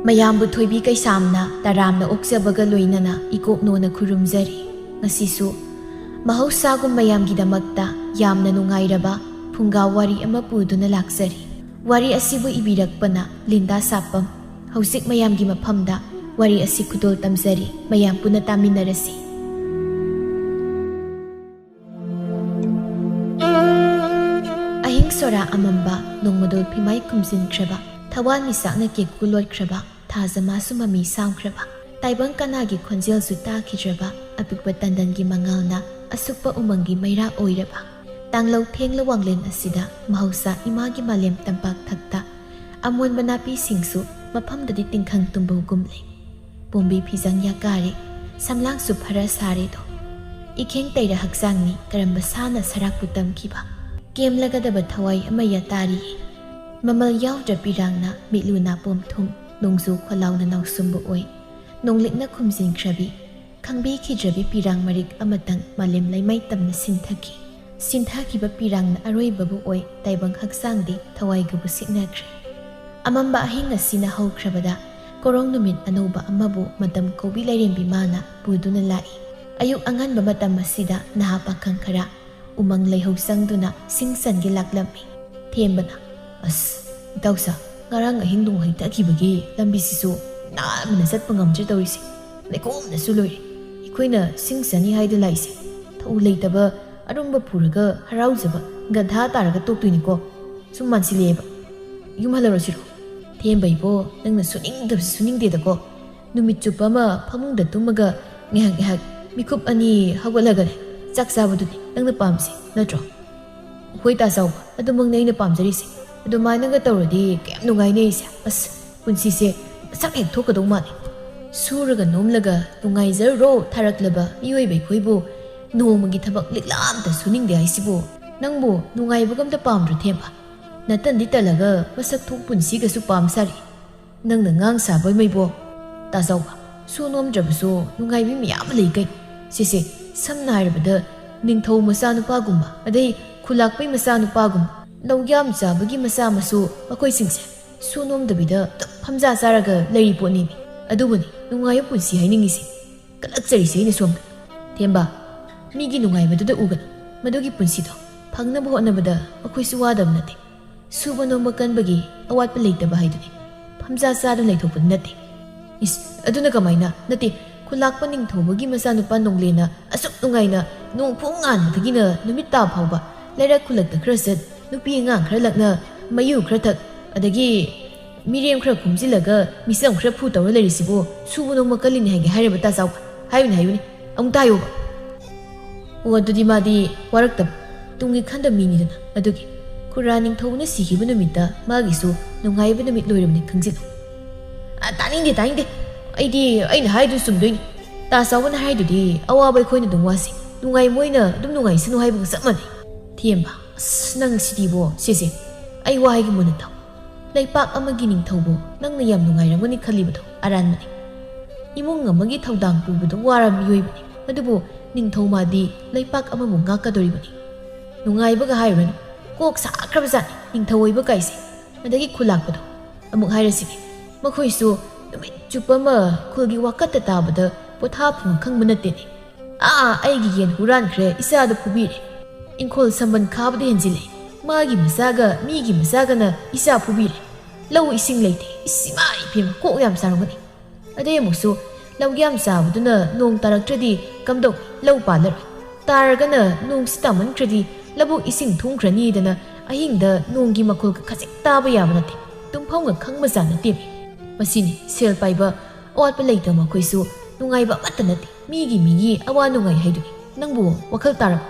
ꯃꯌꯥꯝꯕꯨ ꯊꯣꯏꯕꯤ ꯀꯩꯁꯥꯝꯅ ꯇꯔꯥꯝꯅ ꯑꯣꯛꯆꯕꯒ ꯂꯣꯏꯅꯅ ꯏꯀꯣꯛꯅꯣꯅ ꯈꯨꯔꯨꯝꯖꯔꯤ꯫ ꯉꯁꯤꯁꯨ ꯃꯍꯧꯁꯥꯒꯨꯝ ꯃꯌꯥꯝꯒꯤꯗꯃꯛꯇ ꯌꯥꯝꯅ ꯅꯨꯡꯉꯥꯏꯔꯕ ꯐꯨꯡꯒꯥ ꯋꯥꯔꯤ ꯑꯃ ꯄꯨꯗꯨꯅ ꯂꯥꯛꯆꯔꯤ꯫ ꯋꯥꯔꯤ ꯑꯁꯤꯕꯨ ꯏꯕꯤꯔꯛꯄꯅ ꯂꯤꯟꯗꯥ ꯁꯥꯄꯝ꯫ ꯍꯧꯖꯤꯛ ꯃꯌꯥꯝꯒꯤ ꯃꯐꯝꯗ ꯋꯥꯔꯤ ꯑꯁꯤ ꯈꯨꯗꯣꯜ ꯇꯝꯖꯔꯤ꯫ ꯃꯌꯥꯝ ꯄꯨꯟꯅ ꯇꯥꯃꯤꯟꯅꯔꯁꯤ꯫ ꯑꯍꯤꯡ ꯁꯣꯔꯥ ꯑꯃꯝꯕ ꯅꯣꯡꯃꯗꯣꯜ ꯐꯤꯃꯥꯏ ꯈꯨꯝꯖꯤꯟꯈ꯭ꯔꯕ ꯊꯋꯥꯟ ꯃꯤꯁꯥꯛꯅ ꯀꯦꯀꯨ ꯂꯣꯏꯈ꯭ꯔꯕ ꯊꯥꯖꯃꯥꯁꯨ ꯃꯃꯤ ꯁꯥꯝꯈ꯭ꯔꯕ ꯇꯥꯏꯕꯪ ꯀꯅꯥꯒꯤ ꯈꯣꯟꯖꯦꯜꯁꯨ ꯇꯥꯈꯤꯗ꯭ꯔꯕ ꯑꯄꯤꯛꯄ ꯇꯟꯗꯟꯒꯤ ꯃꯉꯥꯜꯅ ꯑꯁꯨꯛꯄ ꯎꯃꯪꯒꯤ ꯃꯩꯔꯥ ꯑꯣꯏꯔꯕ ꯇꯥꯡꯂꯧ ꯊꯦꯡꯂ ꯋꯥꯡꯂꯦꯟ ꯑꯁꯤꯗ ꯃꯍꯧꯁꯥ ꯏꯃꯥꯒꯤ ꯃꯥꯂꯦꯝ ꯇꯝꯄꯥꯛ ꯊꯛꯇ ꯑꯃꯣꯟꯕ ꯅꯥꯄꯤꯁꯤꯡꯁꯨ ꯃꯐꯝꯗꯗꯤ ꯇꯤꯡꯈꯪ ꯇꯨꯝꯕꯧꯒꯨꯝꯂꯦ꯫ ꯄꯣꯝꯕꯤ ꯐꯤꯖꯪ ꯌꯥꯀꯥꯔꯦ ꯁꯝꯂꯥꯡꯁꯨ ꯐꯔ ꯁꯥꯔꯦꯗꯣ ꯏꯈꯦꯡ ꯇꯩꯔ ꯍꯛꯆꯥꯡꯅꯤ ꯀꯔꯝꯕ ꯁꯥꯅ ꯁꯔꯥꯛꯄꯨ ꯇꯝꯈꯤꯕ ꯀꯦꯝꯂꯒꯗꯕ ꯊꯋꯥꯏ ꯑꯃ ꯌꯥꯇꯥꯔꯤꯌꯦ꯫ ꯃꯃꯜ ꯌꯥꯎꯗ꯭ꯔ ꯄꯤꯔꯥꯡꯅ ꯃꯤꯠꯂꯨ ꯅꯥꯄꯣꯝ ꯊꯨꯝ ꯅꯣꯡꯖꯨ ꯈꯣꯜꯂꯥꯎꯅ ꯅꯥꯎꯁꯨꯝꯕꯨ ꯑꯣꯏ ꯅꯣꯡꯂꯤꯛꯅ ꯈꯨꯝꯖꯤꯟꯈ꯭ꯔꯕꯤ ꯈꯪꯕꯤꯈꯤꯗ꯭ꯔꯕꯤ ꯄꯤꯔꯥꯡ ꯃꯔꯤꯛ ꯑꯃꯇꯪ ꯃꯥꯂꯦꯝ ꯂꯩꯃꯩ ꯇꯝꯅ ꯁꯤꯟꯊꯈꯤ꯫ ꯁꯤꯟꯊꯈꯤꯕ ꯄꯤꯔꯥꯡꯅ ꯑꯔꯣꯏꯕꯕꯨ ꯑꯣꯏ ꯇꯥꯏꯕꯪ ꯍꯛꯆꯥꯡꯗꯤ ꯊꯋꯥꯏꯒꯕꯨ ꯁꯤꯛꯅꯈ꯭ꯔꯦ꯫ ꯑꯃꯝꯕ ꯑꯍꯤꯡ ꯑꯁꯤꯅ ꯍꯧꯈ꯭ꯔꯕꯗ ꯀꯣꯔꯣꯡ ꯅꯨꯃꯤꯠ ꯑꯅꯧꯕ ꯑꯃꯕꯨ ꯃꯇꯝ ꯀꯧꯕꯤ ꯂꯩꯔꯦꯝꯕꯤ ꯃꯥꯅ ꯄꯨꯗꯨꯅ ꯂꯥꯛꯏ꯫ ꯑꯌꯨꯛ ꯑꯉꯟꯕ ꯃꯇꯝ ꯑꯁꯤꯗ ꯅꯍꯥ ꯄꯥꯈꯪ ꯈꯔ ꯎꯃꯪ ꯂꯩꯍꯧ ꯆꯪꯗꯨꯅ ꯁꯤꯡ ꯁꯟꯒꯤ ꯂꯥꯛꯂꯝꯃꯤ꯫ ꯊꯦꯝꯕꯅ "ꯑꯁ ꯏꯇꯥꯎꯁꯥ, ꯉꯔꯥꯡ ꯑꯍꯤꯡ ꯅꯣꯡꯍꯩ ꯇꯛꯈꯤꯕꯒꯤ ꯂꯝꯕꯤꯁꯤꯁꯨ ꯅꯥꯟꯕꯅ ꯆꯠꯄ ꯉꯝꯗ꯭ꯔꯦ ꯇꯧꯔꯤꯁꯦ꯫ ꯂꯩꯈꯣꯝꯅꯁꯨ ꯂꯣꯏꯔꯦ꯫ ꯑꯩꯈꯣꯏꯅ ꯁꯤꯡ ꯁꯟꯅꯤ ꯍꯥꯏꯗ ꯂꯥꯛꯏꯁꯦ ꯊꯧ ꯂꯩꯇꯕ ꯑꯔꯨꯝꯕ ꯄꯨꯔꯒ ꯍꯔꯥꯎꯖꯕ ꯒꯙꯥ ꯇꯥꯔꯒ ꯇꯣꯛꯇꯣꯏꯅꯤꯀꯣ꯫ ꯁꯨꯝ ꯃꯥꯟꯁꯤꯜꯂꯛꯑꯦꯕ꯫ ꯌꯨꯝ ꯍꯜꯂꯨꯔꯁꯤꯔꯣ? ꯊꯦꯝꯕ ꯏꯕꯣ, ꯅꯪꯅ ꯁꯨꯅꯤꯡꯗꯕꯁꯤ ꯁꯨꯅꯤꯡꯗꯦꯗꯀꯣ꯫ ꯅꯨꯃꯤꯠ ꯆꯨꯞꯄ ꯑꯃ ꯐꯃꯨꯡꯗ ꯇꯨꯝꯃꯒ ꯉꯥꯏꯍꯥꯛ ꯃꯤꯀꯨꯞ ꯑꯅꯤ ꯍꯧꯒꯠꯂꯒꯅꯦ ꯆꯥꯛ ꯆꯥꯕꯗꯨꯅꯤ ꯅꯪꯅ ꯄꯥꯝꯃꯤꯁꯦ ꯅꯠꯇ꯭ꯔꯣ? ꯍꯣꯏ ꯇꯥ ꯆꯥꯎꯕ, ꯑꯗꯨꯃꯛꯅꯦ ꯑꯩꯅ ꯄꯥꯝꯖꯔꯤꯁꯦ꯫ ꯑꯗꯨꯃꯥꯏꯅꯒ ꯇꯧꯔꯗꯤ ꯀꯌꯥꯝ ꯅꯨꯡꯉꯥꯏꯅꯦ ꯑꯩꯁꯦ꯫ ꯑꯁ ꯄꯨꯟꯁꯤꯁꯦ ꯃꯁꯛ ꯍꯦꯛ ꯊꯣꯛꯀꯗꯧ ꯃꯥꯜꯂꯦ꯫ ꯁꯨꯔꯒ ꯅꯣꯝꯂꯒ ꯅꯨꯡꯉꯥꯏꯖꯔꯣ ꯊꯥꯔꯛꯂꯕ ꯃꯤꯑꯣꯏꯕ ꯑꯩꯈꯣꯏꯕꯨ ꯅꯣꯡꯃꯒꯤ ꯊꯕꯛ ꯂꯤꯛꯂꯥ ꯑꯝꯇ ꯁꯨꯅꯤꯡꯗꯦ ꯍꯥꯏꯁꯤꯕꯨ ꯅꯪꯕꯨ ꯅꯨꯡꯉꯥꯏꯕꯒ ꯑꯝꯇ ꯄꯥꯝꯗ꯭ꯔꯣ ꯊꯦꯝꯕ? ꯅꯇꯟꯗꯤ ꯇꯜꯂꯒ ꯃꯁꯛ ꯊꯣꯛ ꯄꯨꯟꯁꯤꯒꯁꯨ ꯄꯥꯝ ꯁꯥꯔꯤ꯫ ꯅꯪꯅ ꯉꯥꯡ ꯁꯥꯕ ꯃꯩꯕꯣ꯫ ꯇꯥ ꯆꯥꯎꯕ, ꯁꯨ ꯅꯣꯝꯗ꯭ꯔꯕꯁꯨ ꯅꯨꯡꯉꯥꯏꯕꯤ ꯃꯌꯥꯝ ꯑꯃ ꯂꯩ ꯀꯩꯅꯣ꯫ ꯁꯤꯁꯦ ꯁꯝꯅ ꯍꯥꯏꯔꯕꯗ ꯅꯤꯡꯊꯧ ꯃꯆꯥꯅꯨꯄꯥꯒꯨꯝꯕ ꯑꯗꯩ ꯈꯨꯂꯥꯛꯄꯩ ꯃꯆꯥꯅꯨꯄꯥꯒꯨꯝꯕ ꯂꯧꯌꯥꯝ ꯆꯥꯕꯒꯤ ꯃꯆꯥ ꯃꯁꯨ ꯃꯈꯣꯏꯁꯤꯡꯁꯦ ꯁꯨ ꯅꯣꯝꯗꯕꯤꯗ ꯑꯗꯨꯝ ꯐꯝꯖꯥ ꯆꯥꯔꯒ ꯂꯩꯔꯤ ꯄꯣꯠꯅꯤꯃꯤ꯫ ꯑꯗꯨꯕꯨꯅꯤ ꯅꯨꯡꯉꯥꯏꯕ ꯄꯨꯟꯁꯤ ꯍꯥꯏꯅꯤꯡꯉꯤꯁꯦ꯫ ꯀꯜꯂꯛꯆꯔꯤꯁꯦ ꯑꯩꯅ ꯁꯣꯝꯗ꯫ ꯊꯦꯝꯕ, ꯃꯤꯒꯤ ꯅꯨꯡꯉꯥꯏꯕꯗꯨꯗ ꯎꯒꯅꯨ꯫ ꯃꯗꯨꯒꯤ ꯄꯨꯟꯁꯤꯗꯣ ꯐꯪꯅꯕ ꯍꯣꯠꯅꯕꯗ ꯑꯩꯈꯣꯏꯁꯨ ꯋꯥꯗꯕ ꯅꯠꯇꯦ꯫ ꯁꯨꯕ ꯅꯣꯝꯕ ꯀꯟꯕꯒꯤ ꯑꯋꯥꯠꯄ ꯂꯩꯇꯕ ꯍꯥꯏꯗꯨꯅꯤ꯫ ꯐꯝꯖꯥ ꯆꯥꯗꯨꯅ ꯂꯩꯊꯣꯛꯄꯗꯤ ꯅꯠꯇꯦ꯫ ꯏꯁ ꯑꯗꯨꯅ ꯀꯃꯥꯏꯅ? ꯅꯠꯇꯦ, ꯈꯨꯂꯥꯛꯄ ꯅꯤꯡꯊꯧꯕꯒꯤ ꯃꯆꯥꯅꯨꯄꯥ ꯅꯣꯡꯂꯦꯅ ꯑꯁꯨꯛ ꯅꯨꯡꯉꯥꯏꯅ ꯅꯣꯡꯐꯣꯡ ꯉꯥꯟꯕꯗꯒꯤꯅ ꯅꯨꯃꯤꯠ ꯇꯥ ꯐꯥꯎꯕ ꯂꯩꯔꯛ ꯈꯨꯜꯂꯛꯇ ꯈꯔ ꯆꯠ ꯅꯨꯄꯤ ꯑꯉꯥꯡꯈꯔ ꯂꯛꯅ ꯃꯌꯨꯈꯔ ꯊꯛ ꯑꯗꯒꯤ ꯃꯤꯔꯦꯝ ꯈꯔ ꯈꯨꯝꯖꯤꯜꯂꯒ ꯃꯤꯆꯝ ꯈꯔ ꯐꯨ ꯇꯧꯔ ꯂꯩꯔꯤꯁꯤꯕꯨ ꯁꯨꯕ ꯅꯣꯝꯕ ꯀꯜꯂꯤꯅꯤ ꯍꯥꯏꯒꯦ ꯍꯥꯏꯔꯕ ꯇꯥ ꯆꯥꯎꯕ? ꯍꯥꯏꯌꯨꯅꯦ ꯑꯃꯨꯛꯇ ꯍꯥꯏꯌꯨꯕ꯫ ꯑꯣ ꯑꯗꯨꯗꯤ ꯃꯥꯗꯤ ꯋꯥꯔꯛꯇꯕ ꯇꯨꯡꯒꯤ ꯈꯟꯗ ꯃꯤꯅꯤꯗꯅ ꯑꯗꯨꯒꯤ ꯈꯨꯔꯥ ꯅꯤꯡꯊꯧꯅ ꯁꯤꯈꯤꯕ ꯅꯨꯃꯤꯠꯇ ꯃꯥꯒꯤꯁꯨ ꯅꯨꯡꯉꯥꯏꯕ ꯅꯨꯃꯤꯠ ꯂꯣꯏꯔꯕꯅꯤ ꯈꯪꯖꯤꯜꯂꯨ꯫ ꯇꯥꯅꯤꯡꯗꯦ ꯑꯩꯅ ꯍꯥꯏꯗꯨ ꯆꯨꯝꯗꯣꯏꯅꯤ꯫ ꯇꯥ ꯆꯥꯎꯕꯅ ꯍꯥꯏꯗꯨꯗꯤ ꯑꯋꯥꯕ ꯑꯩꯈꯣꯏꯅ ꯑꯗꯨꯝ ꯋꯥꯁꯤ ꯅꯨꯡꯉꯥꯏ ꯃꯣꯏꯅ ꯑꯗꯨꯝ ꯅꯨꯡꯉꯥꯏꯁꯅꯨ ꯍꯥꯏꯕꯒ ꯆꯞ ꯃꯥꯟꯅꯩ꯫ ꯊꯦꯝꯕ, ꯑꯁ ꯅꯪ ꯁꯤꯗꯤꯕꯣ ꯁꯤꯁꯦ ꯑꯩ ꯋꯥꯍꯩꯒꯤ ꯃꯨꯟꯅ ꯇꯧ꯫ ꯂꯩꯄꯥꯛ ꯑꯃꯒꯤ ꯅꯤꯡꯊꯧꯕꯨ ꯅꯪꯅ ꯌꯥꯝ ꯅꯨꯡꯉꯥꯏꯔꯝꯒꯅꯤ ꯈꯜꯂꯤꯕꯗꯣ ꯑꯔꯥꯟꯕꯅꯤ꯫ ꯏꯃꯨꯡ ꯑꯃꯒꯤ ꯊꯧꯗꯥꯡ ꯄꯨꯕꯗ ꯋꯥꯔꯕ ꯃꯤꯑꯣꯏꯕꯅꯤ꯫ ꯑꯗꯨꯕꯨ ꯅꯤꯡꯊꯧ ꯃꯥꯗꯤ ꯂꯩꯄꯥꯛ ꯑꯃꯕꯨ ꯉꯥꯛꯀꯗꯧꯔꯤꯕꯅꯤ꯫ ꯅꯨꯡꯉꯥꯏꯕꯒ ꯍꯥꯏꯔꯨꯔꯅꯨ, ꯀꯣꯛ ꯁꯥꯈ꯭ꯔꯕꯖꯥꯠꯅꯤ ꯅꯤꯡꯊꯧ ꯑꯣꯏꯕ ꯀꯥꯏꯁꯦ꯫ ꯑꯗꯒꯤ ꯈꯨꯂꯥꯛꯄꯗꯣ ꯑꯃꯨꯛ ꯍꯥꯏꯔꯁꯤꯅꯦ, ꯃꯈꯣꯏꯁꯨ ꯅꯨꯃꯤꯠ ꯆꯨꯞꯄ ꯑꯃ ꯈꯨꯜꯒꯤ ꯋꯥꯀꯠꯇ ꯇꯥꯕꯗ ꯄꯣꯊꯥꯐꯝ ꯈꯪꯕ ꯅꯠꯇꯦꯅꯦ꯫ ꯑꯩꯒꯤ ꯌꯦꯟ ꯍꯨꯔꯥꯟꯈ꯭ꯔꯦ ꯏꯆꯥꯗ ꯐꯨꯕꯤꯔꯦ꯫ ꯏꯪꯈꯣꯜ ꯁꯝꯕꯟ ꯈꯥꯕꯗ ꯍꯦꯟꯖꯤꯜꯂꯦ꯫ ꯃꯥꯒꯤ ꯃꯆꯥꯒ ꯃꯤꯒꯤ ꯃꯆꯥꯒꯅ ꯏꯆꯥ ꯐꯨꯕꯤꯔꯦ꯫ ꯂꯧ ꯏꯁꯤꯡ ꯂꯩꯇꯦ꯫ ꯏꯃꯥ ꯏꯄꯦꯝꯃ ꯀꯣꯛ ꯌꯥꯝ ꯁꯥꯔꯝꯒꯅꯤ꯫ ꯑꯗꯩ ꯑꯃꯨꯛꯁꯨ ꯂꯧꯌꯥꯝ ꯆꯥꯕꯗꯨꯅ ꯅꯣꯡ ꯇꯥꯔꯛꯇ꯭ꯔꯗꯤ ꯀꯝꯗꯧ ꯂꯧ ꯄꯥꯜꯂꯔꯣꯏ꯫ ꯇꯥꯔꯒꯅ ꯅꯣꯡꯁꯤ ꯇꯥꯃꯟꯈ꯭ꯔꯗꯤ ꯂꯧꯕꯨꯛ ꯏꯁꯤꯡ ꯊꯨꯝꯈ꯭ꯔꯅꯤꯗꯅ ꯑꯍꯤꯡꯗ ꯅꯣꯡꯒꯤ ꯃꯈꯣꯜꯒ ꯈꯖꯤꯛ ꯇꯥꯕ ꯌꯥꯕ ꯅꯠꯇꯦ꯫ ꯇꯨꯝꯐꯝꯒ ꯈꯪꯕꯖꯥꯠ ꯅꯠꯇꯦꯃꯤ꯫ ꯃꯁꯤꯅꯤ ꯁꯦꯜ ꯄꯥꯏꯕ ꯑꯋꯥꯠꯄ ꯂꯩꯇꯕ ꯃꯈꯣꯏꯁꯨ ꯅꯨꯡꯉꯥꯏꯕ ꯑꯃꯠꯇ ꯅꯠꯇꯦ꯫ ꯃꯤꯒꯤ ꯑꯋꯥ ꯅꯨꯡꯉꯥꯏ ꯍꯥꯏꯗꯨꯅꯤ꯫ ꯅꯪꯕꯨ ꯋꯥꯈꯜ ꯇꯥꯔꯕ?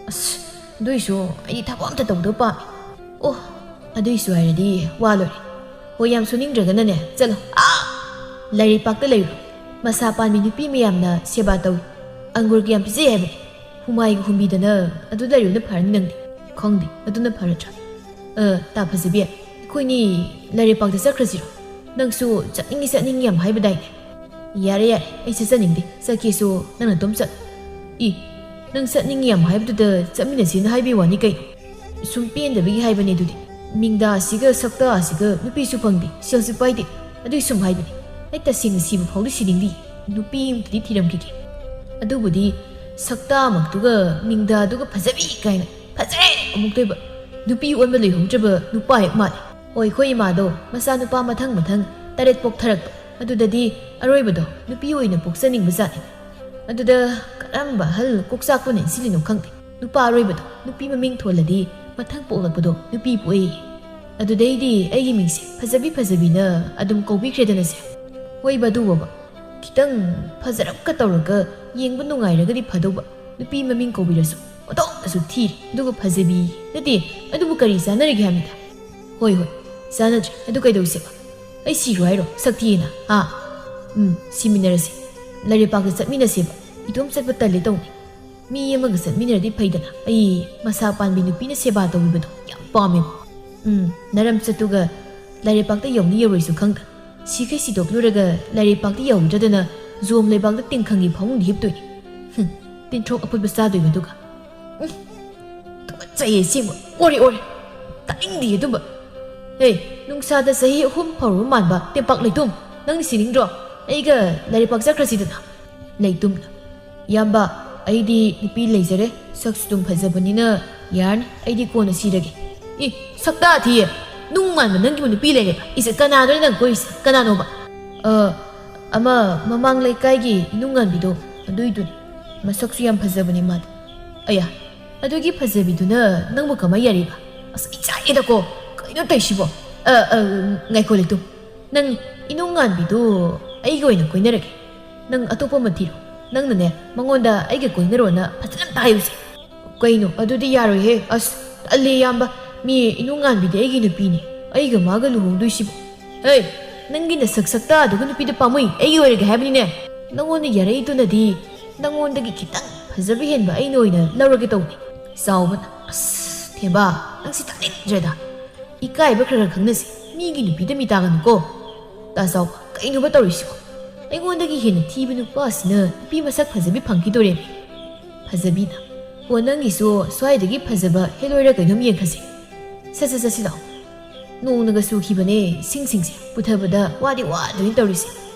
ꯑꯁ ꯑꯗꯨꯏꯁꯨ ꯑꯩꯗꯤ ꯊꯕꯛ ꯑꯝꯇ ꯇꯧꯗꯕ ꯄꯥꯝꯃꯤ꯫ ꯑꯣ ꯑꯗꯨꯏꯁꯨ ꯍꯥꯏꯔꯗꯤ ꯋꯥ ꯂꯣꯏꯔꯦ꯫ ꯍꯣꯏ ꯌꯥꯝ ꯁꯨꯅꯤꯡꯗ꯭ꯔꯒꯅꯅꯦ ꯆꯠꯂꯣ ꯂꯩꯔꯩꯄꯥꯛꯇ ꯂꯩꯔꯨ꯫ ꯃꯁꯥ ꯄꯥꯟꯕꯤ ꯅꯨꯄꯤ ꯃꯌꯥꯝꯅ ꯁꯦꯕꯥ ꯇꯧꯏ꯫ ꯑꯪꯒꯨꯔꯒ ꯌꯥꯝ ꯄꯤꯖꯩ ꯍꯥꯏꯕꯅꯤ꯫ ꯍꯨꯃꯥꯏꯒ ꯍꯨꯝꯕꯤꯗꯅ ꯑꯗꯨ ꯂꯩꯔꯨꯅ ꯐꯔꯅꯤ ꯅꯪꯗꯤ꯫ ꯈꯪꯗꯦ ꯑꯗꯨꯅ ꯐꯔꯗ꯭ꯔꯥ? ꯇꯥ ꯐꯖꯕꯤ, ꯑꯩꯈꯣꯏꯅꯤ ꯂꯩꯔꯩꯄꯥꯛꯇ ꯆꯠꯈ꯭ꯔꯁꯤꯔꯣ? ꯅꯪꯁꯨ ꯆꯠꯅꯤꯡꯉꯤ ꯌꯥꯝ ꯍꯥꯏꯕꯗꯥꯏꯅꯦ꯫ ꯌꯥꯔꯦ ꯑꯩ ꯆꯠꯆꯅꯤꯡꯗꯦ꯫ ꯆꯠꯀꯦꯁꯨ ꯅꯪꯅ ꯑꯗꯨꯝ ꯆꯠ꯫ ꯅꯪ ꯆꯠꯅꯤꯡꯉꯤ ꯌꯥꯝ ꯍꯥꯏꯕꯗꯨꯗ ꯆꯠꯃꯤꯟꯅꯁꯤꯅ ꯍꯥꯏꯕꯩ ꯋꯥꯅꯤ ꯀꯩꯅꯣ꯫ ꯁꯨꯝ ꯄꯦꯟꯗꯕꯒꯤ ꯍꯥꯏꯕꯅꯦ ꯑꯗꯨꯗꯤ꯫ ꯃꯤꯡꯗꯥ ꯑꯁꯤꯒ ꯁꯛꯇꯥ ꯑꯁꯤꯒ ꯅꯨꯄꯤꯁꯨ ꯐꯪꯗꯦ ꯁꯦꯜꯁꯨ ꯄꯥꯏꯗꯦ ꯑꯗꯨꯏ ꯁꯨꯝ ꯍꯥꯏꯕꯅꯤ ꯑꯩ ꯇꯁꯦꯡꯅ ꯁꯤꯕ ꯐꯥꯎꯗꯤ ꯁꯤꯅꯤꯡꯗꯤ ꯅꯨꯄꯤ ꯑꯃꯇꯗꯤ ꯊꯤꯔꯝꯈꯤꯒꯦ ꯑꯗꯨꯕꯨꯗꯤ ꯁꯛꯇꯥꯃꯛꯇꯨꯒ ꯃꯤꯡꯗꯥꯗꯨꯒ ꯐꯖꯕꯤ ꯀꯥꯏꯅ ꯐꯖꯔꯦ ꯑꯃꯨꯛꯇꯣꯏꯕ ꯅꯨꯄꯤ ꯑꯣꯟꯕ ꯂꯩꯍꯧꯗ꯭ꯔꯕ ꯅꯨꯄꯥ ꯍꯦꯛ ꯃꯥꯜꯂꯦ ꯍꯣꯏ ꯑꯩꯈꯣꯏ ꯏꯃꯥꯗꯣ ꯃꯆꯥꯅꯨꯄꯥ ꯃꯊꯪ 8 ꯄꯣꯛꯊꯔꯛꯄ ꯑꯗꯨꯗꯗꯤ ꯑꯔꯣꯏꯕꯗꯣ ꯅꯨꯄꯤ ꯑꯣꯏꯅ ꯄꯣꯛꯆꯅꯤꯡꯕ ꯖꯥꯠꯅꯤ ꯑꯗꯨꯗ ꯀꯔꯝꯕ ꯑꯍꯜ ꯀꯣꯛꯆꯥꯛꯄꯅ ꯏꯟꯁꯤꯜꯂꯤꯅꯣ ꯈꯪꯗꯦ ꯅꯨꯄꯥ ꯑꯔꯣꯏꯕꯗꯣ ꯅꯨꯄꯤ ꯃꯃꯤꯡ ꯊꯣꯜꯂꯗꯤ ꯃꯊꯪ ꯄꯣꯛꯂꯛꯄꯗꯣ ꯅꯨꯄꯤ ꯄꯣꯛꯑꯦ ꯑꯗꯨꯗꯩꯗꯤ ꯑꯩꯒꯤ ꯃꯤꯡꯁꯦ ꯐꯖꯕꯤꯅ ꯑꯗꯨꯝ ꯀꯧꯕꯤꯈ꯭ꯔꯦꯗꯅꯁꯦ ꯍꯣꯏꯕ ꯑꯗꯨꯕꯣꯕ ꯈꯤꯇꯪ ꯐꯖꯔꯞꯀ ꯇꯧꯔꯒ ꯌꯦꯡꯕ ꯅꯨꯡꯉꯥꯏꯔꯒꯗꯤ ꯐꯗꯧꯕ ꯅꯨꯄꯤ ꯃꯃꯤꯡ ꯀꯧꯕꯤꯔꯁꯨ ꯑꯣꯟꯊꯣꯛꯅꯁꯨ ꯊꯤꯔꯦ ꯑꯗꯨꯒ ꯐꯖꯕꯤ ꯅꯠꯇꯦ ꯑꯗꯨꯕꯨ ꯀꯔꯤ ꯆꯥꯟꯅꯔꯤꯒꯦ ꯍꯥꯏꯕꯅꯤꯗ ꯍꯣꯏ ꯆꯥꯟꯅꯗ꯭ꯔꯦ ꯑꯗꯨ ꯀꯩꯗꯧꯁꯦꯕ ꯑꯩ ꯁꯤꯔꯣ ꯍꯥꯏꯔꯣ ꯁꯛꯊꯤꯌꯦꯅ ꯁꯤꯃꯤꯟꯅꯔꯁꯤ ꯂꯩꯔꯩꯄꯥꯛꯇ ꯆꯠꯃꯤꯟꯅꯁꯦꯕ ꯏꯇꯣꯝ ꯆꯠꯄ ꯇꯜꯂꯦ ꯇꯧꯅꯤ ꯃꯤ ꯑꯃꯒ ꯆꯠꯃꯤꯟꯅꯔꯗꯤ ꯐꯩꯗꯅ ꯑꯩ ꯃꯁꯥ ꯄꯥꯟꯕꯤ ꯅꯨꯄꯤꯅ ꯁꯦꯕꯥ ꯇꯧꯕꯤꯕꯗꯣ ꯌꯥꯝ ꯄꯥꯝꯃꯦꯕ ꯅꯔꯝ ꯆꯠꯇꯨꯒ ꯂꯩꯔꯩꯄꯥꯛꯇ ꯌꯧꯅꯤ ꯌꯧꯔꯣꯏꯁꯨ ꯈꯪꯗ ꯁꯤꯈꯩ ꯁꯤꯗꯣꯛꯂꯨꯔꯒ ꯂꯩꯔꯩꯄꯥꯛꯇ ꯌꯧꯗ꯭ꯔꯗꯅ ꯖꯣꯝ ꯂꯩꯕꯥꯛꯇ ꯇꯤꯡꯈꯪꯒꯤ ꯐꯃꯨꯡꯗ ꯍꯤꯞꯇꯣꯏꯅꯤ ꯇꯤꯟꯊ꯭ꯔꯣꯛ ꯑꯐꯨꯠꯄ ꯆꯥꯗꯣꯏꯕꯗꯨꯒ ꯇꯨꯀꯠꯆꯩꯌꯦ ꯑꯁꯦꯡꯕ ꯑꯣꯔꯦ ꯇꯥꯅꯤꯡꯗꯦ ꯑꯗꯨꯝꯕ ꯅꯨꯡꯁꯥꯗ ꯆꯍꯤ 3 ꯐꯧꯔꯕ ꯃꯥꯟꯕ ꯇꯦꯝꯄꯥꯛ ꯂꯩꯇꯨꯝ ꯅꯪꯗꯤ ꯁꯤꯅꯤꯡꯗ꯭ꯔꯣ ꯑꯩꯒ ꯂꯩꯔꯩꯄꯥꯛ ꯆꯠꯈ꯭ꯔꯁꯤꯗꯅ ꯂꯩꯇꯨꯝꯅ ꯏꯌꯥꯝꯕ ꯑꯩꯗꯤ ꯅꯨꯄꯤ ꯂꯩꯖꯔꯦ ꯁꯛꯁꯨ ꯑꯗꯨꯝ ꯐꯖꯕꯅꯤꯅ ꯌꯥꯔꯅꯤ ꯑꯩꯗꯤ ꯀꯣꯟꯅ ꯁꯤꯔꯒꯦ ꯁꯛꯇꯥ ꯊꯤꯌꯦ ꯅꯨꯡ ꯃꯥꯟꯕ ꯅꯪꯒꯤꯕꯨ ꯅꯨꯄꯤ ꯂꯩꯔꯦꯕ ꯏꯁ ꯀꯅꯥꯅꯣ ꯅꯪ ꯀꯣꯏꯔꯤꯁꯦ ꯀꯅꯥꯅꯣꯕ ꯑꯃ ꯃꯃꯥꯡ ꯂꯩꯀꯥꯏꯒꯤ ꯏꯅꯨꯡꯉꯥꯟꯕꯤꯗꯣ ꯑꯗꯨꯏꯗꯨꯅꯤ ꯃꯁꯛꯁꯨ ꯌꯥꯝ ꯐꯖꯕꯅꯤ ꯃꯥꯗꯤ ꯑꯌꯥ ꯑꯗꯨꯒꯤ ꯐꯖꯕꯤꯗꯨꯅ ꯅꯪꯕꯨ ꯀꯃꯥꯏ ꯌꯥꯔꯤꯕ ꯑꯁ ꯏꯆꯥꯏꯗꯀꯣ ꯀꯩꯅꯣ ꯇꯧꯏꯁꯤꯕꯣ ꯉꯥꯏꯈꯣ ꯂꯩꯇꯨꯝ ꯅꯪ ꯏꯅꯨꯡꯉꯥꯟꯕꯤꯗꯣ ꯑꯩꯒ ꯑꯣꯏꯅ ꯀꯣꯏꯅꯔꯒꯦ ꯅꯪ ꯑꯇꯣꯞꯄ ꯑꯃ ꯊꯤꯔꯣ ꯅꯪꯅꯅꯦ ꯃꯉꯣꯟꯗ ꯑꯩꯒ ꯀꯣꯏꯅꯔꯣꯅ ꯐꯖꯅ ꯇꯥꯏꯌꯨꯁꯦ ꯀꯩꯅꯣ ꯑꯗꯨꯗꯤ ꯌꯥꯔꯣꯏꯍꯦ ꯑꯁ ꯇꯜꯂꯦ ꯏꯌꯥꯝꯕ ꯃꯤ ꯏꯅꯨꯡꯉꯥꯟꯕꯤꯗꯤ ꯑꯩꯒꯤ ꯅꯨꯄꯤꯅꯤ ꯑꯩꯒ ꯃꯥꯒ ꯂꯨꯍꯣꯡꯗꯣꯏꯁꯤꯕꯨ ꯅꯪꯒꯤ ꯅꯁꯛ ꯁꯛꯇꯥꯗꯨꯒ ꯅꯨꯄꯤꯗꯣ ꯄꯥꯝꯃꯨꯏ ꯑꯩꯒꯤ ꯑꯣꯏꯔꯒꯦ ꯍꯥꯏꯕꯅꯤꯅꯦ ꯅꯪꯉꯣꯟꯗ ꯌꯥꯔꯛꯏꯗꯨꯅꯗꯤ ꯅꯪꯉꯣꯟꯗꯒꯤ ꯈꯤꯇꯪ ꯐꯖꯕ ꯍꯦꯟꯕ ꯑꯩꯅ ꯑꯣꯏꯅ ꯂꯧꯔꯒꯦ ꯇꯧꯅꯤ ꯆꯥꯎꯕꯅ ꯑꯁ ꯊꯦꯕꯥ ꯅꯪꯁꯤ ꯇꯥꯅꯤꯡꯗ꯭ꯔꯦꯗ ꯏꯀꯥꯏꯕ ꯈꯔ ꯈꯪꯅꯁꯤ ꯃꯤꯒꯤ ꯅꯨꯄꯤꯗ ꯃꯤꯇꯥꯒꯅꯨꯀꯣ ꯇꯥ ꯆꯥꯎꯕ ꯀꯩꯅꯣꯕ ꯇꯧꯔꯤꯁꯤꯕꯣ ꯑꯩꯉꯣꯟꯗꯒꯤ ꯍꯦꯟꯅ ꯊꯤꯕ ꯅꯨꯄꯥꯁꯤꯅ ꯅꯨꯄꯤ ꯃꯁꯛ ꯐꯖꯕꯤ ꯐꯪꯈꯤꯗꯣꯔꯦꯅꯦ ꯐꯖꯕꯤꯅ ꯍꯣ ꯅꯪꯒꯤꯁꯨ ꯁ꯭ꯋꯥꯏꯗꯒꯤ ꯐꯖꯕ ꯍꯦꯜꯂꯣꯏꯔ ꯀꯩꯅꯣꯝ ꯌꯦꯡꯈ꯭ꯔꯁꯤ ꯆꯠꯁꯤ ꯂꯥꯛꯑꯣ ꯅꯣꯡꯅꯒ ꯆꯨꯈꯤꯕꯅꯦ ꯏꯁꯤꯡꯁꯤꯡꯁꯦ ꯄꯨꯊꯕꯗ ꯋꯥꯗꯤ ꯋꯥꯗꯣꯏꯅ ꯇꯧꯔꯤꯁꯦ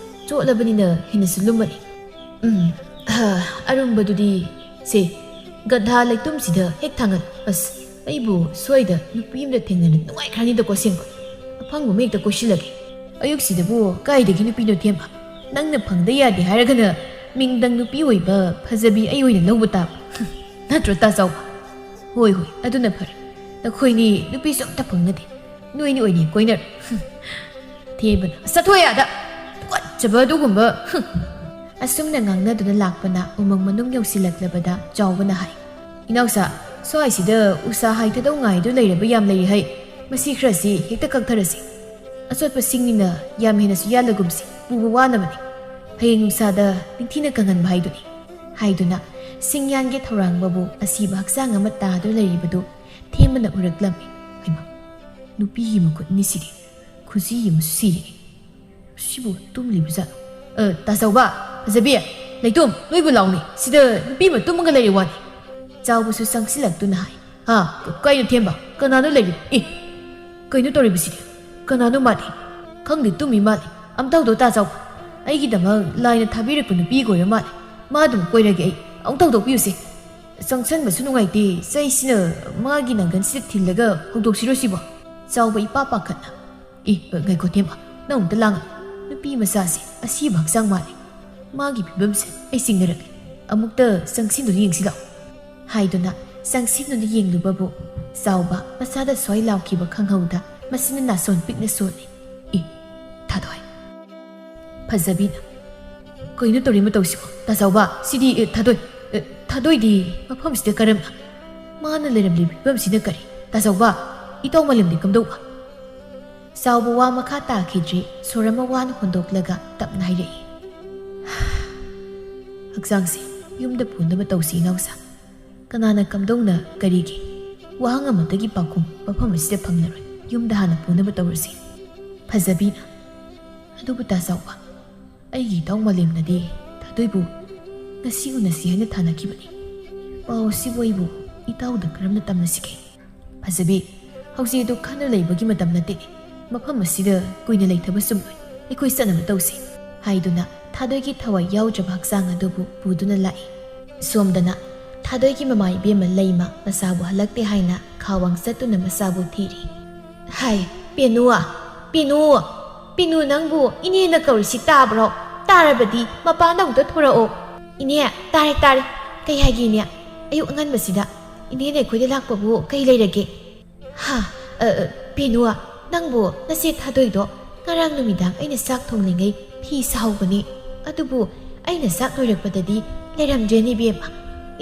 ꯆꯣꯠꯂꯕꯅꯤꯅ ꯍꯦꯟꯅꯁꯨ ꯂꯨꯝꯃꯅꯤ ꯑꯔꯨꯝꯕꯗꯨꯗꯤ ꯁꯦ ꯒꯙꯥ ꯂꯩꯇꯨꯝꯁꯤꯗ ꯍꯦꯛ ꯊꯥꯡꯒꯠ ꯑꯁ ꯑꯩꯕꯨ ꯁ꯭ꯋꯥꯏꯗ ꯅꯨꯄꯤ ꯑꯃꯗ ꯊꯦꯡꯅꯅ ꯅꯨꯡꯉꯥꯏꯈ꯭ꯔꯅꯤꯗꯀꯣ ꯑꯁꯦꯡꯕ ꯑꯐꯪꯕ ꯑꯃ ꯍꯦꯛꯇ ꯀꯣꯏꯁꯤꯜꯂꯒꯦ ꯑꯌꯨꯛꯁꯤꯗꯕꯨ ꯀꯥꯏꯗꯒꯤ ꯅꯨꯄꯤꯅꯣ ꯊꯦꯝꯕ ꯅꯪꯅ ꯐꯪꯗ ꯌꯥꯗꯦ ꯍꯥꯏꯔꯒꯅ ꯃꯤꯡꯗꯪ ꯅꯨꯄꯤ ꯑꯣꯏꯕ ꯐꯖꯕꯤ ꯑꯩ ꯑꯣꯏꯅ ꯂꯧꯕ ꯇꯥꯕ ꯅꯠꯇ꯭ꯔꯣ ꯇꯥ ꯆꯥꯎꯕ ꯍꯣꯏ ꯑꯗꯨꯅ ꯐꯔꯦ ꯅꯈꯣꯏꯅꯤ ꯅꯨꯄꯤꯁꯨ ꯑꯝꯇ ꯐꯪꯅꯗꯦ ꯅꯣꯏꯅꯤ ꯑꯣꯏꯅ ꯀꯣꯏꯅꯔ ꯊꯦꯕꯅ ꯆꯠꯊꯣꯛ ꯌꯥꯗ ꯇꯨꯀꯠꯆꯕ ꯑꯗꯨꯒꯨꯝꯕ ꯑꯁꯨꯝꯅ ꯉꯥꯡꯅꯗꯨꯅ ꯂꯥꯛꯄꯅ ꯎꯃꯪ ꯃꯅꯨꯡ ꯌꯧꯁꯤꯜꯂꯛꯂꯕꯗ ꯆꯥꯎꯕꯅ ꯍꯥꯏ ꯏꯅꯥꯎꯁꯥ ꯁ꯭ꯋꯥꯏꯁꯤꯗ ꯎꯁꯥ ꯍꯥꯏꯊꯗꯧ ꯉꯥꯏꯗꯨ ꯂꯩꯔꯕ ꯌꯥꯝ ꯂꯩꯔꯤ ꯍꯩ ꯃꯁꯤ ꯈꯔꯁꯤ ꯍꯦꯛꯇ ꯀꯛꯊꯔꯁꯤ ꯑꯆꯣꯠꯄꯁꯤꯡꯅꯤꯅ ꯌꯥꯝ ꯍꯦꯟꯅꯁꯨ ꯌꯥꯜꯂꯒꯨꯝꯁꯤ ꯄꯨꯕ ꯋꯥꯅꯕꯅꯤ ꯍꯌꯦꯡ ꯅꯨꯡꯁꯥꯗ ꯅꯤꯡꯊꯤꯅ ꯀꯪꯍꯟꯕ ꯍꯥꯏꯗꯨꯅꯤ ꯍꯥꯏꯗꯨꯅ ꯁꯤꯡ ꯌꯥꯟꯒꯦ ꯊꯧꯔꯥꯡꯕꯕꯨ ꯑꯁꯤꯕ ꯍꯛꯆꯥꯡ ꯑꯃ ꯇꯥꯗꯨ ꯂꯩꯔꯤꯕꯗꯨ ꯊꯦꯝꯕꯅ ꯎꯔꯛꯂꯝꯃꯤ ꯍꯩꯃꯥ ꯅꯨꯄꯤꯒꯤ ꯃꯈꯨꯠꯅꯤ ꯁꯤꯗꯤ ꯈꯨꯖꯤ ꯑꯃꯁꯨ ꯁꯤꯔꯤꯅꯤ ꯁꯤꯕꯨ ꯇꯨꯝꯂꯤꯕꯖꯥꯠꯂꯣ ꯇꯥꯆꯧꯕ ꯐꯖꯕꯤ ꯂꯩꯇꯨꯝ ꯅꯣꯏꯕꯨ ꯂꯥꯎꯅꯤ ꯁꯤꯗ ꯅꯨꯄꯤ ꯑꯃ ꯇꯨꯝꯃꯒ ꯂꯩꯔꯤ ꯋꯥꯅꯤ ꯆꯥꯎꯕꯁꯨ ꯆꯪꯁꯤꯜꯂꯛꯇꯨꯅ ꯍꯥꯏ ꯀꯩꯅꯣ ꯊꯦꯝꯕ ꯀꯅꯥꯅꯣ ꯂꯩꯔꯤ ꯀꯩꯅꯣ ꯇꯧꯔꯤꯕꯁꯤꯗꯤ ꯀꯅꯥꯅꯣ ꯃꯥꯜꯂꯤ ꯈꯪꯗꯦ ꯇꯨꯝꯃꯤ ꯃꯥꯜꯂꯤ ꯑꯝꯇꯧꯗꯣ ꯇꯥ ꯆꯥꯎꯕ ꯑꯩꯒꯤꯗꯃꯛ ꯂꯥꯏꯅ ꯊꯥꯕꯤꯔꯛꯄ ꯅꯨꯄꯤꯒ ꯑꯣꯏꯔ ꯃꯥꯜꯂꯤ ꯃꯥ ꯑꯗꯨꯝ ꯀꯣꯏꯔꯒꯦ ꯑꯩ ꯑꯃꯨꯛ ꯇꯧꯗꯣꯛꯄꯤꯌꯨꯁꯦ ꯆꯪꯁꯟꯕꯁꯨ ꯅꯨꯡꯉꯥꯏꯇꯦ ꯆꯩꯁꯤꯅ ꯃꯥꯒꯤ ꯅꯪꯒꯟꯁꯤꯗ ꯊꯤꯜꯂꯒ ꯍꯧꯗꯣꯛꯁꯤꯔꯣ ꯁꯤꯕꯣ ꯆꯥꯎꯕ ꯏꯄꯥ ꯄꯥꯈꯠꯅ ꯉꯥꯏꯈꯣ ꯊꯦꯝꯕ ꯅꯪ ꯑꯝꯇ ꯂꯥꯡꯒꯅꯨ ꯅꯨꯄꯤ ꯃꯆꯥꯁꯦ ꯑꯁꯤꯕ ꯍꯛꯆꯥꯡ ꯃꯥꯜꯂꯤ ꯃꯥꯒꯤ ꯐꯤꯕꯝꯁꯦ ꯑꯩ ꯆꯤꯡꯅꯔꯒꯦ ꯑꯃꯨꯛꯇ ꯆꯪꯁꯤꯟꯗꯨꯅ ꯌꯦꯡꯁꯤ ꯂꯥꯛꯑꯣ ꯍꯥꯏꯗꯨꯅ ꯆꯪꯁꯤꯟꯗꯨꯅ ꯌꯦꯡꯂꯨꯕꯕꯨ ꯆꯥꯎꯕ ꯃꯆꯥꯗ ꯁ꯭ꯋꯥꯏ ꯂꯥꯎꯈꯤꯕ ꯈꯪꯍꯧꯗ ꯃꯁꯤꯅ ꯅꯥꯁꯣꯟ ꯄꯤꯛꯅ ꯁꯣꯜꯂꯤ ꯊꯥꯗꯣꯏ ꯐꯖꯕꯤꯅ ꯀꯩꯅꯣ ꯇꯧꯔꯤ ꯃꯇꯧꯁꯤꯕꯣ ꯇꯥꯆꯧꯕ ꯁꯤꯗꯤ ꯊꯥꯗꯣꯏꯗꯤ ꯃꯐꯝꯁꯤꯗ ꯀꯔꯝꯅ ꯃꯥꯅ ꯂꯩꯔꯝꯂꯤꯕ ꯐꯤꯕꯝꯁꯤꯅ ꯀꯔꯤ ꯇꯥꯆꯧꯕ ꯏꯇꯧ ꯃꯥꯂꯦꯝꯗꯤ ꯀꯝꯗꯧꯕ ꯆꯥꯎꯕ ꯋꯥ ꯃꯈꯥ ꯇꯥꯈꯤꯗ꯭ꯔꯤ ꯁꯣꯔ ꯑꯃ ꯋꯥꯅ ꯍꯣꯟꯗꯣꯛꯂꯒ ꯇꯞꯅ ꯍꯥꯏꯔꯛꯏ ꯍꯛꯆꯥꯡꯁꯦ ꯌꯨꯝꯗ ꯄꯨꯅꯕ ꯇꯧꯁꯤ ꯏꯅꯥꯎꯁꯥ ꯀꯅꯥꯅ ꯀꯝꯗꯧꯅ ꯀꯔꯤꯒꯤ ꯋꯥꯍꯪ ꯑꯃꯠꯇꯒꯤ ꯄꯥꯎꯈꯨꯝ ꯃꯐꯝ ꯑꯁꯤꯗ ꯐꯪꯂꯔꯣꯏ ꯌꯨꯝꯗ ꯍꯥꯟꯅ ꯄꯨꯅꯕ ꯇꯧꯔꯁꯤ ꯐꯖꯕꯤꯅ ꯑꯗꯨꯕꯨ ꯇꯥꯆꯧꯕ ꯑꯩꯒꯤ ꯏꯇꯥꯎ ꯃꯥꯂꯦꯝꯅꯗꯤ ꯊꯥꯗꯣꯏꯕꯨ ꯉꯁꯤ ꯎꯅꯁꯤ ꯍꯥꯏꯅ ꯊꯥꯅꯈꯤꯕꯅꯤ ꯄꯥꯎ ꯑꯁꯤꯕꯨ ꯑꯩꯕꯨ ꯏꯇꯥꯎꯗ ꯀꯔꯝꯅ ꯇꯝꯅꯁꯤꯒꯦ ꯐꯖꯕꯤ ꯍꯧꯖꯤꯛ ꯑꯗꯨ ꯈꯟꯅ ꯂꯩꯕꯒꯤ ꯃꯇꯝ ꯅꯠꯇꯦ ꯃꯐꯝ ꯑꯁꯤꯗ ꯀꯨꯏꯅ ꯂꯩꯊꯕ ꯆꯨꯝꯂꯣꯏ ꯑꯩꯈꯣꯏ ꯆꯠꯅꯕ ꯇꯧꯁꯤ ꯍꯥꯏꯗꯨꯅ ꯊꯥꯗꯣꯏꯒꯤ ꯊꯋꯥꯏ ꯌꯥꯎꯗ꯭ꯔꯕ ꯍꯛꯆꯥꯡ ꯑꯗꯨꯕꯨ ꯄꯨꯗꯨꯅ ꯂꯥꯛꯏ꯫ ꯁꯣꯝꯗꯅ ꯊꯥꯗꯣꯏꯒꯤ ꯃꯃꯥ ꯏꯕꯦꯝꯃ ꯂꯩꯃ ꯃꯁꯥꯕꯨ ꯍꯜꯂꯛꯇꯦ ꯍꯥꯏꯅ ꯈꯥꯋꯥꯡ ꯆꯠꯇꯨꯅ ꯃꯁꯥꯕꯨ ꯊꯤꯔꯤ꯫ ꯍꯥꯏ ꯄꯦꯅꯨ ꯄꯦꯅꯨ ꯄꯦꯅꯨ ꯅꯪꯕꯨ ꯏꯅꯦꯅ ꯀꯧꯔꯤꯁꯤ ꯇꯥꯕ꯭ꯔꯣ? ꯇꯥꯔꯕꯗꯤ ꯃꯄꯥꯟꯗ ꯑꯃꯨꯛꯇ ꯊꯣꯔꯛꯑꯣ꯫ ꯏꯅꯦ ꯇꯥꯔꯦ ꯇꯥꯔꯦ ꯀꯩ ꯍꯥꯏꯒꯦ ꯏꯅꯦ? ꯑꯌꯨꯛ ꯑꯉꯟꯕꯁꯤꯗ ꯏꯅꯦꯅ ꯑꯩꯈꯣꯏꯗ ꯂꯥꯛꯄꯕꯨ ꯀꯩ ꯂꯩꯔꯒꯦ? ꯍꯥ ꯄꯦꯅꯨ ꯅꯪꯕꯨ ꯅꯆꯦ ꯊꯥꯗꯣꯏꯗꯣ ꯉꯔꯥꯡ ꯅꯨꯃꯤꯗꯥꯡ ꯑꯩꯅ ꯆꯥꯛ ꯊꯣꯡꯂꯤꯉꯩ ꯐꯤ ꯁꯥꯍꯧꯕꯅꯤ, ꯑꯗꯨꯕꯨ ꯑꯩꯅ ꯆꯥꯛ ꯂꯣꯏꯔꯛꯄꯗꯗꯤ ꯂꯩꯔꯝꯗ꯭ꯔꯦꯅꯦ ꯏꯕꯦꯝꯃ꯫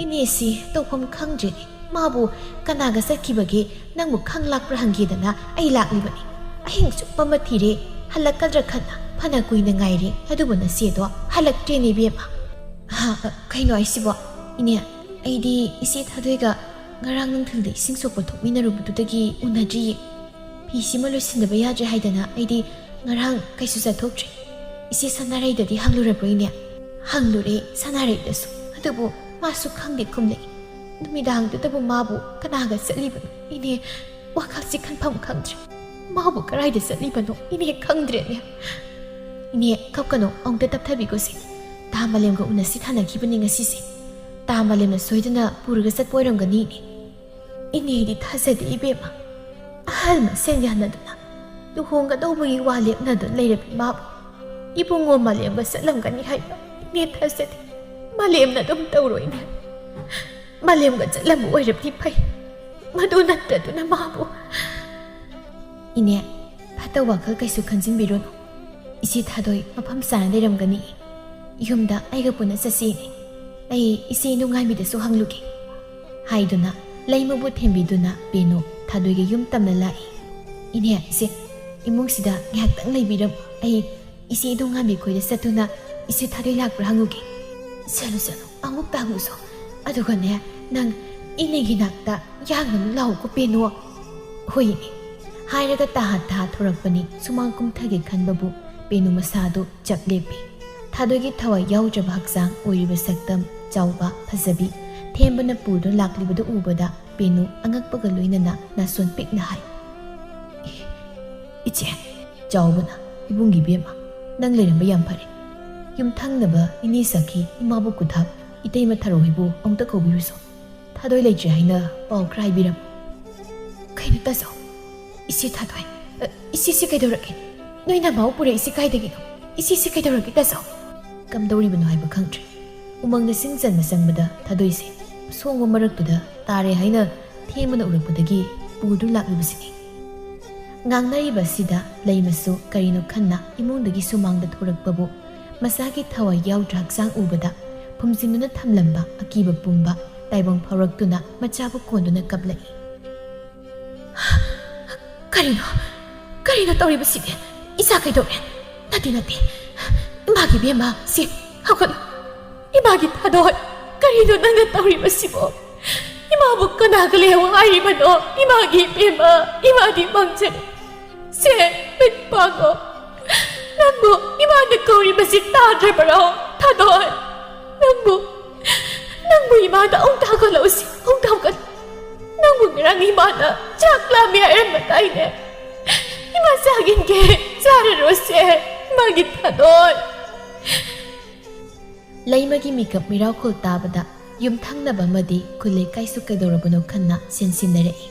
ꯏꯅꯦꯁꯤ ꯇꯧꯐꯝ ꯈꯪꯗ꯭ꯔꯦꯅꯦ, ꯃꯥꯕꯨ ꯀꯅꯥꯒ ꯆꯠꯈꯤꯕꯒꯦ ꯅꯪꯕꯨ ꯈꯪ ꯂꯥꯛꯄ꯭ꯔꯥ ꯍꯪꯒꯦꯗꯅ ꯑꯩ ꯂꯥꯛꯂꯤꯕꯅꯤ꯫ ꯑꯍꯤꯡ ꯆꯨꯞꯄ ꯑꯃ ꯊꯤꯔꯦ, ꯍꯜꯂꯛꯀꯗ꯭ꯔꯥ ꯈꯟꯅ ꯐꯅ ꯀꯨꯏꯅ ꯉꯥꯏꯔꯦ, ꯑꯗꯨꯕꯨ ꯅꯆꯦꯗꯣ ꯍꯜꯂꯛꯇ꯭ꯔꯦꯅꯦ ꯏꯕꯦꯝꯃ꯫ ꯀꯩꯅꯣ ꯑꯩꯁꯤꯕꯣ? ꯏꯅꯦ ꯑꯩꯗꯤ ꯏꯆꯦ ꯊꯥꯗꯣꯏꯒ ꯉꯔꯥꯡ ꯅꯨꯡꯊꯤꯜꯗ ꯏꯁꯤꯡ ꯁꯣꯛꯄ ꯊꯣꯛꯃꯤꯟꯅꯔꯨꯕꯗꯨꯗꯒꯤ ꯎꯅꯗ꯭ꯔꯤꯌꯦ꯫ ꯐꯤꯁꯤꯃ ꯂꯣꯏꯁꯤꯟꯗꯕ ꯌꯥꯗ꯭ꯔꯦ ꯍꯥꯏꯗꯅ ꯑꯩꯗꯤ ꯉꯔꯥꯡ ꯀꯩꯁꯨ ꯆꯠꯊꯣꯛꯇ꯭ꯔꯦ꯫ ꯏꯆꯦ ꯁꯅꯥꯔꯩꯗꯗꯤ ꯍꯪꯂꯨꯔꯕ꯭ꯔꯣ ꯏꯅꯦ? ꯍꯪꯂꯨꯔꯦ ꯁꯅꯥꯔꯩꯗꯁꯨ, ꯑꯗꯨꯕꯨ ꯃꯥꯁꯨ ꯈꯪꯗꯦ ꯈꯨꯝꯂꯛꯏ꯫ ꯅꯨꯃꯤꯗꯥꯡꯗꯨꯗꯕꯨ ꯃꯥꯕꯨ ꯀꯅꯥꯒ ꯆꯠꯂꯤꯕꯅꯣ ꯏꯅꯦ? ꯋꯥꯈꯜꯁꯤ ꯈꯟꯐꯝ ꯈꯪꯗ꯭ꯔꯦ꯫ ꯃꯥꯕꯨ ꯀꯗꯥꯏꯗ ꯆꯠꯂꯤꯕꯅꯣ ꯏꯅꯦ ꯈꯪꯗ꯭ꯔꯦꯅꯦ꯫ ꯏꯅꯦ ꯀꯞꯀꯅꯣ, ꯑꯃꯨꯛꯇ ꯇꯞꯊꯕꯤꯈꯣꯁꯤ꯫ ꯇꯥ ꯃꯥꯂꯦꯝꯒ ꯎꯅꯁꯤ ꯊꯥꯅꯈꯤꯕꯅꯤ ꯉꯁꯤꯁꯦ꯫ ꯇꯥ ꯃꯥꯂꯦꯝꯅ ꯁꯣꯏꯗꯅ ꯄꯨꯔꯒ ꯆꯠꯄ ꯑꯣꯏꯔꯝꯒꯅꯤ ꯏꯅꯦ꯫ ꯏꯅꯦꯗꯤ ꯊꯥꯖꯗꯦ ꯏꯕꯦꯝꯃ꯫ ꯑꯍꯜ ꯃꯁꯦꯟ ꯌꯥꯅꯗꯨꯅ ꯂꯨꯍꯣꯡꯒꯗꯧꯕꯒꯤ ꯋꯥ ꯂꯦꯞꯅꯗꯨꯅ ꯂꯩꯔꯕꯤ ꯃꯥꯕꯨ ꯏꯕꯨꯡꯉꯣ ꯃꯥꯂꯦꯝꯒ ꯆꯠꯂꯝꯒꯅꯤ ꯍꯥꯏꯕ ꯏꯅꯦ ꯊꯥꯖꯗꯦ꯫ ꯃꯥꯂꯦꯝꯅ ꯑꯗꯨꯝ ꯇꯧꯔꯣꯏꯅꯦ꯫ ꯃꯥꯂꯦꯝꯒ ꯆꯠꯂꯝꯕ ꯑꯣꯏꯔꯕꯗꯤ ꯐꯩ, ꯃꯗꯨ ꯅꯠꯇꯗꯨꯅ ꯃꯥꯕꯨ꯫ ꯏꯅꯦ ꯐꯠꯇ ꯋꯥꯈꯜ ꯀꯩꯁꯨ ꯈꯟꯖꯤꯟꯕꯤꯔꯨꯅꯨ꯫ ꯏꯆꯦ ꯊꯥꯗꯣꯏ ꯃꯐꯝ ꯆꯥꯅ ꯂꯩꯔꯝꯒꯅꯤ꯫ ꯌꯨꯝꯗ ꯑꯩꯒ ꯄꯨꯟꯅ ꯆꯠꯁꯤꯅꯦ꯫ ꯑꯩ ꯏꯆꯦ ꯅꯨꯡꯉꯥꯏꯕꯤꯗꯁꯨ ꯍꯪꯂꯨꯒꯦ ꯍꯥꯏꯗꯨꯅ ꯂꯩꯃꯕꯨ ꯊꯦꯝꯕꯤꯗꯨꯅ ꯄꯦꯅꯨ ꯊꯥꯗꯣꯏꯒꯤ ꯌꯨꯝ ꯇꯝꯅ ꯂꯥꯛꯏ꯫ ꯏꯅꯦ ꯏꯆꯦ ꯏꯃꯨꯡꯁꯤꯗ ꯉꯥꯏꯍꯥꯛꯇꯪ ꯂꯩꯕꯤꯔꯝꯃꯨ, ꯑꯩ ꯏꯆꯦ ꯅꯨꯡꯉꯥꯏꯕꯤ ꯈꯣꯏꯗ ꯆꯠꯇꯨꯅ ꯏꯆꯦ ꯊꯥꯗꯣꯏ ꯂꯥꯛꯄ꯭ꯔꯥ ꯍꯪꯂꯨꯒꯦ꯫ ꯆꯠꯂꯨ ꯆꯠꯂꯨ ꯑꯃꯨꯛꯇ ꯍꯪꯉꯨꯁꯣ, ꯑꯗꯨꯒꯅꯦ ꯅꯪ ꯏꯅꯦꯒꯤ ꯅꯥꯛꯇ ꯌꯥꯡꯅ ꯂꯥꯛꯎꯀꯣ ꯄꯦꯅꯨ꯫ ꯍꯣꯏ ꯏꯅꯦ ꯍꯥꯏꯔꯒ ꯇꯥꯍꯥ ꯇꯥꯍꯥ ꯊꯣꯔꯛꯄꯅꯤ꯫ ꯁꯨꯃꯥꯡ ꯀꯨꯝꯊꯒꯦ ꯈꯟꯕꯕꯨ ꯄꯦꯅꯨ ꯃꯁꯥꯗꯨ ꯆꯞ ꯂꯦꯞꯄꯤ꯫ ꯊꯥꯗꯣꯏꯒꯤ ꯊꯋꯥꯏ ꯌꯥꯎꯗ꯭ꯔꯕ ꯍꯛꯆꯥꯡ ꯑꯣꯏꯔꯤꯕ ꯁꯛꯇꯝ ꯆꯥꯎꯕ ꯐꯖꯕꯤ ꯊꯦꯝꯕꯅ ꯄꯨꯗꯨꯅ ꯂꯥꯛꯂꯤꯕꯗꯨ ꯎꯕꯗ ꯄꯦꯅꯨ ꯑꯉꯛꯄꯒ ꯂꯣꯏꯅꯅ ꯅꯥꯁꯣꯟ ꯄꯤꯛꯅ ꯍꯥꯏ꯫ ꯏꯆꯦ ꯆꯥꯎꯕꯅ ꯏꯕꯨꯡꯒꯤ ꯏꯕꯦꯝꯃ ꯅꯪ ꯂꯩꯔꯝꯕ ꯌꯥꯝ ꯐꯔꯦ꯫ ꯌꯨꯝꯊꯪꯅꯕ ꯏꯅꯦ ꯁꯈꯤ ꯏꯃꯥꯕꯨ ꯀꯨꯊꯞ ꯏꯇꯩꯃ ꯊꯔꯣꯏꯕꯨ ꯑꯃꯨꯛꯇ ꯀꯧꯕꯤꯔꯨꯁꯣ꯫ ꯊꯥꯗꯣꯏ ꯂꯩꯇ꯭ꯔꯦ ꯍꯥꯏꯅ ꯄꯥꯎ ꯈꯔ ꯍꯥꯏꯕꯤꯔꯝꯃꯨ꯫ ꯀꯩꯅꯣ ꯇꯥꯆꯧ, ꯏꯆꯦ ꯊꯥꯗꯣꯏ ꯏꯆꯦꯁꯤ ꯀꯩꯗꯧꯔꯒꯦ? ꯅꯣꯏ ꯅꯃꯥꯕꯨ ꯄꯨꯔꯛꯏꯁꯤ ꯀꯥꯏꯗꯒꯤꯅꯣ? ꯏꯆꯦꯁꯤ ꯀꯩꯗꯧꯔꯒꯦ ꯇꯥꯆꯧ? ꯀꯝꯗꯧꯔꯤꯕꯅꯣ ꯍꯥꯏꯕ ꯈꯪꯗ꯭ꯔꯦ꯫ ꯎꯃꯪꯗ ꯁꯤꯡ ꯆꯟꯕ ꯆꯪꯕꯗ ꯊꯥꯗꯣꯏꯁꯦ ꯑꯁꯣꯡꯕ ꯃꯔꯛꯇꯨꯗ ꯇꯥꯔꯦ ꯍꯥꯏꯅ ꯊꯦꯡꯕꯅ ꯎꯔꯛꯄꯗꯒꯤ ꯄꯨꯗꯨ ꯂꯥꯛꯂꯤꯕꯁꯤꯅꯤ꯫ ꯉꯥꯡꯅꯔꯤꯕꯁꯤꯗ ꯂꯩꯃꯁꯨ ꯀꯔꯤꯅꯣ ꯈꯟꯅ ꯏꯃꯨꯡꯗꯒꯤ ꯁꯨꯃꯥꯡꯗ ꯊꯣꯔꯛꯄꯕꯨ ꯃꯁꯥꯒꯤ ꯊꯋꯥꯏ ꯌꯥꯎꯗ꯭ꯔ ꯍꯛꯆꯥꯡ ꯎꯕꯗ ꯐꯨꯝꯖꯤꯟꯗꯨꯅ ꯊꯝꯂꯝꯕ ꯑꯀꯤꯕ ꯄꯨꯝꯕ ꯇꯥꯏꯕꯪ ꯐꯥꯎꯔꯛꯇꯨꯅ ꯃꯆꯥꯕꯨ ꯀꯣꯟꯗꯨꯅ ꯀꯞꯂꯛꯏ꯫ ꯀꯔꯤꯅꯣ ꯇꯧꯔꯤꯕꯁꯤꯗꯤ? ꯏꯆꯥ ꯀꯩꯗꯧꯔꯦ? ꯅꯠꯇꯦ ꯏꯃꯥꯒꯤ ꯏꯕꯦꯝꯃ ꯁꯤ ꯍꯧꯒꯠꯂꯨ꯫ ꯏꯃꯥꯒꯤ ꯊꯥꯗꯣꯏ ꯀꯔꯤꯅꯣ ꯅꯪꯅ ꯇꯧꯔꯤꯕꯁꯤꯕꯣ? 이마부 끈하글레와 아이마노 이마기 이마 이마디 망치는 세 백방어 남부 이마는 거리마시 따드버러 타돈 남부 이마다 엉타걸러시 엉타걸 남부랑 이마다 작라미야 엠마다이네 이마 사긴 게 자르로세 마기 타돈 ꯂꯩꯃꯒꯤ ꯃꯤꯀꯞ ꯃꯤꯔꯥꯎꯈꯣꯜ ꯇꯥꯕꯗ ꯌꯨꯝꯊꯪꯅꯕ ꯑꯃꯗꯤ ꯈꯨꯜꯂꯩ ꯀꯥꯏꯁꯨ ꯀꯩꯗꯧꯔꯕꯅꯣ ꯈꯟꯅ ꯁꯦꯟꯁꯤꯟꯅꯔꯛꯏ꯫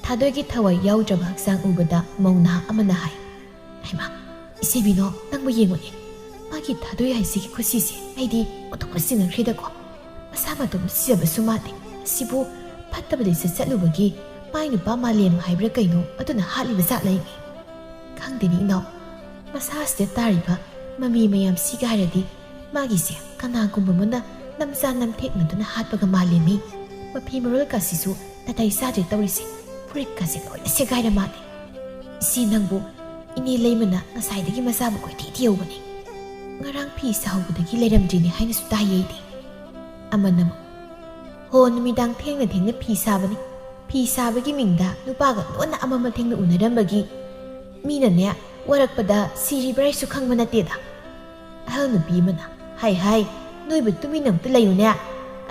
ꯊꯥꯗꯣꯏꯒꯤ ꯊꯋꯥꯏ ꯌꯥꯎꯗ꯭ꯔꯕ ꯍꯛꯆꯥꯡ ꯎꯕꯗ ꯃꯧꯅꯥ ꯑꯃꯅ ꯍꯥꯏ, "ꯍꯩꯃꯥ ꯏꯆꯦꯕꯤꯅꯣ ꯅꯪꯕꯨ ꯌꯦꯡꯉꯨꯅꯦ, ꯃꯥꯒꯤ ꯊꯥꯗꯣꯏ ꯍꯥꯏꯁꯤꯒꯤ ꯈꯨꯠꯁꯤꯁꯦ ꯑꯩꯗꯤ ꯑꯣꯟꯊꯣꯛꯅ ꯆꯤꯡꯅꯈ꯭ꯔꯦꯗꯀꯣ꯫ ꯃꯁꯥ ꯃꯇꯣꯝ ꯁꯤꯖꯕꯁꯨ ꯃꯥꯜꯂꯦ, ꯑꯁꯤꯕꯨ ꯐꯠꯇꯕꯗ ꯆꯠꯂꯨꯕꯒꯤ ꯃꯥꯏ ꯅꯨꯄꯥ ꯃꯥꯂꯦꯝ ꯍꯥꯏꯕ꯭ꯔꯥ ꯀꯩꯅꯣ ꯑꯗꯨꯅ ꯍꯥꯠꯂꯤꯕ ꯖꯥꯠꯂꯩꯅꯤ꯫ ꯈꯪꯗꯦꯅꯤ ꯏꯅꯥꯎ, ꯃꯁꯥꯁꯤꯗ ꯇꯥꯔꯤꯕ ꯃꯃꯤ ꯃꯌꯥꯝꯁꯤꯒ ꯍꯥꯏꯔꯗꯤ 마기세 가나고모나 남자 남택나도나 핫바가 말레미 마피 모럴까시수 나타이 사제 떠리세 프리까지 거의 세가이라 마네 시낭부 이니 레이머나 나사이데기 마사부 거의 디디오버니 nga랑 피 사오부데기 레람지니 하이나수 다이에이디 아마나모 호 누미당 탱나 탱나 피 사바니 피 사바기 밍다 누바가 노나 아마마 탱나 우나람바기 미나네 와락바다 시리브라이수 캉마나테다 ahal nupi mana hai noi bu tumi nang tu layu ne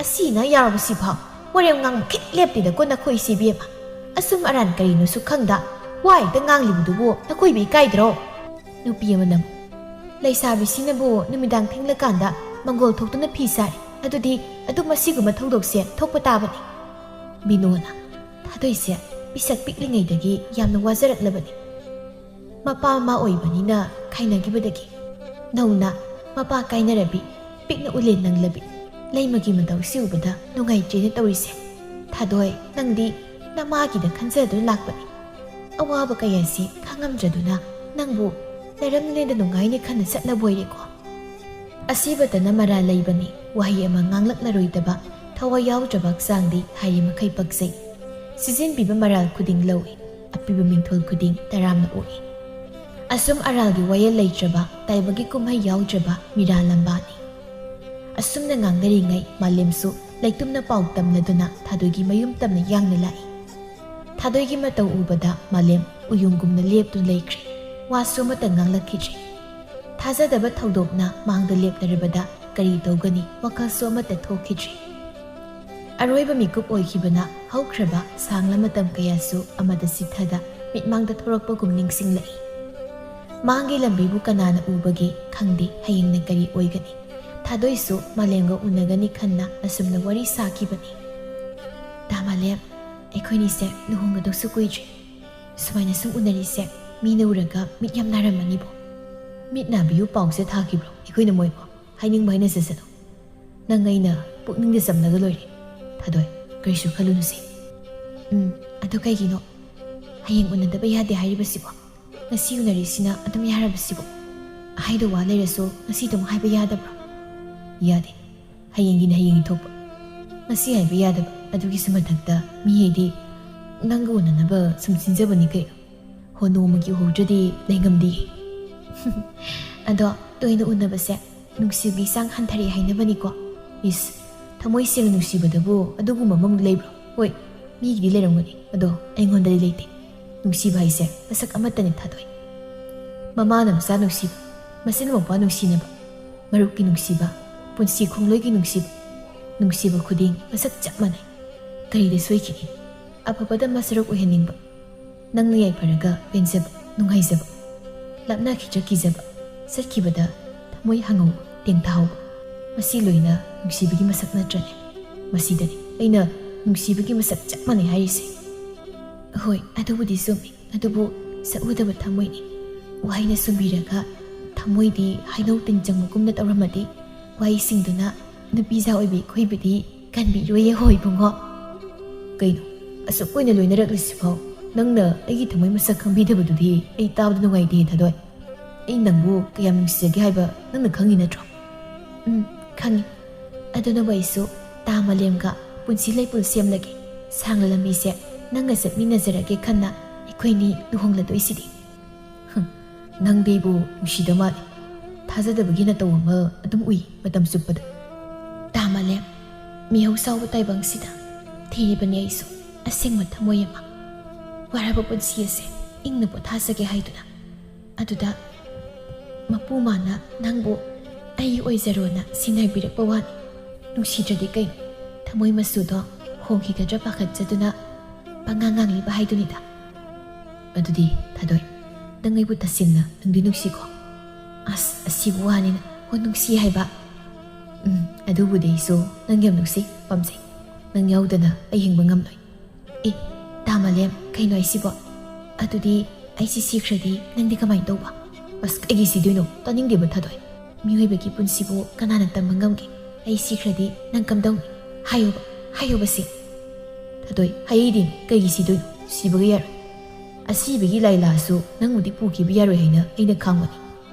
asi na yar bu si pha warem ngang khit lep ti da ko na khoi si bi ma asum aran kari no su khang da wai da ngang li bu du bu na khoi bi kai dro ꯅꯨꯄꯤ ꯑꯃꯅ ꯂꯩꯁꯥꯕꯤꯁꯤꯅꯕꯨ ꯅꯨꯃꯤꯗꯥꯡ ꯊꯦꯡꯂꯀꯥꯟꯗ ꯃꯪꯒꯣꯜ ꯊꯣꯛꯇꯨꯅ ꯐꯤ ꯁꯥꯔꯤ ꯑꯗꯨꯗꯤ ꯃꯁꯤꯒꯨꯝꯕ ꯊꯧꯗꯣꯛꯁꯦ ꯊꯣꯛꯄ ꯇꯥꯕꯅꯤ ꯕꯤꯅꯣꯅ ꯊꯥꯗꯣꯏꯁꯦ ꯄꯤꯁꯛ ꯄꯤꯛꯂꯤꯉꯩꯗꯒꯤ ꯌꯥꯝꯅ ꯋꯥꯖꯔꯛꯂꯕꯅꯤ ꯃꯄꯥ ꯃꯃꯥ ꯑꯣꯏꯕꯅꯤꯅ ꯈꯥꯏꯅꯈꯤꯕꯗꯒꯤ ꯅꯧꯅ ꯃꯄꯥ ꯀꯥꯏꯅꯔꯕꯤ ꯄꯤꯛꯅ ꯎꯂꯦꯟ ꯅꯪꯂꯕꯤ ꯂꯩꯃꯒꯤ ꯃꯇꯧꯁꯤ ꯎꯕꯗ ꯅꯨꯡꯉꯥꯏꯇ꯭ꯔꯦꯅ ꯇꯧꯔꯤꯁꯦ ꯊꯥꯗꯣꯏ ꯅꯪꯗꯤ ꯅꯃꯥꯒꯤꯗ ꯈꯟꯖꯗꯨꯅ ꯂꯥꯛꯄꯅꯤ ꯑꯋꯥꯕ ꯀꯌꯥꯁꯤ ꯈꯪꯉꯝꯗ꯭ꯔꯗꯨꯅ ꯅꯪꯕꯨ ꯂꯩꯔꯝꯂꯦꯗ ꯅꯨꯡꯉꯥꯏꯅ ꯈꯟꯅ ꯆꯠꯂꯕꯣꯏꯔꯦꯀꯣ ꯑꯁꯤꯕꯇꯅ ꯃꯔꯥ ꯂꯩꯕꯅꯤ ꯋꯥꯍꯩ ꯑꯃ ꯉꯥꯡꯂꯛꯂꯔꯣꯏꯗꯕ ꯊꯋꯥꯏ ꯌꯥꯎꯗ꯭ꯔꯕ ꯍꯛꯆꯥꯡꯗꯤ ꯍꯥꯏꯔꯤꯃꯈꯩ ꯄꯛꯆꯩ ꯁꯤꯖꯤꯟꯕꯤꯕ ꯃꯔꯥꯜ ꯈꯨꯗꯤꯡ ꯂꯧꯏ ꯑꯄꯤꯕ ꯃꯤꯡꯊꯣꯜ ꯈꯨꯗꯤꯡ ꯇꯔꯥꯝꯅ ꯑꯣꯛꯏ ꯑꯁꯨꯝ ꯑꯔꯥꯜꯒꯤ ꯋꯥꯌꯦꯜ ꯂꯩꯇ꯭ꯔꯕ ꯇꯥꯏꯕꯒꯤ ꯀꯨꯝꯍꯩ ꯌꯥꯎꯗ꯭ꯔꯕ ꯃꯤꯔꯥ ꯂꯝꯕꯥꯅꯤ ꯑꯁꯨꯝꯅ ꯉꯥꯡꯅꯔꯤꯉꯩ ꯃꯥꯂꯦꯝꯁꯨ ꯂꯩꯇꯨꯝꯅ ꯄꯥꯎ ꯇꯝꯂꯗꯨꯅ ꯊꯥꯗꯣꯏꯒꯤ ꯃꯌꯨꯝ ꯇꯝꯅ ꯌꯥꯡꯅ ꯂꯥꯛꯏ ꯊꯥꯗꯣꯏꯒꯤ ꯃꯇꯧ ꯎꯕꯗ ꯃꯥꯂꯦꯝ ꯎꯌꯨꯡꯒꯨꯝꯅ ꯂꯦꯞꯇꯨꯅ ꯂꯩꯈ꯭ꯔꯦ ꯋꯥꯁꯨ ꯑꯃꯠꯇ ꯉꯥꯡꯂꯛꯈꯤꯗ꯭ꯔꯦ ꯊꯥꯖꯗꯕ ꯊꯧꯗꯣꯛꯅ ꯃꯥꯡꯗ ꯂꯦꯞꯂꯔꯕꯗ ꯀꯔꯤ ꯇꯧꯒꯅꯤ ꯋꯥꯈꯜꯁꯨ ꯑꯃꯠꯇ ꯊꯣꯛꯈꯤꯗ꯭ꯔꯦ ꯑꯔꯣꯏꯕ ꯃꯤꯀꯨꯞ ꯑꯣꯏꯈꯤꯕꯅ ꯍꯧꯈ꯭ꯔꯕ ꯁꯥꯡꯂ ꯃꯇꯝ ꯀꯌꯥꯁꯨ ꯑꯃꯗ ꯆꯤꯊꯗ ꯃꯤꯠꯃꯥꯡꯗ ꯊꯣꯔꯛꯄꯒꯨꯝ ꯅꯤꯡꯁꯤꯡꯂꯛꯏ ꯃꯥꯡꯒꯤ ꯂꯝꯕꯤꯕꯨ ꯀꯅꯥꯅ ꯎꯕꯒꯦ ꯈꯪꯗꯦ ꯍꯌꯦꯡꯅ ꯀꯔꯤ ꯑꯣꯏꯒꯅꯤ ꯊꯥꯗꯣꯏꯁꯨ ꯃꯥꯂꯦꯝꯒ ꯎꯅꯒꯅꯤ ꯈꯟꯅ ꯑꯁꯨꯝꯅ ꯋꯥꯔꯤ ꯁꯥꯈꯤꯕꯅꯤ ꯇꯥ ꯃꯥꯂꯦꯝ ꯑꯩꯈꯣꯏꯅꯤꯁꯦ ꯂꯨꯍꯣꯡꯒꯗꯧꯁꯨ ꯀꯨꯏꯗ꯭ꯔꯦ ꯁꯨꯃꯥꯏꯅ ꯁꯨꯝ ꯎꯅꯔꯤꯁꯦ ꯃꯤꯅ ꯎꯔꯒ ꯃꯤꯠ ꯌꯥꯝ ꯅꯥꯔꯝꯃꯅꯤꯕꯣ ꯃꯤꯠ ꯅꯥꯕꯤꯌꯨ ꯄꯥꯎꯁꯦ ꯊꯥꯈꯤꯕ꯭ꯔꯣ ꯑꯩꯈꯣꯏꯅ ꯃꯣꯏꯕꯣ ꯍꯥꯏꯅꯤꯡꯕ ꯍꯥꯏꯅ ꯆꯠꯁꯅꯨ ꯅꯪ ꯑꯩꯅ ꯄꯨꯛꯅꯤꯡꯗ ꯆꯝꯂꯒ ꯂꯣꯏꯔꯦ ꯊꯥꯗꯣꯏ ꯀꯔꯤꯁꯨ ꯈꯜꯂꯨꯅꯨꯁꯦ ꯑꯗꯨ ꯀꯩꯒꯤꯅꯣ ꯍꯌꯦꯡ ꯎꯅꯗꯕ ꯌꯥꯗꯦ ꯍꯥꯏꯔꯤꯕꯁꯤꯕꯣ ꯉꯁꯤ ꯎꯅꯔꯤꯁꯤꯅ ꯑꯗꯨꯝ ꯌꯥꯔꯕꯁꯤꯕꯣ ꯍꯥꯏꯗꯣ ꯋꯥ ꯂꯩꯔꯁꯨ ꯉꯁꯤꯗꯨꯝ ꯍꯥꯏꯕ ꯌꯥꯗꯕ꯭ꯔꯣ ꯌꯥꯗꯦ ꯍꯌꯦꯡꯒꯤꯅ ꯍꯌꯦꯡꯒꯤ ꯊꯣꯛꯄ ꯉꯁꯤ ꯍꯥꯏꯕ ꯌꯥꯗꯕ ꯑꯗꯨꯒꯤꯁꯨ ꯃꯊꯛꯇ ꯃꯤꯍꯩꯗꯤ ꯅꯪꯒ ꯎꯅꯅꯕ ꯁꯨꯝ ꯁꯤꯟꯖꯕꯅꯤ ꯀꯩꯅꯣ ꯍꯣ ꯅꯣꯡꯃꯒꯤ ꯎꯍꯧꯗ꯭ꯔꯗꯤ ꯂꯩꯉꯝꯗꯦ ꯑꯗꯣ ꯇꯣꯏꯅ ꯎꯅꯕꯁꯦ ꯅꯨꯡꯁꯤꯕꯒꯤ ꯆꯥꯡ ꯍꯟꯊꯔꯦ ꯍꯥꯏꯅꯕꯅꯤꯀꯣ ꯏꯁ ꯊꯃꯣꯏ ꯁꯦꯡꯅ ꯅꯨꯡꯁꯤꯕꯗꯕꯨ ꯑꯗꯨꯒꯨꯝꯕ ꯑꯃꯃꯨꯛ ꯂꯩꯕ꯭ꯔꯣ ꯍꯣꯏ ꯃꯤꯒꯤꯗꯤ ꯂꯩꯔꯝꯒꯅꯤ ꯑꯗꯣ ꯑꯩꯉꯣꯟꯗꯗꯤ ꯂꯩꯇꯦ ꯅꯨꯡꯁꯤꯕ ꯍꯥꯏꯁꯦ ꯃꯁꯛ ꯑꯃꯠꯇꯅꯤ ꯊꯥꯗꯣꯏ ꯃꯃꯥꯅ ꯃꯆꯥ ꯅꯨꯡꯁꯤꯕ ꯃꯆꯤꯟ ꯃꯧꯄꯥ ꯅꯨꯡꯁꯤꯅꯕ ꯃꯔꯨꯞꯀꯤ ꯅꯨꯡꯁꯤꯕ ꯄꯨꯟꯁꯤ ꯈꯣꯡꯂꯣꯏꯒꯤ ꯅꯨꯡꯁꯤꯕ ꯈꯨꯗꯤꯡ ꯃꯁꯛ ꯆꯞ ꯃꯥꯟꯅꯩ ꯀꯔꯤꯗ ꯁꯣꯏꯈꯤꯅꯤ ꯑꯐꯕꯗ ꯃꯁꯔꯨꯛ ꯑꯣꯏꯍꯟꯅꯤꯡꯕ ꯅꯪꯅ ꯌꯥꯏꯐꯔꯒ ꯄꯦꯟꯖꯕ ꯅꯨꯡꯉꯥꯏꯖꯕ ꯂꯥꯞꯅꯈꯤꯗ꯭ꯔ ꯀꯤꯖꯕ ꯆꯠꯈꯤꯕꯗ ꯊꯃꯣꯏ ꯍꯪꯍꯧꯕ ꯇꯦꯡꯊꯥꯍꯧꯕ ꯃꯁꯤ ꯂꯣꯏꯅ ꯅꯨꯡꯁꯤꯕꯒꯤ ꯃꯁꯛ ꯅꯠꯇ꯭ꯔꯅꯦ ꯃꯁꯤꯗꯅꯤ ꯑꯩꯅ ꯅꯨꯡꯁꯤꯕꯒꯤ ꯃꯁꯛ ꯆꯞ ꯃꯥꯟꯅꯩ ꯍꯥꯏꯔꯤꯁꯦ ꯍꯣꯏ ꯑꯗꯨꯕꯨꯗꯤ ꯆꯨꯝꯃꯤ ꯑꯗꯨꯕꯨ ꯁꯛꯎꯗꯕ ꯊꯃꯣꯏꯅꯤ ꯋꯥꯍꯩꯅ ꯁꯨꯝꯕꯤꯔꯒ ꯊꯃꯣꯏꯗꯤ ꯍꯩꯅꯧ ꯇꯤꯟ ꯆꯪꯕꯒꯨꯝꯅ ꯇꯧꯔꯝꯃꯗꯤ ꯋꯥꯍꯩꯁꯤꯡꯗꯨꯅ ꯅꯨꯄꯤꯖꯥ ꯑꯣꯏꯕꯤ ꯑꯩꯈꯣꯏꯕꯨꯗꯤ ꯀꯟꯕꯤꯔꯣꯏꯌꯦ ꯍꯣꯏ ꯏꯕꯨꯡꯉꯣ ꯀꯩꯅꯣ ꯑꯁꯨꯛ ꯀꯨꯏꯅ ꯂꯣꯏꯅꯔꯛꯂꯤꯁꯤꯐꯥꯎ ꯅꯪꯅ ꯑꯩꯒꯤ ꯊꯃꯣꯏ ꯃꯁꯛ ꯈꯪꯕꯤꯗꯕꯗꯨꯗꯤ ꯑꯩ ꯇꯥꯕꯗ ꯅꯨꯡꯉꯥꯏꯇꯦ ꯊꯥꯗꯣꯏ ꯑꯩ ꯅꯪꯕꯨ ꯀꯌꯥꯝ ꯅꯨꯡꯁꯤꯖꯒꯦ ꯍꯥꯏꯕ ꯅꯪꯅ ꯈꯪꯉꯤ ꯅꯠꯇ꯭ꯔꯣ ꯈꯪꯉꯤ ꯑꯗꯨꯅꯕꯨ ꯑꯩꯁꯨ ꯇꯥ ꯃꯥꯂꯦꯝꯒ ꯄꯨꯟꯁꯤ ꯂꯩꯄꯨꯟ ꯁꯦꯝꯂꯒꯦ ꯁꯥꯡꯂ ꯂꯝꯕꯤꯁꯦ ꯅꯪꯒ ꯆꯠꯃꯤꯟꯅꯖꯔꯒꯦ ꯈꯟꯅ ꯑꯩꯈꯣꯏꯅꯤ ꯂꯨꯍꯣꯡꯂꯗꯣꯏꯁꯤꯗꯤ ꯅꯪꯗꯤ ꯑꯩꯕꯨ ꯅꯨꯡꯁꯤꯗ ꯃꯥꯜꯂꯤ ꯊꯥꯖꯗꯕꯒꯤ ꯅꯇꯧ ꯑꯃ ꯑꯗꯨꯝ ꯎꯏ ꯃꯇꯝ ꯆꯨꯞꯄꯗ ꯇꯥ ꯃꯥꯂꯦꯝ ꯃꯤꯍꯧ ꯆꯥꯎꯕ ꯇꯥꯏꯕꯪꯁꯤꯗ ꯊꯤꯔꯤꯕꯅꯤ ꯑꯩꯁꯨ ꯑꯁꯦꯡꯕ ꯊꯃꯣꯏ ꯑꯃ ꯋꯥꯔꯕ ꯄꯨꯟꯁꯤ ꯑꯁꯦ ꯏꯪꯅ ꯄꯣꯊꯥꯖꯒꯦ ꯍꯥꯏꯗꯨꯅ ꯑꯗꯨꯗ ꯃꯄꯨ ꯃꯥꯅ ꯅꯪꯕꯨ ꯑꯩꯒꯤ ꯑꯣꯏꯖꯔꯣꯅ ꯁꯤꯟꯅꯕꯤꯔꯛꯄ ꯋꯥꯅꯤ ꯅꯨꯡꯁꯤꯗ꯭ꯔꯗꯤ ꯀꯩꯅꯣ ꯊꯃꯣꯏ ꯃꯆꯨꯗꯣ ꯍꯣꯡꯈꯤꯒꯗ꯭ꯔꯥ ꯄꯥꯈꯠꯆꯗꯨꯅ ꯄꯉꯥꯡ ꯉꯥꯡꯂꯤꯕ ꯍꯥꯏꯗꯨꯅꯤꯗ ꯑꯗꯨꯗꯤ ꯊꯥꯗꯣꯏ ꯅꯪ ꯑꯩꯕꯨ ꯇꯁꯦꯡꯅ ꯅꯪꯗꯤ ꯅꯨꯡꯁꯤꯀꯣ ꯑꯁ ꯑꯁꯤꯕꯨ ꯋꯥꯅꯤꯅ ꯍꯣ ꯅꯨꯡꯁꯤ ꯍꯥꯏꯕ ꯑꯗꯨꯕꯨꯗꯤ ꯑꯩꯁꯨ ꯅꯪ ꯌꯥꯝ ꯅꯨꯡꯁꯤ ꯄꯥꯝꯖꯩ ꯅꯪ ꯌꯥꯎꯗꯅ ꯑꯩ ꯍꯤꯡꯕ ꯉꯝꯂꯣꯏ ꯇꯥ ꯃꯥꯂꯦꯝ ꯀꯩꯅꯣ ꯑꯩꯁꯤꯕꯣ ꯑꯗꯨꯗꯤ ꯑꯩꯁꯤ ꯁꯤꯈ꯭ꯔꯗꯤ ꯅꯪꯗꯤ ꯀꯃꯥꯏꯅ ꯇꯧꯕ ꯑꯁ ꯀꯩꯒꯤ ꯁꯤꯗꯣꯏꯅꯣ ꯇꯥꯅꯤꯡꯗꯦꯕ ꯊꯥꯗꯣꯏ ꯃꯤꯑꯣꯏꯕꯒꯤ ꯄꯨꯟꯁꯤꯕꯨ ꯀꯅꯥꯅ ꯇꯝꯕ ꯉꯝꯒꯦ ꯑꯩ ꯁꯤꯈ꯭ꯔꯗꯤ ꯅꯪ ꯀꯝꯗꯧꯅꯤ ꯍꯥꯏꯌꯣꯕ ꯁꯤ ꯊꯥꯗꯣꯏ ꯍꯥꯏꯗꯤꯅꯦ ꯀꯩꯒꯤ ꯁꯤꯗꯣꯏꯅꯣ ꯁꯤꯕꯒ ꯌꯥꯔꯣꯏ ꯑꯁꯤꯕꯒꯤ ꯂꯥꯏꯂꯥꯁꯨ ꯅꯪꯕꯨꯗꯤ ꯄꯨꯈꯤꯕ ꯌꯥꯔꯣꯏ ꯍꯥꯏꯅ ꯑꯩꯅ ꯈꯪꯕꯅꯤ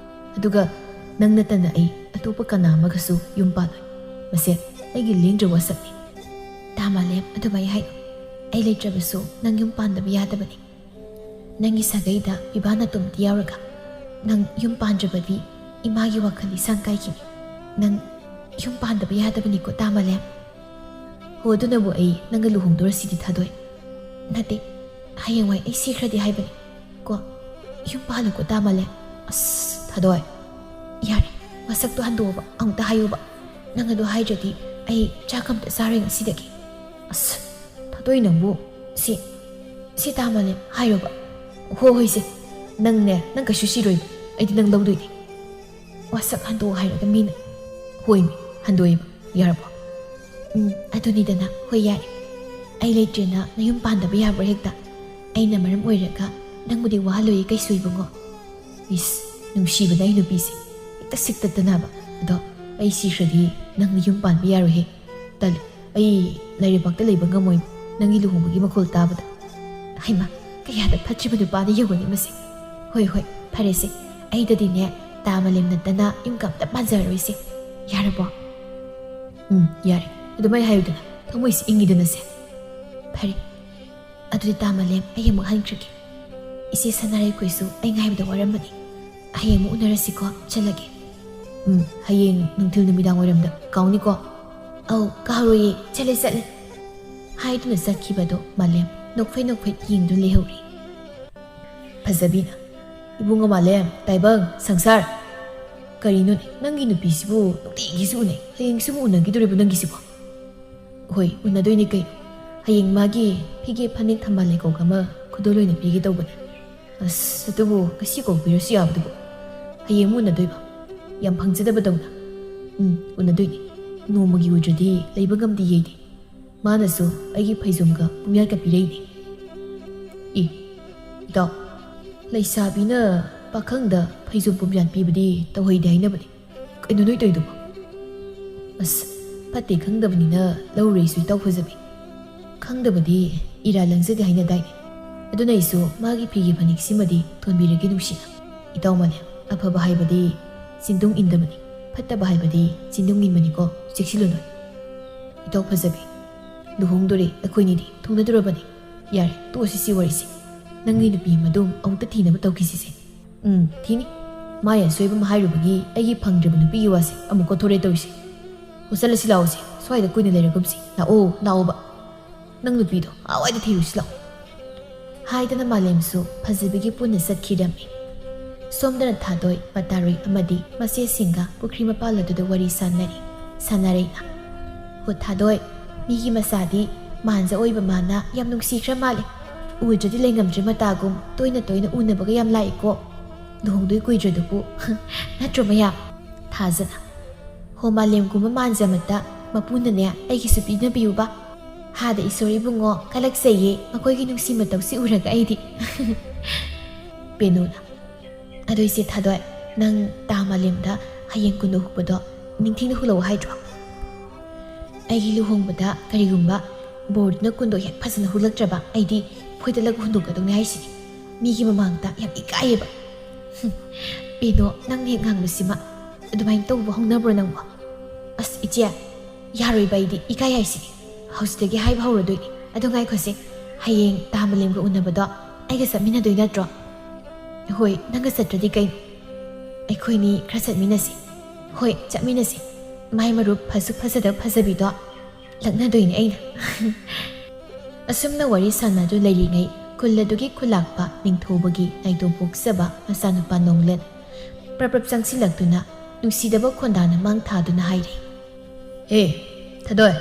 ꯑꯗꯨꯒ ꯅꯪ ꯅꯠꯇꯅ ꯑꯩ ꯑꯇꯣꯞꯄ ꯀꯅꯥ ꯑꯃꯒꯁꯨ ꯌꯨꯝ ꯄꯥꯜꯂꯣꯏ ꯃꯁꯦ ꯑꯩꯒꯤ ꯂꯦꯡꯗ꯭ꯔꯕ ꯋꯥꯁꯛꯅꯤ ꯇꯥ ꯃꯥꯂꯦꯝ ꯑꯗꯨꯃꯥꯏ ꯍꯥꯏꯅꯣ ꯑꯩ ꯂꯩꯇ꯭ꯔꯕꯁꯨ ꯅꯪ ꯌꯨꯝ ꯄꯥꯟꯗꯕ ꯌꯥꯗꯕꯅꯤ ꯅꯪꯒꯤ ꯁꯥꯒꯩꯗ ꯏꯕꯥꯅ ꯇꯨꯝꯇ ꯌꯥꯎꯔꯒ ꯅꯪ ꯌꯨꯝ ꯄꯥꯟꯗ꯭ꯔꯕꯗꯤ ꯏꯃꯥꯒꯤ ꯋꯥꯈꯜ ꯏꯁꯥꯡ ꯀꯥꯏꯈꯤꯅꯤ ꯅꯪ ꯌꯨꯝ ꯄꯥꯟꯗꯕ ꯌꯥꯗꯕꯅꯤꯀꯣ ꯇꯥ ꯃꯥꯂꯦꯝ ꯍꯣ ꯑꯗꯨꯅꯕꯨ ꯑꯩ ꯅꯪꯒ ꯂꯨꯍꯣꯡꯗꯣꯔꯁꯤꯗꯤ ꯊꯥꯗꯣꯏ ꯅꯠꯇꯦ ꯍꯌꯦꯡꯋꯥꯏ ꯑꯩ ꯁꯤꯈ꯭ꯔꯗꯤ ꯍꯥꯏꯕꯅꯤ ꯀꯣ ꯌꯨꯝ ꯄꯥꯜꯂꯨꯀꯣ ꯇꯥ ꯃꯥꯂꯦꯝ ꯑꯁ ꯊꯥꯗꯣꯏ ꯌꯥꯔꯦ ꯃꯁꯛꯇꯣ ꯍꯟꯗꯣꯛꯑꯣꯕ ꯑꯃꯨꯛꯇ ꯍꯥꯏꯌꯨꯕ ꯅꯪ ꯑꯗꯨ ꯍꯥꯏꯗ꯭ꯔꯗꯤ ꯑꯩ ꯆꯥꯛ ꯑꯝꯇ ꯆꯥꯔꯣꯏ ꯉꯁꯤꯗꯒꯤ ꯑꯁ ꯊꯥꯗꯣꯏ ꯅꯪꯕꯨ ꯁꯤ ꯇꯥ ꯃꯥꯂꯦꯝ ꯍꯥꯏꯌꯣꯕ ꯍꯣꯏꯁꯦ ꯅꯪ ꯀꯩꯁꯨ ꯁꯤꯔꯣꯏꯕ ꯑꯩꯗꯤ ꯅꯪ ꯂꯧꯗꯣꯏꯅꯤ ꯋꯥꯁꯛ ꯍꯟꯗꯣꯛ ꯍꯥꯏꯔꯒ ꯃꯤꯅ ꯍꯣꯏꯃꯤ ꯍꯟꯗꯣꯛꯑꯦꯕ ꯌꯥꯔꯕꯣ ꯑꯗꯨꯅꯤꯗꯅ ꯍꯣꯏ ꯌꯥꯔꯦ ꯑꯩ ꯂꯩꯇ꯭ꯔꯦꯅ ꯅꯌꯨꯝ ꯄꯥꯟꯗꯕ ꯌꯥꯕ꯭ꯔꯥ ꯍꯦꯛꯇ ꯑꯩꯅ ꯃꯔꯝ ꯑꯣꯏꯔꯒ ꯅꯪꯕꯨꯗꯤ ꯋꯥꯍꯜꯂꯣꯏꯌꯦ ꯀꯩꯁꯨ ꯏꯕꯨꯡꯉꯣ ꯏꯁ ꯅꯨꯡꯁꯤꯕꯅ ꯑꯩ ꯅꯨꯄꯤꯁꯦ ꯍꯦꯛꯇ ꯁꯤꯛꯇꯠꯇꯅꯕ ꯑꯗꯣ ꯑꯩ ꯁꯤꯈ꯭ꯔꯗꯤ ꯅꯪ ꯌꯨꯝ ꯄꯥꯟꯕ ꯌꯥꯔꯣꯏꯍꯦ ꯇꯜꯂꯦ ꯑꯩ ꯂꯩꯔꯤꯕꯥꯛꯇ ꯂꯩꯕ ꯉꯝꯃꯣꯏ ꯅꯪꯒꯤ ꯂꯨꯍꯣꯡꯕꯒꯤ ꯃꯈꯣꯜ ꯇꯥꯕꯗ ꯍꯩꯃꯥ ꯀꯌꯥꯗ ꯐꯠꯇ꯭ꯔꯤꯕ ꯅꯨꯄꯥꯗ ꯌꯧꯒꯅꯤ ꯃꯁꯤ ꯍꯣꯏ ꯍꯣꯏ ꯐꯔꯦꯁꯦ ꯑꯩꯗꯗꯤꯅꯦ ꯇꯥꯃꯂꯦꯝ ꯅꯠꯇꯅ ꯌꯨꯝꯒ ꯑꯝꯇ ꯄꯥꯟꯖꯔꯔꯣꯏꯁꯦ ꯌꯥꯔꯕꯣ ꯌꯥꯔꯦ ꯑꯗꯨꯃꯥꯏ ꯍꯥꯏꯌꯨꯗꯅ ꯊꯃꯣꯏꯁꯤ ꯏꯪꯉꯤꯗꯅꯁꯦ ꯐꯔꯦ ꯑꯗꯨꯗꯤ ꯇꯥꯃꯂꯦꯝ ꯑꯩ ꯑꯃꯨꯛ ꯍꯟꯈ꯭ꯔꯒꯦ ꯏꯆꯦ ꯁꯅꯥꯔꯩꯈꯣꯏꯁꯨ ꯑꯩ ꯉꯥꯏꯕꯗ ꯋꯥꯔꯝꯕꯅꯤ ꯍꯌꯦꯡ ꯑꯃꯨꯛ ꯎꯅꯔꯁꯤꯀꯣ ꯆꯠꯂꯒꯦ ꯍꯌꯦꯡ ꯅꯨꯡꯊꯤꯜ ꯅꯨꯃꯤꯗꯥꯡ ꯋꯥꯏꯔꯝꯗ ꯀꯥꯎꯅꯤꯀꯣ ꯑꯧ ꯀꯥꯎꯔꯣꯏꯌꯦ ꯆꯠꯂꯦ ꯍꯥꯏꯗꯨꯅ ꯆꯠꯈꯤꯕꯗꯣ ꯃꯥꯂꯦꯝ ꯅꯣꯛꯐꯩ ꯌꯦꯡꯗꯨꯅ ꯂꯩꯍꯧꯔꯤ ꯐꯖꯕꯤꯅ ꯏꯕꯨꯡꯉꯣ ꯃꯥꯂꯦꯝ ꯇꯥꯏꯕꯪ ꯁꯪꯁꯥꯔ ꯀꯔꯤꯅꯣꯅꯦ ꯅꯪꯒꯤ ꯅꯨꯄꯤꯁꯤꯕꯨ ꯅꯨꯡꯇꯤꯒꯤꯁꯨ ꯎꯅꯩ ꯍꯌꯦꯡꯁꯨ ꯑꯃꯨꯛ ꯎꯅꯈꯤꯗꯣꯔꯤꯕ ꯅꯪꯒꯤꯁꯤꯕꯣ ꯍꯣꯏ ꯎꯅꯗꯣꯏꯅꯤ ꯀꯩꯅꯣ ꯍꯌꯦꯡ ꯃꯥꯒꯤ ꯐꯤꯒꯦ ꯐꯅꯦꯛ ꯊꯝꯕꯥꯜ ꯂꯩꯈꯣꯛ ꯑꯃ ꯈꯨꯗꯣꯜ ꯑꯣꯏꯅ ꯄꯤꯒꯦ ꯇꯧꯕꯅꯦ ꯑꯁ ꯑꯗꯨꯕꯨ ꯉꯁꯤ ꯀꯧꯕꯤꯔꯁꯨ ꯌꯥꯕꯗꯨꯕꯨ ꯍꯌꯦꯡ ꯑꯃꯨꯛ ꯎꯅꯗꯣꯏꯕ ꯌꯥꯝ ꯐꯪꯖꯗꯕꯗꯧꯅ ꯎꯅꯗꯣꯏꯅꯤ ꯅꯣꯡꯃꯒꯤ ꯎꯗ꯭ꯔꯗꯤ ꯂꯩꯕ ꯉꯝꯗꯦ ꯌꯩꯗꯤ ꯃꯥꯅꯁꯨ ꯑꯩꯒꯤ ꯐꯩꯖꯣꯝꯒ ꯄꯨꯝꯌꯥꯠꯀ ꯄꯤꯔꯛꯏꯅꯤ ꯏꯇꯥꯎ ꯂꯩꯁꯥꯕꯤꯅ ꯄꯥꯈꯪꯗ ꯐꯩꯖꯣꯝ ꯄꯨꯝꯌꯥꯠ ꯄꯤꯕꯗꯤ ꯇꯧꯍꯩꯗꯦ ꯍꯥꯏꯅꯕꯅꯤ ꯀꯩꯅꯣ ꯅꯣꯏ ꯇꯧꯏꯗꯨꯕꯣ ꯑꯁ ꯐꯠꯇꯦ ꯈꯪꯗꯕꯅꯤꯅ ꯂꯧꯔꯨꯔꯏꯁꯨ ꯏꯇꯥꯎ ꯐꯖꯕꯤ ꯈꯪꯗꯕꯗꯤ ꯏꯔꯥꯜ ꯂꯪꯖꯗꯦ ꯍꯥꯏꯅꯗꯥꯏꯅꯦ ꯑꯗꯨꯅ ꯑꯩꯁꯨ ꯃꯥꯒꯤ ꯐꯤꯒꯤ ꯐꯅꯦꯛꯁꯤꯃꯗꯤ ꯊꯣꯟꯕꯤꯔꯒꯦ ꯅꯨꯡꯁꯤꯅ ꯏꯇꯥꯎ ꯃꯥꯂꯦꯝ ꯑꯐꯕ ꯍꯥꯏꯕꯗꯤ ꯆꯤꯟꯗꯨꯡ ꯏꯟꯗꯕꯅꯤ ꯐꯠꯇꯕ ꯍꯥꯏꯕꯗꯤ ꯆꯤꯟꯗꯨꯡ ꯏꯟꯕꯅꯤꯀꯣ ꯆꯦꯛꯁꯤꯜꯂꯨ ꯅꯣꯏ ꯏꯇꯥꯎ ꯐꯖꯕꯤ ꯂꯨꯍꯣꯡꯗꯣꯔꯦ ꯑꯩꯈꯣꯏꯅꯤꯗꯤ ꯊꯨꯡꯅꯗꯣꯔꯕꯅꯤ ꯌꯥꯔꯦ ꯇꯣꯛꯑꯁꯤ ꯁꯤ ꯋꯥꯔꯤꯁꯤ ꯅꯪꯒꯤ ꯅꯨꯄꯤ ꯃꯗꯨꯝ ꯑꯃꯨꯛꯇ ꯊꯤꯅꯕ ꯇꯧꯈꯤꯁꯤꯁꯦ ꯊꯤꯅꯤ ꯃꯥꯏ ꯑꯁꯣꯏꯕ ꯑꯃ ꯍꯥꯏꯔꯨꯕꯒꯤ ꯑꯩꯒꯤ ꯐꯪꯗ꯭ꯔꯤꯕ ꯅꯨꯄꯤꯒꯤ ꯋꯥꯁꯦ ꯑꯃꯨꯛ ꯀꯣꯊꯣꯔꯦ ꯇꯧꯔꯤꯁꯦ ꯆꯠꯂꯁꯤ ꯂꯥꯛꯑꯣꯁꯦ ꯁ꯭ꯋꯥꯏꯗ ꯀꯨꯏꯅ ꯂꯩꯔꯒꯨꯝꯁꯤ ꯂꯥꯛꯑꯣꯕ ꯅꯪ ꯅꯨꯄꯤꯗꯣ ꯑꯥꯋꯥꯏꯗ ꯊꯤꯔꯨꯁꯤ ꯂꯥꯛꯑꯣ ꯍꯥꯏꯗꯅ ꯃꯥꯂꯦꯝꯁꯨ ꯐꯖꯕꯤꯒꯤ ꯄꯨꯟꯅ ꯆꯠꯈꯤꯔꯝꯃꯤ ꯁꯣꯝꯗꯅ ꯊꯥꯗꯣꯏ ꯃꯇꯥꯔꯣꯏ ꯑꯃꯗꯤ ꯃꯆꯦꯁꯤꯡꯒ ꯄꯨꯈ꯭ꯔꯤ ꯃꯄꯥꯜ ꯑꯗꯨꯗ ꯋꯥꯔꯤ ꯁꯥꯟꯅꯔꯩꯅ ꯍꯣ ꯊꯥꯗꯣꯏ ꯃꯤꯒꯤ ꯃꯆꯥꯗꯤ ꯃꯥꯟꯖ ꯑꯣꯏꯕ ꯃꯥꯅ ꯌꯥꯝ ꯅꯨꯡꯁꯤꯈ꯭ꯔ ꯃꯥꯜꯂꯦ ꯎꯗ꯭ꯔꯗꯤ ꯂꯩꯉꯝꯗ꯭ꯔꯦ ꯃꯇꯥꯒꯨꯝ ꯇꯣꯏꯅ ꯎꯅꯕꯒ ꯌꯥꯝ ꯂꯥꯛꯏꯀꯣ ꯂꯨꯍꯣꯡꯗꯣꯏ ꯀꯨꯏꯗ꯭ꯔꯗꯨꯕꯨ ꯅꯠꯇ꯭ꯔꯣ ꯃꯌꯥꯝ ꯊꯥꯖꯅ ꯍꯣ ꯃꯥꯂꯦꯝꯒꯨꯝꯕ ꯃꯥꯟꯖꯃꯠꯇ ꯃꯄꯨꯅꯅꯦ ꯑꯩꯒꯤꯁꯨ ꯄꯤꯅꯕꯤꯌꯨꯕ ꯍꯥꯗ ꯏꯁꯣꯔ ꯏꯕꯨꯡꯉꯣ ꯀꯜꯂꯛꯆꯩꯌꯦ ꯃꯈꯣꯏꯒꯤ ꯅꯨꯡꯁꯤ ꯃꯇꯧꯁꯤ ꯎꯔꯒ ꯑꯩꯗꯤ ꯄꯦꯅꯨꯅ ꯑꯗꯣ ꯏꯆꯦ ꯊꯥꯗꯣꯏ ꯅꯪ ꯇꯥ ꯃꯥꯂꯦꯝꯗ ꯍꯌꯦꯡ ꯀꯨꯟꯗꯣ ꯍꯨꯛꯄꯗꯣ ꯅꯤꯡꯊꯤꯅ ꯍꯨꯜꯂꯛꯑꯣ ꯍꯥꯏꯗ꯭ꯔꯣ ꯑꯩꯒꯤ ꯂꯨꯍꯣꯡꯕꯗ ꯀꯔꯤꯒꯨꯝꯕ ꯕꯣꯔꯗꯨꯅ ꯀꯨꯟꯗꯣ ꯍꯦꯛ ꯐꯖꯅ ꯍꯨꯜꯂꯛꯇ꯭ꯔꯕ ꯑꯩꯗꯤ ꯐꯣꯏꯗꯠꯂꯒ ꯍꯨꯟꯗꯣꯛꯀꯗꯧꯅꯤ ꯍꯥꯏꯁꯤꯅꯤ ꯃꯤꯒꯤ ꯃꯃꯥꯡꯗ ꯌꯥꯝ ꯏꯀꯥꯏꯌꯦꯕ ꯄꯦꯅꯣ ꯅꯪꯅ ꯍꯦꯛ ꯉꯥꯡꯕꯁꯤꯃ ꯑꯗꯨꯃꯥꯏꯅ ꯇꯧꯕ ꯍꯧꯅꯕ꯭ꯔꯣ ꯅꯪꯕꯣ ꯑꯁ ꯏꯆꯦ ꯌꯥꯔꯣꯏꯕ ꯑꯩꯗꯤ ꯏꯀꯥꯏ ꯍꯥꯏꯁꯤꯅꯤ ꯍꯧꯖꯤꯛꯇꯒꯤ ꯍꯥꯏꯕ ꯍꯧꯔꯗꯣꯏꯅꯤ ꯑꯗꯣ ꯉꯥꯏꯈꯣꯁꯦ ꯍꯌꯦꯡ ꯇꯥ ꯃꯥꯂꯦꯝꯒ ꯎꯅꯕꯗꯣ ꯑꯩꯒ ꯆꯠꯃꯤꯟꯅꯗꯣꯏ ꯅꯠꯇ꯭ꯔꯣ ꯍꯣꯏ ꯅꯪꯒ ꯆꯠꯇ꯭ꯔꯗꯤ ꯀꯩꯅꯣ ꯑꯩꯈꯣꯏꯅꯤ ꯈꯔ ꯆꯠꯃꯤꯟꯅꯁꯤ ꯍꯣꯏ ꯆꯠꯃꯤꯟꯅꯁꯤ ꯃꯥꯏ ꯃꯔꯨꯞ ꯐꯁꯨ ꯐꯖꯗꯕ ꯐꯖꯕꯤꯗꯣ ꯂꯛꯅꯗꯣꯏꯅꯤ ꯑꯩꯅ ꯑꯁꯨꯝꯅ ꯋꯥꯔꯤ ꯁꯥꯟꯅꯗꯨ ꯂꯩꯔꯤꯉꯩ ꯈꯨꯜ ꯑꯗꯨꯒꯤ ꯈꯨꯜꯂꯥꯛꯄ ꯅꯤꯡꯊꯧꯕꯒꯤ ꯅꯥꯏꯇꯣꯝ ꯄꯣꯛꯆꯕ ꯃꯆꯥꯅꯨꯄꯥ ꯅꯣꯡꯂꯦꯟ ꯄ꯭ꯔꯞ ꯆꯪꯁꯤꯜꯂꯛꯇꯨꯅ ꯅꯨꯡꯁꯤꯗꯕ ꯈꯣꯟꯗꯥꯅ ꯃꯥꯡ ꯊꯥꯗꯨꯅ ꯍꯥꯏꯔꯤ ꯍꯦ ꯊꯥꯗꯣꯏ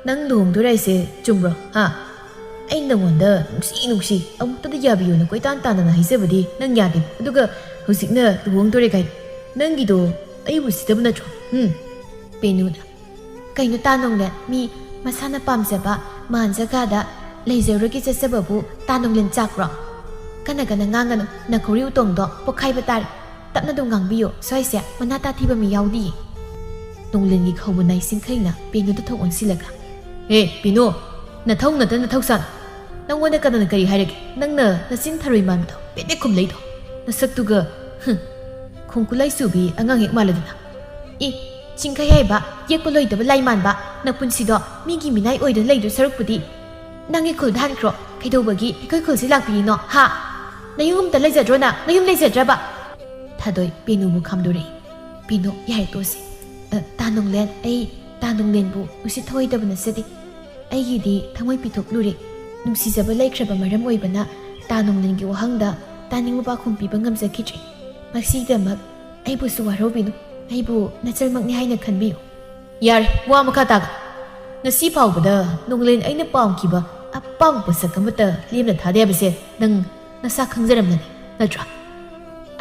ꯅꯪ ꯂꯨꯍꯣꯡꯗꯣꯔꯦ ꯍꯥꯏꯁꯦ ꯆꯨꯝꯕ꯭ꯔꯣ ꯑꯩ ꯅꯪꯉꯣꯟꯗ ꯅꯨꯡꯁꯤ ꯑꯃꯨꯛꯇꯗ ꯌꯥꯕꯤꯌꯨꯅ ꯀꯣꯏꯇꯥꯟ ꯇꯥꯟꯅꯅ ꯍꯥꯏꯖꯕꯗꯤ ꯅꯪ ꯌꯥꯗꯦ ꯑꯗꯨꯒ ꯍꯧꯖꯤꯛꯅ ꯂꯨꯍꯣꯡꯗꯣꯔꯦ ꯀꯥꯏꯅ ꯅꯪꯒꯤꯗꯣ ꯑꯩꯕꯨ ꯁꯤꯗꯕ ꯅꯠꯇ꯭ꯔꯣ ꯄꯦꯅꯨꯅ ꯀꯩꯅꯣ ꯇꯥꯅꯣꯡꯂꯦꯟ ꯃꯤ ꯃꯁꯥꯅ ꯄꯥꯝꯖꯕ ꯃꯥꯟ ꯖꯒꯥꯗ ꯂꯩꯖꯔꯨꯔꯒꯦ ꯆꯠꯆꯕꯕꯨ ꯇꯥꯅꯣꯡꯂꯦꯟ ꯆꯥꯛꯄ꯭ꯔꯣ ꯀꯟꯅ ꯉꯥꯡꯒꯅꯨ ꯅꯈꯧꯔꯤ ꯎꯇꯣꯡꯗꯣ ꯄꯣꯛꯈꯥꯏꯕ ꯇꯥꯔꯦ ꯇꯞꯅ ꯑꯗꯨꯝ ꯉꯥꯡꯕꯤꯌꯨ ꯁ꯭ꯋꯥꯏꯁꯦ ꯃꯅꯥ ꯇꯥꯊꯤꯕ ꯃꯤ ꯌꯥꯎꯗꯤꯌꯦ ꯅꯣꯡꯂꯦꯟꯒꯤ ꯈꯧꯕ ꯅꯥꯏꯁꯤꯡꯈꯩꯅ ꯄꯦꯅꯨꯗ ꯊꯣꯛ ꯑꯣꯟꯁꯤꯜꯂꯒ ꯄꯦꯅꯨ ꯅꯊꯧ ꯁꯥꯅ ꯅꯪꯉꯣꯟꯗ ꯀꯅꯥꯅ ꯀꯔꯤ ꯍꯥꯏꯔꯒꯦ ꯅꯪꯅ ꯅꯆꯤꯟ ꯊꯔꯣꯏ ꯃꯥꯟꯕꯗꯣ ꯄꯦꯠ ꯈꯨꯝꯂꯩꯗꯣ ꯅꯁꯛꯇꯨꯒ ꯈꯣꯡꯈꯨꯠꯂꯥꯏ ꯆꯨꯕꯤ ꯑꯉꯥꯡ ꯍꯦꯛ ꯃꯥꯜꯂꯗꯅ ꯆꯤꯡꯈꯩ ꯍꯥꯏꯕ ꯌꯦꯛꯄ ꯂꯣꯏꯗꯕ ꯂꯥꯏ ꯃꯥꯟꯕ ꯅꯄꯨꯟꯁꯤꯗꯣ ꯃꯤꯒꯤ ꯃꯤꯅꯥꯏ ꯑꯣꯏꯗꯨꯅ ꯂꯩꯗꯣ ꯁꯔꯨꯛꯄꯨꯗꯤ ꯅꯪꯒꯤ ꯈꯨꯜꯗ ꯍꯟꯈ꯭ꯔꯣ ꯀꯩꯗꯧꯕꯒꯤ ꯑꯩꯈꯣꯏ ꯈꯨꯜꯁꯤ ꯂꯥꯛꯄꯤꯔꯤꯅꯣ ꯅꯌꯨꯝ ꯑꯝꯇ ꯂꯩꯖꯗ꯭ꯔꯣ ꯅꯌꯨꯝ ꯂꯩꯖꯗ꯭ꯔꯕ ꯊꯥꯗꯣꯏ ꯄꯦꯅꯨꯕꯨ ꯈꯥꯝꯗꯣꯔꯛꯏ ꯄꯦꯅꯨ ꯌꯥꯔꯦ ꯇꯣꯛꯑꯁꯤ ꯇꯥꯅꯣꯡꯂꯦꯟ ꯑꯩ ꯇꯥꯅꯣꯡꯂꯦꯟꯕꯨ ꯅꯨꯡꯁꯤꯠ ꯊꯑꯣꯏꯗꯕ ꯅꯠꯆꯗꯦ ꯑꯩꯒꯤꯗꯤ ꯊꯃꯣꯏ ꯄꯤꯊꯣꯛꯂꯨꯔꯦ ꯅꯨꯡꯁꯤꯖꯕ ꯂꯩꯈ꯭ꯔꯕ ꯃꯔꯝ ꯑꯣꯏꯕꯅ ꯇꯥꯅꯣꯡꯂꯦꯟꯒꯤ ꯋꯥꯍꯪꯗ ꯇꯥꯅꯤꯡꯕ ꯄꯥꯎꯈꯨꯝ ꯄꯤꯕ ꯉꯝꯖꯈꯤꯗ꯭ꯔꯦ ꯃꯁꯤꯒꯤꯗꯃꯛ ꯑꯩꯕꯨꯁꯨ ꯋꯥꯔꯧꯕꯤꯅꯨ ꯑꯩꯕꯨ ꯅꯆꯜꯃꯛꯅꯤ ꯍꯥꯏꯅ ꯈꯟꯕꯤꯌꯨ ꯌꯥꯔꯦ ꯋꯥ ꯃꯈꯥ ꯇꯥꯒ ꯉꯁꯤ ꯐꯥꯎꯕꯗ ꯅꯣꯡꯂꯦꯟ ꯑꯩꯅ ꯄꯥꯝꯈꯤꯕ ꯑꯄꯥꯝꯕ ꯄꯣꯠꯁꯛ ꯑꯃꯠꯇ ꯂꯦꯝꯅ ꯊꯥꯗꯦ ꯍꯥꯏꯕꯁꯦ ꯅꯪ ꯅꯁꯥ ꯈꯪꯖꯔꯝꯂꯅꯤ ꯅꯠꯇ꯭ꯔꯥ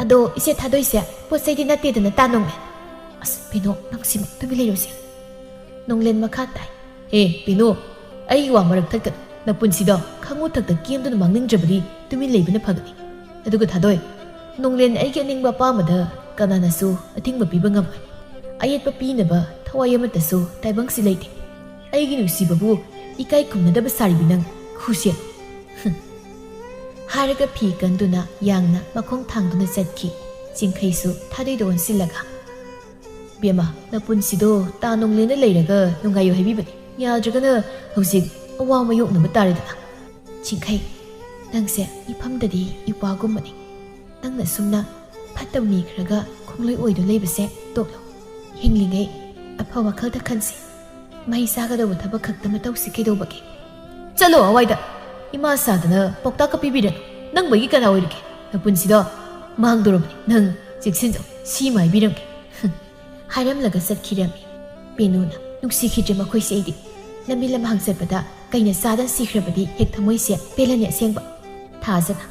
ꯑꯗꯣ ꯏꯆꯦ ꯊꯥꯗꯣꯏꯁꯦ ꯄꯣꯠ ꯆꯩꯗꯤ ꯅꯠꯇꯦꯗꯅ ꯇꯥꯅꯣꯡꯃꯦ ꯑꯁ ꯄꯤꯅꯣ ꯅꯪ ꯁꯤꯃ ꯇꯨꯃꯤꯟ ꯂꯩꯔꯨꯁꯦ ꯅꯣꯡꯂꯦꯟ ꯃꯈꯥ ꯇꯥꯏ ꯄꯤꯅꯣ ꯑꯩꯒꯤ ꯋꯥ ꯃꯔꯛ ꯊꯠꯀꯅꯨ ꯅꯄꯨꯟꯁꯤꯗ ꯈꯪꯉꯨ ꯊꯛꯇ ꯀꯦꯝꯗꯨꯅ ꯃꯥꯡꯅꯤꯡꯗ꯭ꯔꯕꯗꯤ ꯇꯨꯃꯤꯟ ꯂꯩꯕꯅ ꯐꯒꯅꯤ ꯑꯗꯨꯒ ꯊꯥꯗꯣꯏ ꯅꯣꯡꯂꯦꯟ ꯑꯩꯒꯤ ꯑꯅꯤꯡꯕ ꯑꯄꯥꯝꯕꯗ ꯀꯅꯥꯅꯁꯨ ꯑꯊꯤꯡꯕ ꯄꯤꯕ ꯉꯝꯃꯣꯏ ꯑꯌꯦꯠꯄ ꯄꯤꯅꯕ ꯊꯋꯥꯏ ꯑꯃꯠꯇꯁꯨ ꯇꯥꯏꯕꯪꯁꯤ ꯂꯩꯇꯦ ꯑꯩꯒꯤ ꯅꯨꯡꯁꯤꯕꯕꯨ ꯏꯀꯥꯏ ꯈꯨꯝꯅꯗꯕ ꯁꯥꯔꯤꯕꯤ ꯅꯪ ꯈꯨꯁꯦꯜ ꯍꯥꯏꯔꯒ ꯐꯤ ꯀꯟꯗꯨꯅ ꯌꯥꯡꯅ ꯃꯈꯣꯡ ꯊꯥꯡꯗꯨꯅ ꯆꯠꯈꯤ ꯆꯤꯡꯈꯩꯁꯨ ꯊꯥꯗꯣꯏꯗ ꯑꯣꯟꯁꯤꯜꯂꯒ ꯕꯦꯝꯃ ꯅꯄꯨꯟꯁꯤꯗꯣ ꯇꯥ ꯅꯣꯡꯂꯦꯟꯗ ꯂꯩꯔꯒ ꯅꯨꯡꯉꯥꯏꯌꯨ ꯍꯥꯏꯕꯤꯕꯅꯤ ꯌꯥꯗ꯭ꯔꯒꯅ ꯍꯧꯖꯤꯛ ꯑꯋꯥ ꯃꯥꯌꯣꯛꯅꯕ ꯇꯥꯔꯦꯗꯅ ꯆꯤꯡꯈꯩ ꯅꯪꯁꯦ ꯏꯐꯝꯗꯗꯤ ꯏꯄꯥꯒꯨꯝꯕꯅꯤ ꯅꯪꯅ ꯁꯨꯝꯅ ꯐꯠꯇꯕ ꯃꯤ ꯈꯔꯒ ꯈꯣꯡꯂꯣꯏ ꯑꯣꯏꯗꯨ ꯂꯩꯕꯁꯦ ꯇꯣꯛꯂꯣ ꯍꯤꯡꯂꯤꯉꯩ ꯑꯐ ꯋꯥꯈꯜꯗ ꯈꯟꯁꯤ ꯃꯍꯩ ꯆꯥꯒꯗꯧꯕ ꯊꯕꯛ ꯈꯛꯇ ꯃꯇꯧꯁꯤ ꯀꯩꯗꯧꯕꯒꯦ ꯆꯠꯂꯣ ꯑꯋꯥꯏꯗ ꯏꯃꯥ ꯁꯥꯗꯅ ꯄꯥꯎꯇꯥꯛꯀ ꯄꯤꯕꯤꯔꯅꯨ ꯅꯪꯕꯒꯤ ꯀꯅꯥ ꯑꯣꯏꯔꯤꯒꯦ ꯅꯄꯨꯟꯁꯤꯗꯣ ꯃꯥꯡꯗꯣꯔꯕꯅꯤ ꯅꯪ ꯆꯦꯛꯁꯤꯟꯖꯧ ꯁꯤꯃ ꯍꯥꯏꯕꯤꯔꯝꯒꯦ ꯍꯥꯏꯔꯝꯂꯒ ꯆꯠꯈꯤꯔꯝꯃꯤ ꯄꯦꯅꯨꯅ ꯅꯨꯡꯁꯤꯈꯤꯗ꯭ꯔꯦ ꯃꯈꯣꯏꯁꯦ ꯑꯩꯗꯤ ꯂꯝꯕꯤ ꯂꯝꯍꯥꯡ ꯆꯠꯄꯗ ꯀꯩꯅ ꯆꯥꯗꯅ ꯁꯤꯈ꯭ꯔꯕꯗꯤ ꯍꯦꯛ ꯊꯃꯣꯏꯁꯦ ꯄꯦꯜꯂꯅꯤ ꯑꯁꯦꯡꯕ ꯊꯥꯖꯅ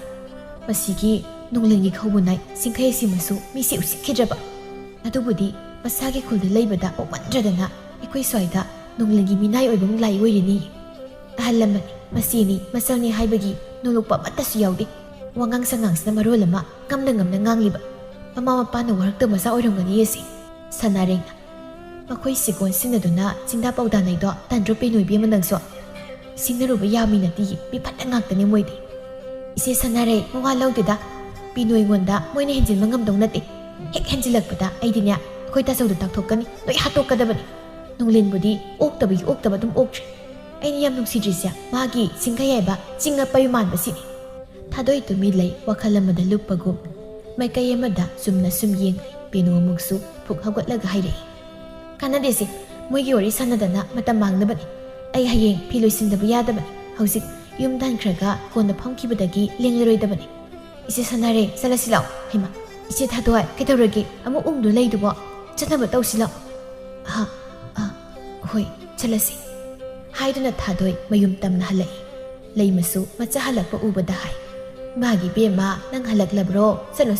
ꯃꯁꯤꯒꯤ ꯅꯣꯡꯂꯦꯟꯒꯤ ꯈꯧꯕꯨꯅꯥꯏ ꯆꯤꯡꯈꯩ ꯑꯁꯤꯃꯁꯨ ꯃꯤꯁꯦ ꯎꯁꯤꯠꯈꯤꯗ꯭ꯔꯕ ꯑꯗꯨꯕꯨꯗꯤ ꯃꯁꯥꯒꯤ ꯈꯨꯜꯗ ꯂꯩꯕꯗ ꯑꯣꯛꯃꯟꯗ꯭ꯔꯗꯅ ꯑꯩꯈꯣꯏ ꯁ꯭ꯋꯥꯏꯗ ꯅꯣꯡꯂꯦꯟꯒꯤ ꯃꯤꯅꯥꯏ ꯑꯣꯏꯕ ꯂꯥꯏ ꯑꯣꯏꯔꯤꯅꯤ ꯑꯍꯜ ꯂꯃꯟ ꯃꯁꯤꯅꯤ ꯃꯆꯪꯅꯤ ꯍꯥꯏꯕꯒꯤ ꯅꯣꯂꯨꯛꯄ ꯑꯃꯠꯇꯁꯨ ꯌꯥꯎꯗꯦ ꯋꯥꯉꯥꯡ ꯁꯉꯥꯡꯁꯤꯅ ꯃꯔꯣꯜ ꯑꯃ ꯉꯝꯅ ꯉꯝꯅ ꯉꯥꯡꯂꯤꯕ ꯃꯃꯥ ꯃꯄꯥꯅ ꯋꯥꯔꯛꯇ ꯃꯆꯥ ꯑꯣꯏꯔꯝꯒꯅꯤ ꯑꯁꯤ ꯁꯅꯥꯔꯦꯡꯅ ꯃꯈꯣꯏ ꯁꯤꯒꯣꯟ ꯁꯤꯟꯅꯗꯨꯅ ꯆꯤꯡꯗꯥ ꯄꯥꯎꯗꯥꯅꯩꯗꯣ ꯇꯟꯗ꯭ꯔꯣ ꯄꯦꯅꯣꯏꯕꯤ ꯑꯃ ꯅꯪꯁꯨ ꯁꯤꯡꯅꯔꯨꯕ ꯌꯥꯃꯤ ꯅꯠꯇꯦ ꯃꯤꯐꯠꯇ ꯉꯥꯛꯇꯅꯤ ꯃꯣꯏꯗꯤ ꯏꯆꯦ ꯁꯅꯥꯔꯩ ꯃꯋꯥ ꯂꯧꯗꯦꯗ ꯄꯤꯅꯣ ꯑꯩꯉꯣꯟꯗ ꯃꯣꯏꯅ ꯍꯦꯟꯖꯤꯟꯕ ꯉꯝꯗꯧ ꯅꯠꯇꯦ ꯍꯦꯛ ꯍꯦꯟꯖꯤꯜꯂꯛꯄꯗ ꯑꯩꯗꯤꯅꯦ ꯑꯩꯈꯣꯏ ꯇꯥꯆꯧꯗ ꯇꯥꯛꯊꯣꯛꯀꯅꯤ ꯂꯣꯏ ꯍꯥꯠꯇꯣꯛꯀꯗꯕꯅꯤ ꯅꯣꯡꯂꯦꯟꯕꯨꯗꯤ ꯑꯣꯛꯇꯕꯒꯤ ꯑꯣꯛꯇꯕ ꯑꯗꯨꯝ ꯑꯣꯛꯇ꯭ꯔꯤ ꯑꯩꯅ ꯌꯥꯝ ꯅꯨꯡꯁꯤꯗ꯭ꯔꯤꯁꯦ ꯃꯥꯒꯤ ꯆꯤꯡꯈꯩ ꯍꯥꯏꯕ ꯆꯤꯡ ꯑꯄꯩ ꯃꯥꯟꯕꯁꯤꯅꯤ ꯊꯥꯗꯣꯏ ꯇꯨꯃꯤ ꯂꯩ ꯋꯥꯈꯜ ꯑꯃꯗ ꯂꯨꯞꯄꯒꯨꯝ ꯃꯥꯏꯀꯩ ꯑꯃꯗ ꯆꯨꯝꯅ ꯁꯨꯝ ꯌꯦꯡꯂꯩ ꯄꯦꯅꯣ ꯑꯃꯨꯛꯁꯨ ꯐꯨꯛ ꯍꯧꯒꯠꯂꯒ ꯍꯥꯏꯔꯛꯏ ꯀꯥꯟꯅꯗꯦꯁꯦ ꯃꯣꯏꯒꯤ ꯋꯥꯔꯤ ꯁꯥꯟꯅꯗꯅ ꯃꯇꯝ ꯃꯥꯡꯅꯕꯅꯤ ꯑꯩ ꯍꯌꯦꯡ ꯐꯤ ꯂꯣꯏꯁꯤꯟꯗꯕ ꯌꯥꯗꯕꯅꯤ ꯍꯧꯖꯤꯛ ꯌꯨꯝ ꯊꯟꯈ꯭ꯔꯒ ꯀꯣꯟꯅ ꯐꯝꯈꯤꯕꯗꯒꯤ ꯂꯦꯡꯂꯔꯣꯏꯗꯕꯅꯤ ꯏꯆꯦ ꯁꯅꯥꯔꯦ ꯆꯠꯂꯁꯤ ꯂꯥꯛꯑꯣ ꯍꯩꯃ ꯏꯆꯦ ꯊꯥꯗꯣꯏ ꯀꯩꯗꯧꯔꯒꯦ ꯑꯃꯨꯛ ꯎꯡꯗꯨ ꯂꯩꯗꯨꯕꯣ ꯆꯠꯅꯕ ꯇꯧꯁꯤ ꯂꯥꯛꯑꯣ ꯍꯣꯏ ꯆꯠꯂꯁꯤ ꯍꯥꯏꯗꯨꯅ ꯊꯥꯗꯣꯏ ꯃꯌꯨꯝ ꯇꯝꯅ ꯍꯜꯂꯛꯏ ꯂꯩꯃꯁꯨ ꯃꯆꯥ ꯍꯜꯂꯛꯄ ꯎꯕꯗ ꯍꯥꯏ ꯃꯥꯒꯤ ꯕꯦꯝꯃ ꯅꯪ ꯍꯜꯂꯛꯂꯕ꯭ꯔꯣ ꯆꯠꯂꯣ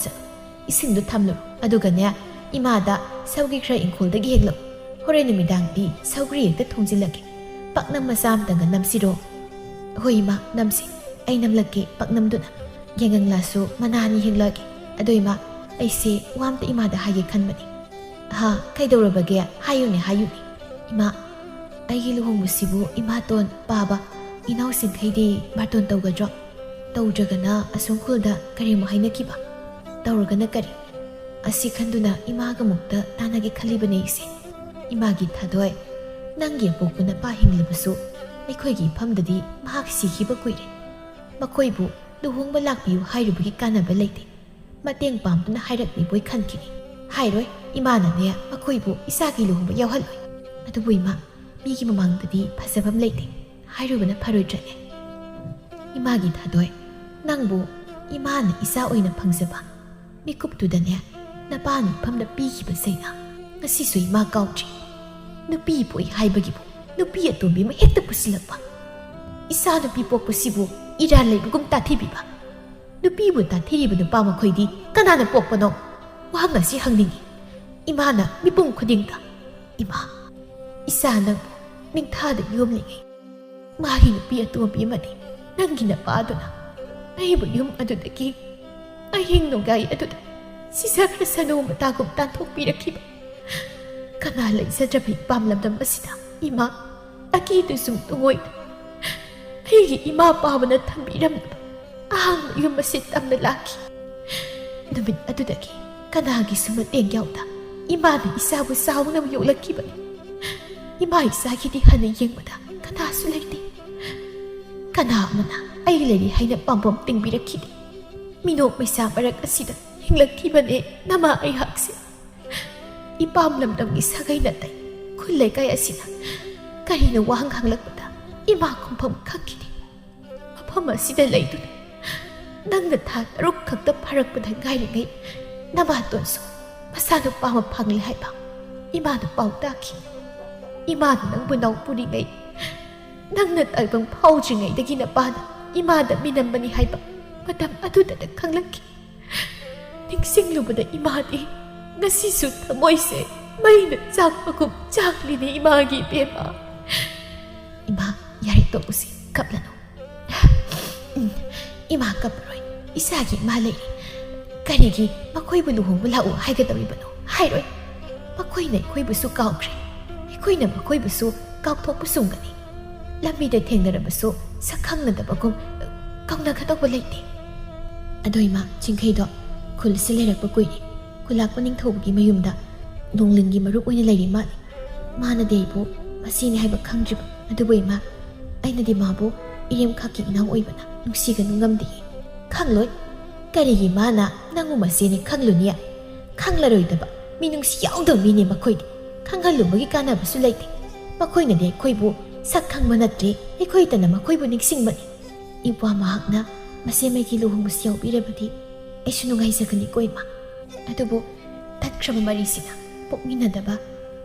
ꯏꯁꯤꯡꯗꯨ ꯊꯝꯂꯨꯔꯣ ꯑꯗꯨꯒꯅꯦ ꯏꯃꯥꯗ ꯁꯧꯒ꯭ꯔꯤ ꯈꯔ ꯏꯪꯈꯣꯜꯗꯒꯤ ꯍꯦꯛꯂꯛꯎ ꯍꯣꯔꯦꯟ ꯅꯨꯃꯤꯗꯥꯡꯗꯤ ꯁꯧꯒ꯭ꯔꯤ ꯍꯦꯛꯇ ꯊꯣꯡꯖꯤꯜꯂꯛꯀꯦ ꯄꯥꯛꯅꯝ ꯃꯆꯥ ꯑꯃꯇꯪꯒ ꯅꯝꯁꯤꯔꯣ ꯍꯣꯏ ꯏꯃꯥ ꯅꯝꯁꯤ ꯑꯩ ꯅꯝꯂꯛꯀꯦ ꯄꯥꯛꯅꯝꯗꯨꯅ ꯌꯥꯏꯉꯪꯂꯥꯁꯨ ꯃꯅꯥ ꯑꯅꯤ ꯍꯦꯛꯂꯛꯑꯒꯦ ꯑꯗꯣ ꯏꯃꯥ ꯑꯩꯁꯦ ꯋꯥ ꯑꯝꯇ ꯏꯃꯥꯗ ꯍꯥꯏꯒꯦ ꯈꯟꯕꯅꯤ ꯀꯩꯗꯧꯔꯕꯒꯦ ꯍꯥꯏꯌꯨꯅꯦ ꯏꯃꯥ ꯑꯩꯒꯤ ꯂꯨꯍꯣꯡꯕꯁꯤꯕꯨ ꯏꯃꯥꯇꯣꯟ ꯄꯥꯕ ꯏꯅꯥꯎꯁꯤꯡꯈꯩꯗꯤ ꯕꯥꯔꯇꯣꯟ ꯇꯧꯒꯗ꯭ꯔꯣ ꯇꯧꯗ꯭ꯔꯒꯅ ꯑꯁꯣꯝ ꯈꯨꯜꯗ ꯀꯔꯤꯃꯨꯛ ꯍꯥꯏꯅꯈꯤꯕ ꯇꯧꯔꯒꯅ ꯀꯔꯤ ꯑꯁꯤ ꯈꯟꯗꯨꯅ ꯏꯃꯥꯒ ꯃꯨꯛꯇ ꯇꯥꯟꯅꯒꯦ ꯈꯜꯂꯤꯕꯅꯦ ꯑꯩꯁꯦ ꯏꯃꯥꯒꯤ ꯊꯥꯗꯣꯏ ꯅꯪꯒꯤ ꯑꯄꯣꯛꯄ ꯅꯄꯥ ꯍꯤꯡꯂꯕꯁꯨ ꯑꯩꯈꯣꯏꯒꯤ ꯏꯐꯝꯗꯗꯤ ꯃꯍꯥꯛ ꯁꯤꯈꯤꯕ ꯀꯨꯏꯔꯦ ꯃꯈꯣꯏꯕꯨ ꯂꯨꯍꯣꯡꯕ ꯂꯥꯛꯄꯤꯌꯨ ꯍꯥꯏꯔꯨꯕꯒꯤ ꯀꯥꯟꯅꯕ ꯂꯩꯇꯦ ꯃꯇꯦꯡ ꯄꯥꯡꯗꯨꯅ ꯍꯥꯏꯔꯛꯂꯤꯕꯣꯏ ꯈꯟꯈꯤꯅꯤ ꯍꯥꯏꯔꯣꯏ ꯏꯃꯥꯅꯅꯦ ꯃꯈꯣꯏꯕꯨ ꯏꯆꯥꯒꯤ ꯂꯨꯍꯣꯡꯕ ꯌꯥꯎꯍꯜꯂꯣꯏ ꯑꯗꯨꯕꯨ ꯏꯃꯥ ꯃꯤꯒꯤ ꯃꯃꯥꯡꯗꯗꯤ ꯐꯖꯐꯝ ꯂꯩꯇꯦ ꯍꯥꯏꯔꯨꯕꯅ ꯐꯔꯣꯏꯗ꯭ꯔꯅꯦ ꯏꯃꯥꯒꯤ ꯊꯥꯗꯣꯏ ꯅꯪꯕꯨ ꯏꯃꯥꯅ ꯏꯆꯥ ꯑꯣꯏꯅ ꯐꯪꯖꯕ ꯃꯤꯀꯨꯞꯇꯨꯗꯅꯦ ꯅꯄꯥꯅ ꯏꯐꯝꯗ ꯄꯤꯈꯤꯕ ꯆꯩꯅ ꯉꯁꯤꯁꯨ ꯏꯃꯥ ꯀꯥꯎꯗ꯭ꯔꯤ ꯅꯨꯄꯤ ꯄꯣꯛꯏ ꯍꯥꯏꯕꯒꯤꯕꯨ ꯅꯨꯄꯤ ꯑꯇꯣꯝꯕꯤ ꯑꯃ ꯍꯦꯛꯇ ꯄꯨꯁꯤꯜꯂꯛꯄ ꯏꯆꯥ ꯅꯨꯄꯤ ꯄꯣꯛꯄꯁꯤꯕꯨ ꯏꯔꯥꯜ ꯂꯩꯕꯒꯨꯝ ꯇꯥꯊꯤꯕꯤꯕ ꯅꯨꯄꯤꯕꯨ ꯇꯥꯊꯤꯔꯤꯕ ꯅꯨꯄꯥ ꯃꯈꯣꯏꯗꯤ ꯀꯅꯥꯅ ꯄꯣꯛꯄꯅꯣ ꯋꯥꯍꯪ ꯑꯁꯤ ꯍꯪꯅꯤꯡꯉꯤ ꯏꯃꯥꯅ ꯃꯤꯄꯨꯝ ꯈꯨꯗꯤꯡꯗ ꯏꯃꯥ ꯏꯆꯥ ꯅꯪꯕꯨ ꯅꯤꯡꯊꯥꯗ ꯌꯣꯝꯂꯤꯉꯩ ꯃꯥꯒꯤ ꯅꯨꯄꯤ ꯑꯇꯣꯝꯕꯤ ꯑꯃꯗꯤ ꯅꯪꯒꯤ ꯅꯄꯥꯗꯨꯅ ꯑꯩꯕꯨ ꯌꯨꯝ ꯑꯗꯨꯗꯒꯤ ꯑꯍꯤꯡ ꯅꯣꯡꯌꯥꯏ ꯑꯗꯨꯗ ꯁꯤꯖꯈ꯭ꯔ ꯁꯅꯨ ꯃꯇꯥꯒꯨꯝ ꯇꯥꯟꯊꯣꯛꯄꯤꯔꯛꯈꯤꯕ ꯀꯅꯥ ꯂꯩꯖꯗ꯭ꯔꯕ ꯏꯄꯥꯝ ꯂꯝꯗꯝ ꯑꯁꯤꯗ ꯏꯃꯥ ꯑꯀꯤꯗꯨ ꯁꯨꯝ ꯇꯨꯡꯑꯣꯏꯅ ꯑꯩꯒꯤ ꯏꯃꯥ ꯄꯥꯕꯅ ꯊꯝꯕꯤꯔꯝꯂꯕ ꯑꯍꯥꯡꯕ ꯌꯨꯝ ꯑꯁꯤ ꯇꯝꯅ ꯂꯥꯛꯈꯤ ꯅꯨꯃꯤꯠ ꯑꯗꯨꯗꯒꯤ ꯀꯅꯥꯒꯤꯁꯨ ꯃꯇꯦꯡ ꯌꯥꯎꯗ ꯏꯃꯥꯅ ꯏꯆꯥꯕꯨ ꯆꯥꯎꯅꯕ ꯌꯣꯛꯂꯛꯈꯤꯕꯅꯤ ꯏꯃꯥ ꯏꯆꯥꯒꯤꯗꯤ ꯍꯟꯅ ꯌꯦꯡꯕꯗ ꯀꯅꯥꯁꯨ ꯂꯩꯇꯦ ꯀꯅꯥ ꯑꯃꯅ ꯑꯩ ꯂꯩꯔꯤ ꯍꯥꯏꯅ ꯄꯥꯝꯕꯣꯝ ꯇꯤꯡꯕꯤꯔꯛꯈꯤꯗꯦ ꯃꯤꯅꯣꯛ ꯃꯩꯁꯥ ꯃꯔꯛ ꯑꯁꯤꯗ ꯍꯤꯡꯂꯛꯈꯤꯕꯅꯦ ꯅꯃꯥ ꯑꯩꯍꯥꯛꯁꯦ ꯏꯄꯥꯝ ꯂꯝꯗꯝꯒꯤ ꯁꯥꯒꯩ ꯅꯥꯇꯩ ꯈꯨꯜ ꯂꯩꯀꯥꯏ ꯑꯁꯤꯅ ꯀꯔꯤꯅ ꯋꯥꯍꯪ ꯍꯪꯂꯛꯄꯗ ꯏꯃꯥ ꯈꯨꯝꯐꯝ ꯈꯪꯈꯤꯗꯦ ꯃꯐꯝ ꯑꯁꯤꯗ ꯂꯩꯗꯨꯅ ꯅꯪꯅ ꯊꯥ 6 ꯈꯛꯇ ꯐꯥꯔꯛꯄꯗ ꯉꯥꯏꯔꯤꯉꯩ ꯅꯃꯥꯇꯣꯟꯁꯨ ꯃꯆꯥꯅꯨꯄꯥ ꯑꯃ ꯐꯪꯂꯦ ꯍꯥꯏꯕ ꯏꯃꯥꯅ ꯄꯥꯎ ꯇꯥꯈꯤ 이마는 낭부 낭뿌리ngay 낭나 딸방 파우징ngay dagi na pana imada minambani hayba madam aduda da kanglaki ꯅꯤꯡꯁꯤꯡꯂꯨꯕꯗ ꯏꯃꯥꯗꯤ ꯉꯁꯤꯁꯨ ꯊꯃꯣꯏꯁꯦ ꯃꯩꯅ ꯆꯥꯛꯄꯒꯨꯝ ꯆꯥꯛꯂꯤꯅꯤ ꯏꯃꯥꯒꯤ ꯏꯕꯦꯝꯃ. ꯏꯃꯥ ꯌꯥꯔꯦ ꯇꯣꯛꯎꯁꯤ ꯀꯞꯂꯅꯨ. ꯏꯃꯥ ꯀꯞꯄꯔꯣꯏ. ꯏꯁꯥꯒꯤ ꯏꯃꯥ ꯂꯩꯔꯤ. ꯀꯔꯤꯒꯤ ꯃꯈꯣꯏꯕꯨ ꯂꯨꯍꯣꯡꯕ ꯂꯥꯛꯎ ꯍꯥꯏꯒꯗꯧꯔꯤꯕꯅꯣ? ꯍꯥꯏꯔꯣꯏ. ꯃꯈꯣꯏꯅ ꯑꯩꯈꯣꯏꯕꯨꯁꯨ ꯀꯥꯎꯈ꯭ꯔꯦ. ꯑꯩꯈꯣꯏꯅ ꯃꯈꯣꯏꯕꯨꯁꯨ ꯀꯥꯎꯊꯣꯛꯄ ꯁꯨꯡꯒꯅꯤ. ꯂꯝꯕꯤꯗ ꯊꯦꯡꯅꯔꯕꯁꯨ ꯁꯛꯈꯪꯅꯗꯕꯒꯨꯝ ꯀꯧꯅꯒꯗꯧꯕ ꯂꯩꯇꯦ. ꯑꯗꯣ ꯏꯃꯥ, ꯆꯤꯡꯈꯩꯗꯣ ꯈꯨꯜꯁꯤ ꯂꯩꯔꯛꯄ ꯀꯨꯏꯔꯦ. ꯈꯨꯜꯂꯥꯛꯄ ꯅꯤꯡꯊꯧꯒꯤ ꯃꯌꯨꯝꯗ ꯅꯣꯡꯂꯤꯟꯒꯤ ꯃꯔꯨꯞ ꯑꯣꯏꯅ ꯂꯩꯔꯤ ꯃꯥꯜꯂꯤ. ꯃꯥꯅꯗꯤ ꯑꯩꯕꯨ ꯃꯁꯤꯅꯤ ꯍꯥꯏꯕ ꯈꯪꯗ꯭ꯔꯤꯕ. ꯑꯗꯨꯕꯨ ꯏꯃꯥ, ꯑꯩꯅꯗꯤ ꯃꯥꯕꯨ ꯏꯔꯦꯝꯈꯛꯀꯤ ꯏꯅꯥꯎ ꯑꯣꯏꯕꯅ ꯅꯨꯡꯁꯤꯒꯅꯨ ꯉꯝꯗꯦ. ꯈꯪꯂꯣꯏ. ꯀꯔꯤꯒꯤ ꯃꯥꯅ ꯅꯪꯕꯨ ꯃꯁꯤꯅꯤ ꯈꯪꯂꯨꯅꯤ? ꯈꯪꯂꯔꯣꯏꯗꯕ ꯃꯤꯅꯨꯡꯁꯤ ꯌꯥꯎꯗꯕ ꯃꯤꯅꯤ ꯃꯈꯣꯏꯗꯤ. ꯈꯪꯍꯜꯂꯨꯕꯒꯤ ꯀꯥꯟꯅꯕꯁꯨ ꯂꯩꯇꯦ. ꯃꯈꯣꯏꯅꯗꯤ ꯑꯩꯈꯣꯏꯕꯨ ꯁꯛ ꯈꯪꯕ ꯅꯠꯇ꯭ꯔꯦ, ꯑꯩꯈꯣꯏꯇꯅ ꯃꯈꯣꯏꯕꯨ ꯅꯤꯡꯁꯤꯡꯕꯅꯤ. ꯏꯄ꯭ꯋꯥ ꯃꯍꯥꯛꯅ ꯃꯁꯦꯃꯩꯒꯤ ꯂꯨꯍꯣꯡꯕꯁꯤ ꯌꯥꯎꯕꯤꯔꯕꯗꯤ ꯑꯩꯁꯨ ꯅꯨꯡꯉꯥꯏꯖꯒꯅꯤꯀꯣ ꯏꯃꯥ. ꯑꯗꯨꯕꯨ ꯇꯠꯈ꯭ꯔꯕ ꯃꯔꯤꯁꯤꯅ ꯄꯣꯛꯃꯤꯟꯅꯗꯕ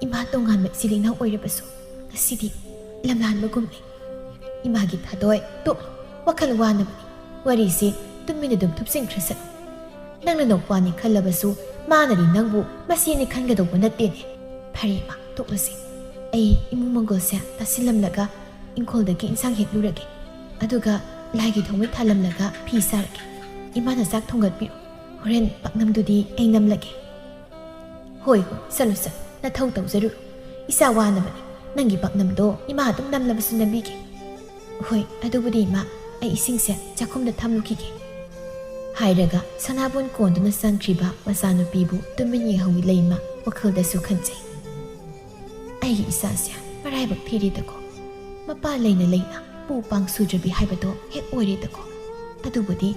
ꯏꯃꯥ ꯇꯣꯉꯥꯟꯕ ꯏꯆꯤꯜ ꯏꯅꯥꯎ ꯑꯣꯏꯔꯕꯁꯨ ꯉꯁꯤꯗꯤ ꯂꯝꯂꯥꯟꯕꯒꯨꯝ ꯂꯩ. ꯏꯃꯥꯒꯤ ꯊꯥꯗꯣꯏ ꯇꯣꯛꯂꯨ. ꯋꯥꯈꯜ ꯋꯥꯅꯕꯅꯤ. ꯋꯥꯔꯤꯁꯤ ꯇꯨꯃꯤꯟꯅ ꯑꯗꯨꯝ ꯊꯨꯞꯆꯤꯟꯈ꯭ꯔꯁꯅꯨ. ꯅꯪꯅ ꯅꯧꯄꯥꯅꯤ ꯈꯜꯂꯕꯁꯨ ꯃꯥꯅꯗꯤ ꯅꯪꯕꯨ ꯃꯁꯤꯅꯤ ꯈꯟꯒꯗꯧꯕ ꯅꯠꯇꯦꯅꯦ. ꯐꯔꯦ ꯏꯃꯥ, ꯇꯣꯛꯂꯁꯤ. ꯑꯩ ꯏꯃꯨꯡ ꯃꯪꯒꯣꯜꯁꯦ ꯇꯥꯁꯤꯜꯂꯝꯂꯒ ꯏꯪꯈꯣꯜꯗꯒꯤ ꯏꯟꯁꯥꯡ ꯍꯦꯛꯂꯨꯔꯒꯦ. ꯑꯗꯨꯒ ꯂꯥꯏꯒꯤ ꯊꯣꯡꯃꯩ ꯊꯥꯜꯂꯝꯂꯒ ꯐꯤ ꯁꯥꯔꯒꯦ. ꯏꯃꯥꯅ ꯆꯥꯛ ꯊꯣꯡꯒꯠꯄꯤꯔꯣ. ꯍꯣꯔꯦꯟ ꯄꯥꯛꯅꯝꯗꯨꯗꯤ ꯑꯩ ꯅꯝꯂꯒꯦ. ꯍꯣꯏ ꯍꯣꯏ, ꯆꯠꯂꯨ ꯆꯠꯂꯨ. ꯅꯊꯧ ꯇꯧꯖꯔꯨꯔꯣ. ꯏꯆꯥ ꯋꯥꯅꯕꯅꯤ. ꯅꯪꯒꯤ ꯄꯥꯛꯅꯝꯗꯣ ꯏꯃꯥ ꯑꯗꯨꯝ ꯅꯝꯂꯕꯁꯨ ꯅꯝꯕꯤꯒꯦ. ꯍꯣꯏ, ꯑꯗꯨꯕꯨꯗꯤ ꯏꯃꯥ, ꯑꯩ ꯏꯁꯤꯡꯁꯦ ꯆꯥꯛꯈꯨꯝꯗ ꯊꯝꯂꯨꯈꯤꯒꯦ. ꯍꯥꯏꯔꯒ ꯁꯅꯥꯕꯨꯟ ꯀꯣꯟꯗꯨꯅ ꯆꯪꯈ꯭ꯔꯤꯕ ꯃꯆꯥꯅꯨꯄꯤꯕꯨ ꯇꯨꯃꯤꯟ ꯌꯦꯡꯍꯧꯏ ꯂꯩꯃ ꯋꯥꯈꯜꯗꯁꯨ ꯈꯟꯖꯩ. ꯑꯩꯒꯤ ꯏꯆꯥꯁꯦ ꯃꯔꯥꯏꯕꯛ ꯊꯤꯔꯦꯗꯀꯣ. ꯃꯄꯥ ꯂꯩꯅ ꯂꯩꯅ ꯄꯨ ꯄꯥꯡ ꯁꯨꯗ꯭ꯔꯕꯤ ꯍꯥꯏꯕꯗꯣ ꯍꯦꯛ ꯑꯣꯏꯔꯦꯗꯀꯣ. ꯑꯗꯨꯕꯨꯗꯤ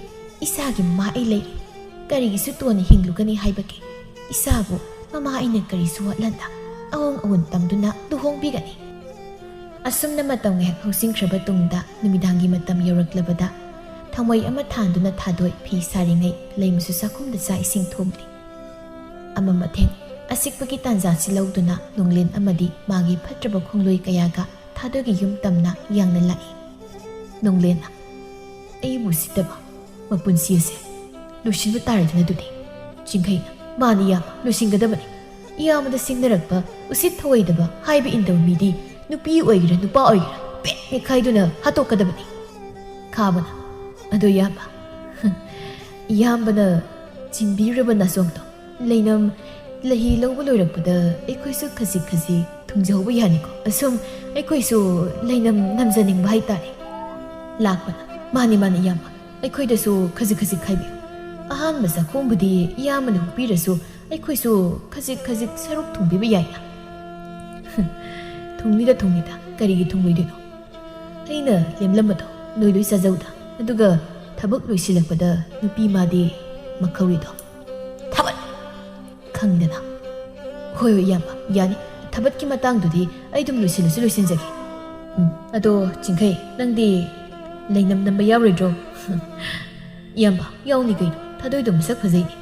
ꯏꯁꯥꯒꯤ ꯃꯃꯥ ꯑꯩ ꯂꯩꯔꯤ. ꯀꯔꯤꯒꯤꯁꯨ ꯇꯣꯟꯅ ꯍꯤꯡꯂꯨꯒꯅꯤ ꯍꯥꯏꯕꯒꯤ ꯏꯁꯥꯕꯨ ꯃꯃꯥ ꯑꯩꯅ ꯀꯔꯤꯁꯨ ꯋꯥꯠꯂꯟꯗ ꯑꯋꯣꯡ ꯑꯋꯣꯟ ꯇꯝꯗꯨꯅ ꯂꯨꯍꯣꯡꯕꯤꯒꯅꯤ. ꯑꯁꯨꯝꯅ ꯃꯇꯝ ꯉꯥꯏꯍꯥꯛ ꯍꯧꯁꯤꯟꯈ꯭ꯔꯕ ꯇꯨꯡꯗ ꯅꯨꯃꯤꯗꯥꯡꯒꯤ ꯃꯇꯝ ꯌꯧꯔꯛꯂꯕꯗ ꯊꯃꯣꯏ ꯑꯃ ꯊꯥꯟꯗꯨꯅ ꯊꯥꯗꯣꯏ ꯐꯤ ꯁꯥꯔꯤꯉꯩ ꯂꯩꯃꯁꯨ ꯆꯥꯛꯈꯨꯝꯗ ꯆꯥꯛ ꯏꯁꯤꯡ ꯊꯣꯡꯂꯤ. ꯑꯃ ꯃꯊꯦꯡ ꯑꯁꯤꯛꯄꯒꯤ ꯇꯥꯟꯖꯥꯁꯤ ꯂꯧꯗꯨꯅ ꯅꯣꯡꯂꯦꯟ ꯑꯃꯗꯤ ꯃꯥꯒꯤ ꯐꯠꯇ꯭ꯔꯕ ꯈꯣꯡꯂꯣꯏ ꯀꯌꯥꯒ ꯊꯥꯗꯣꯏꯒꯤ ꯌꯨꯝ ꯇꯝꯅ ꯌꯥꯡꯅ ꯂꯥꯛꯏ. ꯅꯣꯡꯂꯦꯟꯅ ꯑꯩꯕꯨ ꯁꯤꯠꯇꯕ ꯃꯄꯨꯟꯁꯤ ꯑꯁꯦ ꯂꯣꯏꯁꯤꯟꯕ ꯇꯥꯔꯦꯗꯅ ꯑꯗꯨꯗꯤ. ꯆꯤꯡꯈꯩꯅ ꯃꯥꯅꯤ ꯏꯌꯥꯝꯕ, ꯂꯣꯏꯁꯤꯟꯒꯗꯕꯅꯤ. ꯏꯌꯥꯝꯕꯗ ꯁꯤꯡꯅꯔꯛꯄ ꯎꯁꯤꯠ ꯊꯑꯣꯏꯗꯕ ꯍꯥꯏꯕ ꯏꯟꯗꯕ ꯃꯤꯗꯤ ꯅꯨꯄꯤ ꯑꯣꯏꯒꯦꯔꯥ ꯅꯨꯄꯥ ꯑꯣꯏꯒꯦꯔꯥ ꯄꯦꯠ ꯅꯦꯛꯈꯥꯏꯗꯨꯅ ꯍꯥꯠꯇꯣꯛꯀꯗꯕꯅꯤ. ꯈꯥꯕꯅ ꯑꯗꯣ ꯏꯌꯥꯝꯕ, ꯏꯌꯥꯝꯕꯅ ꯆꯤꯟꯕꯤꯔꯨꯔꯕ ꯅꯥꯆꯣꯡꯗꯣ ꯂꯩꯅꯝ ꯂꯍꯤ ꯂꯧꯕ ꯂꯣꯏꯔꯛꯄꯗ ꯑꯩꯈꯣꯏꯁꯨ ꯈꯖꯤꯛ ꯈꯖꯤꯛ ꯊꯨꯡꯖꯍꯧꯕ ꯌꯥꯅꯤꯀꯣ. ꯑꯁꯨꯝ ꯑꯩꯈꯣꯏꯁꯨ ꯂꯩꯅꯝ ꯅꯝꯖꯅꯤꯡꯕ ꯍꯥꯏꯇꯥꯔꯦ. ꯂꯥꯛꯄꯅ ꯃꯥꯅꯤ ꯃꯥꯅꯤ ꯏꯌꯥꯝꯕ, ꯑꯩꯈꯣꯏꯗꯁꯨ ꯈꯖꯤꯛ ꯈꯖꯤꯛ ꯈꯥꯏꯕꯤꯌꯨ. ꯑꯍꯥꯟꯕ ꯆꯥꯛꯈꯣꯡꯕꯨꯗꯤ ꯏꯌꯥꯝꯕꯅ ꯍꯨꯞꯄꯤꯔꯁꯨ ꯑꯩꯈꯣꯏꯁꯨ ꯈꯖꯤꯛ ꯈꯖꯤꯛ ꯁꯔꯨꯛ ꯊꯨꯡꯕꯤꯕ ꯌꯥꯏꯅ. ꯊꯨꯡꯅꯤꯗ, ꯀꯔꯤꯒꯤ ꯊꯨꯡꯂꯣꯏꯗꯣꯏꯅꯣ? ꯑꯩꯅ ꯂꯦꯝꯂꯝꯕꯗꯣ ꯅꯣꯏ ꯂꯣꯏ ꯆꯥꯖꯧꯗ. ꯑꯗꯨꯒ ꯊꯕꯛ ꯂꯣꯏꯁꯤꯜꯂꯛꯄꯗ ꯅꯨꯄꯤ ꯃꯥꯗꯤ ꯃꯈꯧꯔꯤꯗꯣ ꯊꯕꯠ ꯈꯪꯗꯅ. ꯍꯣꯏ ꯍꯣꯏ ꯏꯌꯥꯝꯕ, ꯌꯥꯅꯤ. ꯊꯕꯠꯀꯤ ꯃꯇꯥꯡꯗꯨꯗꯤ ꯑꯩ ꯑꯗꯨꯝ ꯂꯣꯏꯁꯤꯟꯖꯒꯦ. ꯑꯗꯣ ꯆꯤꯡꯈꯩ, ꯅꯪꯗꯤ ꯂꯩꯅꯝ ꯅꯝꯕ ꯌꯥꯎꯔꯣꯏꯗ꯭ꯔꯣ? ꯏꯌꯥꯝꯕ, ꯌꯥꯎꯅꯤ ꯀꯩꯅꯣ. ꯊꯥꯗꯣꯏꯗꯣ ꯃꯁꯛ ꯐꯖꯩꯅꯦ.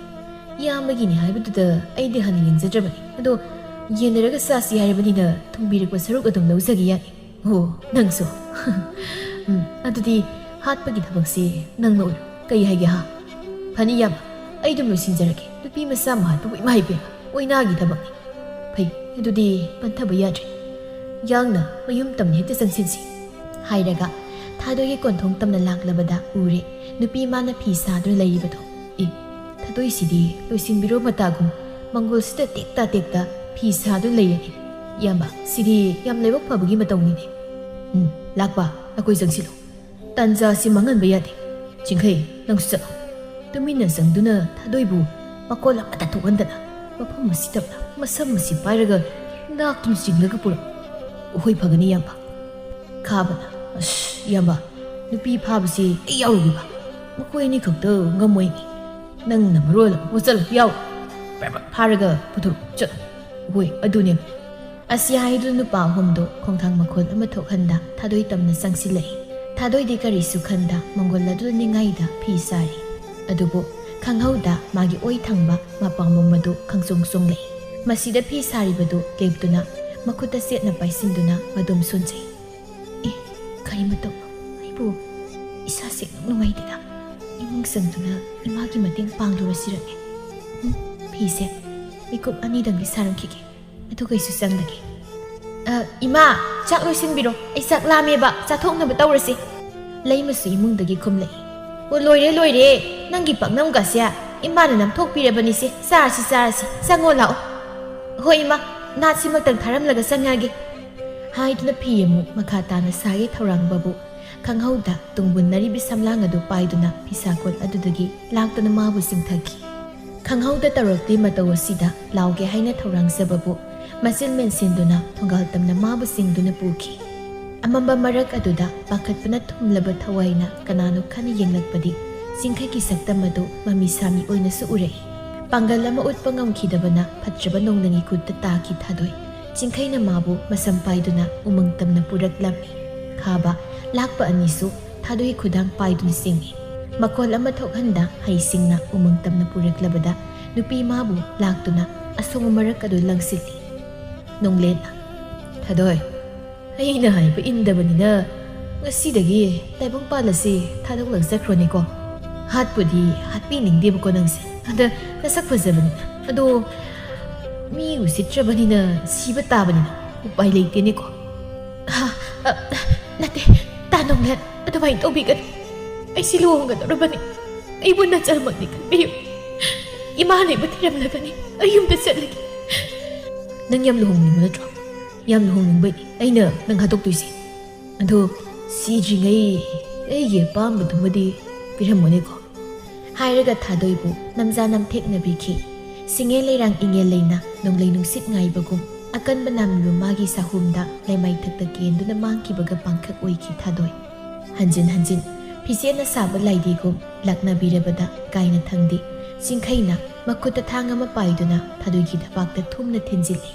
ꯏꯌꯥꯝꯕꯒꯤꯅꯤ ꯍꯥꯏꯕꯗꯨꯗ ꯑꯩꯗꯤ ꯍꯥꯟꯅ ꯌꯦꯡꯖꯗ꯭ꯔꯕꯅꯤ. ꯑꯗꯣ ꯌꯦꯟꯅꯔꯒ ꯆꯥꯁꯤ ꯍꯥꯏꯔꯕꯅꯤꯅ ꯊꯨꯡꯕꯤꯔꯛꯄ ꯁꯔꯨꯛ ꯑꯗꯨꯝ ꯂꯧꯖꯒꯦ ꯌꯥꯅꯤ. ꯑꯣ, ꯅꯪꯁꯨ. ꯑꯗꯨꯗꯤ ꯍꯥꯠꯄꯒꯤ ꯊꯕꯛꯁꯤ ꯅꯪꯅ ꯑꯣꯏꯔꯣ. ꯀꯩ ꯍꯥꯏꯒꯦ ꯍꯥ? ꯐꯅꯤ ꯏꯌꯥꯝꯕ, ꯑꯩ ꯑꯗꯨꯝ ꯂꯣꯏꯁꯤꯟꯖꯔꯒꯦ. ꯅꯨꯄꯤ ꯃꯆꯥ ꯑꯃ ꯍꯥꯠꯄꯕꯨ ꯏꯃꯥ ꯏꯕꯦꯝꯃ, ꯑꯣꯏꯅꯥꯒꯤ ꯊꯕꯛꯅꯤ. ꯐꯩ, ꯑꯗꯨꯗꯤ ꯄꯟꯊꯕ ꯌꯥꯗ꯭ꯔꯦ. ꯌꯥꯡꯅ ꯃꯌꯨꯝ ꯇꯝꯅ ꯍꯦꯛꯇ ꯆꯪꯁꯤꯟꯁꯤ. ꯍꯥꯏꯔꯒ ꯊꯥꯗꯣꯏꯒꯤ ꯀꯣꯟꯊꯣꯡ ꯇꯝꯅ ꯂꯥꯛꯂꯕꯗ ꯎꯔꯦ ꯅꯨꯄꯤ ꯃꯥꯅ ꯐꯤ ꯁꯥꯗꯨꯅ ꯂꯩꯔꯤꯕꯗꯣ. ꯊꯥꯗꯣꯏꯁꯤꯗꯤ ꯂꯣꯏꯁꯤꯟꯕꯤꯔꯣ ꯃꯇꯥꯒꯨꯝ ꯃꯪꯒꯣꯜꯁꯤꯗ ꯇꯦꯛꯇ ꯇꯦꯛꯇ ꯐꯤ ꯁꯥꯗꯨꯅ ꯂꯩꯔꯅꯤ. ꯏꯌꯥꯝꯕ, ꯁꯤꯗꯤ ꯌꯥꯝ ꯂꯥꯏꯕꯛ ꯐꯕꯒꯤ ꯃꯇꯧꯅꯤꯅꯦ. ꯂꯥꯛꯄ, ꯑꯩꯈꯣꯏ ꯆꯪꯁꯤꯜꯂꯨ. ꯇꯥꯟꯖꯥꯁꯤ ꯃꯥꯡꯍꯟꯕ ꯌꯥꯗꯦ. ꯆꯤꯡꯈꯩ, ꯅꯪꯁꯨ ꯆꯠꯂꯣ. ꯇꯨꯃꯤꯟꯅ ꯆꯪꯗꯨꯅ ꯊꯥꯗꯣꯏꯕꯨ ꯃꯀꯣꯜ ꯑꯃꯠꯇ ꯊꯣꯛꯍꯟꯗꯅ ꯃꯐꯝ ꯑꯁꯤꯗ ꯃꯁꯝ ꯑꯁꯤ ꯄꯥꯏꯔꯒ ꯅꯥꯛꯇꯨꯅ ꯆꯤꯡꯂꯒ ꯄꯨꯔꯛꯎ. ꯍꯣꯏ, ꯐꯒꯅꯤ ꯏꯌꯥꯝꯕ. ꯈꯥꯕꯅ ꯏꯌꯥꯝꯕ, ꯅꯨꯄꯤ ꯐꯥꯕꯁꯤ ꯑꯩ ꯌꯥꯎꯔꯨꯈꯤꯕ. ꯃꯈꯣꯏ ꯑꯅꯤ ꯈꯛꯇ ꯉꯝꯃꯣꯏꯅꯤ. ꯅꯪꯅ ꯃꯔꯣꯜ ꯑꯃ ꯆꯠꯂꯨ, ꯌꯥꯎ. ꯐꯥꯔꯒ ꯄꯨꯊꯣꯔꯛꯎ, ꯆꯠꯂꯨ. ꯍꯣꯏ, ꯑꯗꯨꯅꯦ. ꯑꯁꯤ ꯍꯥꯏꯗꯨꯅ ꯅꯨꯄꯥ ꯑꯍꯨꯝꯗꯣ ꯈꯣꯡꯊꯥꯡ ꯃꯈꯣꯜ ꯑꯃ ꯊꯣꯛꯍꯟꯗ ꯊꯥꯗꯣꯏ ꯇꯝꯅ ꯆꯪꯁꯤꯜꯂꯛꯏ. ꯊꯥꯗꯣꯏꯗꯤ ꯀꯔꯤꯁꯨ ꯈꯟꯗ ꯃꯪꯒꯣꯜ ꯑꯗꯨ ꯅꯤꯡꯉꯥꯏꯗ ꯐꯤ ꯁꯥꯔꯤ. ꯑꯗꯨꯕꯨ ꯈꯪꯍꯧꯗ ꯃꯥꯒꯤ ꯑꯣꯏ ꯊꯪꯕ ꯃꯄꯥꯝꯕꯣꯝ ꯑꯗꯨ ꯈꯪꯆꯣꯡ ꯆꯣꯡꯂꯛꯏ. ꯃꯁꯤꯗ ꯐꯤ ꯁꯥꯔꯤꯕꯗꯨ ꯂꯦꯞꯇꯨꯅ ꯃꯈꯨꯠꯇ ꯆꯦꯠꯅ ꯄꯥꯏꯁꯤꯟꯗꯨꯅ ꯃꯗꯨꯝ ꯁꯣꯟꯖꯩ. ꯀꯔꯤ ꯃꯇꯧꯅꯣ? ꯑꯩꯕꯨ ꯏꯁꯥꯁꯦ ꯅꯨꯡꯉꯥꯏꯇꯦꯗ. ꯏꯃꯨꯡ ꯆꯪꯗꯨꯅ ꯏꯃꯥꯒꯤ ꯃꯇꯦꯡ ꯄꯥꯡꯂꯨꯔꯁꯤꯔꯅꯦ. ꯐꯤꯁꯦ ꯃꯤꯀꯨꯞ ꯑꯅꯤꯗꯪꯗꯤ ꯁꯥꯔꯝꯈꯤꯒꯦ ꯑꯗꯨꯒ ꯑꯩꯁꯨ ꯆꯪꯂꯒꯦ ꯏꯃꯥ ꯆꯥꯛ ꯂꯣꯏꯁꯤꯟꯕꯤꯔꯣ ꯑꯩ ꯆꯥꯛ ꯂꯥꯝꯃꯦꯕ ꯆꯥꯊꯣꯛꯅꯕ ꯇꯧꯔꯁꯤ ꯂꯩꯃꯁꯨ ꯏꯃꯨꯡꯗꯒꯤ ꯈꯨꯝꯂꯛꯏ ꯑꯣ ꯂꯣꯏꯔꯦ ꯅꯪꯒꯤ ꯄꯥꯛꯅꯝꯒꯁꯦ ꯏꯃꯥꯅ ꯅꯝꯊꯣꯛꯄꯤꯔꯕꯅꯤꯁꯦ ꯆꯥꯔꯁꯤ ꯆꯪꯉꯣ ꯂꯥꯛꯑꯣ ꯍꯣꯏ ꯏꯃꯥ ꯅꯥꯠꯁꯤꯃꯛꯇꯪ ꯊꯥꯔꯝꯂꯒ ꯆꯪꯉꯒꯦ ꯍꯥꯏꯗꯨꯅ ꯐꯤ ꯑꯃꯨꯛ ꯃꯈꯥ ꯇꯥꯅ ꯁꯥꯒꯦ ꯊꯧꯔꯥꯡꯕꯕꯨ ꯈꯪꯍꯧꯗ ꯇꯨꯡꯕꯨꯟꯅꯔꯤꯕꯤ ꯁꯝꯂꯥꯡ ꯑꯗꯨ ꯄꯥꯏꯗꯨꯅ ꯐꯤꯁꯥꯀꯣꯜ ꯑꯗꯨꯗꯒꯤ ꯂꯥꯛꯇꯨꯅ ꯃꯥꯕꯨ ꯆꯤꯡꯊꯈꯤ ꯈꯪꯍꯧꯗ ꯇꯧꯔꯛꯂꯤ ꯃꯇꯧ ꯑꯁꯤꯗ ꯂꯥꯎꯒꯦ ꯍꯥꯏꯅ ꯊꯧꯔꯥꯡꯖꯕꯕꯨ ꯃꯆꯤꯟ ꯃꯦꯟꯁꯤꯟꯗꯨꯅ ꯊꯣꯡꯒꯥꯜ ꯇꯝꯅ ꯃꯥꯕꯨ ꯆꯤꯡꯗꯨꯅ ꯄꯨꯈꯤ ꯑꯃꯝꯕ ꯃꯔꯛ ꯑꯗꯨꯗ ꯄꯥꯈꯠꯄꯅ ꯊꯨꯝꯂꯕ ꯊꯋꯥꯏꯅ ꯀꯅꯥꯅꯣ ꯈꯟꯅ ꯌꯦꯡꯂꯛꯄꯗꯤ ꯆꯤꯡꯈꯩꯒꯤ ꯁꯛꯇꯝ ꯑꯗꯨ ꯃꯃꯤ ꯁꯥꯃꯤ ꯑꯣꯏꯅꯁꯨ ꯎꯔꯛꯏ ꯄꯥꯡꯒꯜ ꯑꯃ ꯎꯠꯄ ꯉꯝꯈꯤꯗꯕꯅ ꯐꯠꯇ꯭ꯔꯕ ꯅꯣꯡꯂꯪꯒꯤ ꯈꯨꯠꯇ ꯇꯥꯈꯤ ꯊꯥꯗꯣꯏ ꯆꯤꯡꯈꯩꯅ ꯃꯥꯕꯨ ꯃꯁꯝ ꯄꯥꯏꯗꯨꯅ ꯎꯃꯪ ꯇꯝꯅ ꯄꯨꯔꯛꯂꯝꯃꯤ ꯈꯥꯕ ꯂꯥꯛꯄ ꯑꯅꯤꯁꯨ ꯊꯥꯗꯣꯏ ꯈꯨꯗꯥꯡ ꯄꯥꯏꯗꯨꯅ ꯆꯤꯡꯏ ꯃꯈꯣꯜ ꯑꯃ ꯊꯣꯛꯍꯟꯗ ꯍꯩꯁꯤꯡꯅ ꯎꯃꯪ ꯇꯝꯅ ꯄꯨꯔꯛꯂꯕꯗ ꯅꯨꯄꯤ ꯃꯥꯕꯨ ꯂꯥꯛꯇꯨꯅ ꯑꯁꯣꯡꯕ ꯃꯔꯛ ꯑꯗꯨ ꯂꯪꯁꯤꯜꯂꯤ ꯅꯣꯡꯂꯦꯟꯅ ꯊꯥꯗꯣꯏ ꯑꯩꯅ ꯍꯥꯏꯕ ꯏꯟꯗꯕꯅꯤꯅ ꯉꯁꯤꯗꯒꯤ ꯇꯥꯏꯕꯪꯄꯥꯜ ꯑꯁꯤ ꯊꯥꯗꯣꯛꯂꯛꯆꯈ꯭ꯔꯣꯅꯦꯀꯣ ꯍꯥꯠꯄꯨꯗꯤ ꯍꯥꯠꯄꯤꯅꯤꯡꯗꯦꯕꯀꯣ ꯅꯪꯁꯦ ꯑꯗ ꯅꯁꯛ ꯐꯖꯕꯅꯤꯅ ꯑꯗꯣ ꯃꯤ ꯎꯁꯤꯠꯇ꯭ꯔꯕꯅꯤꯅ ꯁꯤꯕ ꯇꯥꯕꯅꯤꯅ ꯎꯄꯥꯏ ꯂꯩꯇꯦꯅꯦꯀꯣ ꯅꯠꯇꯦ ꯇꯥ ꯅꯣꯡꯂꯦꯟ ꯑꯗꯨꯃꯥꯏꯅ ꯇꯧꯕꯤꯒꯅꯨ ꯑꯩꯁꯤ ꯂꯨꯍꯣꯡꯒꯗꯧꯔꯕꯅꯤ ꯑꯩꯕꯨ ꯅꯆꯜꯃꯛꯅꯤ ꯈꯟꯕꯤꯌꯨ ꯏꯃꯥꯅ ꯑꯩꯕꯨ ꯊꯤꯔꯝꯂꯒꯅꯤ ꯑꯩ ꯌꯨꯝꯗ ꯆꯠꯂꯒꯦ ꯅꯪ ꯌꯥꯝ ꯂꯨꯍꯣꯡꯅꯤꯡꯕ ꯅꯠꯇ꯭ꯔꯣ ꯌꯥꯝ ꯂꯨꯍꯣꯡꯅꯤꯡꯕꯩꯅꯤ ꯑꯩꯅ ꯅꯪ ꯍꯥꯠꯇꯣꯛꯇꯣꯏꯁꯦ ꯑꯗꯣ ꯁꯤꯗ꯭ꯔꯤꯉꯩ ꯑꯩꯒꯤ ꯑꯄꯥꯝꯕꯗꯨꯃꯗꯤ ꯄꯤꯔꯝꯃꯣꯅꯦꯀꯣ ꯍꯥꯏꯔꯒ ꯊꯥꯗꯣꯏꯕꯨ ꯅꯝꯖꯥ ꯅꯝꯊꯦꯛꯅꯕꯤꯈꯤ ꯁꯤꯡꯉꯦ ꯂꯩꯔꯥꯡ ꯏꯉꯦ ꯂꯩꯅ ꯅꯣꯡꯂꯩ ꯅꯨꯡꯁꯤꯠ ꯉꯥꯏꯕꯒꯨꯝ ꯑꯀꯟꯕ ꯅꯥꯝꯂꯤꯕ ꯃꯥꯒꯤ ꯁꯥꯍꯨꯝꯗ ꯂꯩꯃꯥꯏꯊꯛꯇ ꯀꯦꯟꯗꯨꯅ ꯃꯥꯡꯈꯤꯕꯒ ꯄꯥꯡꯈꯛ ꯑꯣꯏꯈꯤ ꯊꯥꯗꯣꯏ ꯍꯟꯖꯤꯟ ꯐꯤꯁꯦꯠꯅ ꯁꯥꯕ ꯂꯥꯏꯗꯤꯒꯨꯝ ꯂꯥꯛꯅꯕꯤꯔꯕꯗ ꯀꯥꯏꯅ ꯊꯪꯗꯦ ꯆꯤꯡꯈꯩꯅ ꯃꯈꯨꯠꯇ ꯊꯥꯡ ꯑꯃ ꯄꯥꯏꯗꯨꯅ ꯊꯥꯗꯣꯏꯒꯤ ꯊꯕꯥꯛꯇ ꯊꯨꯝꯅ ꯊꯤꯟꯖꯤꯜꯂꯤ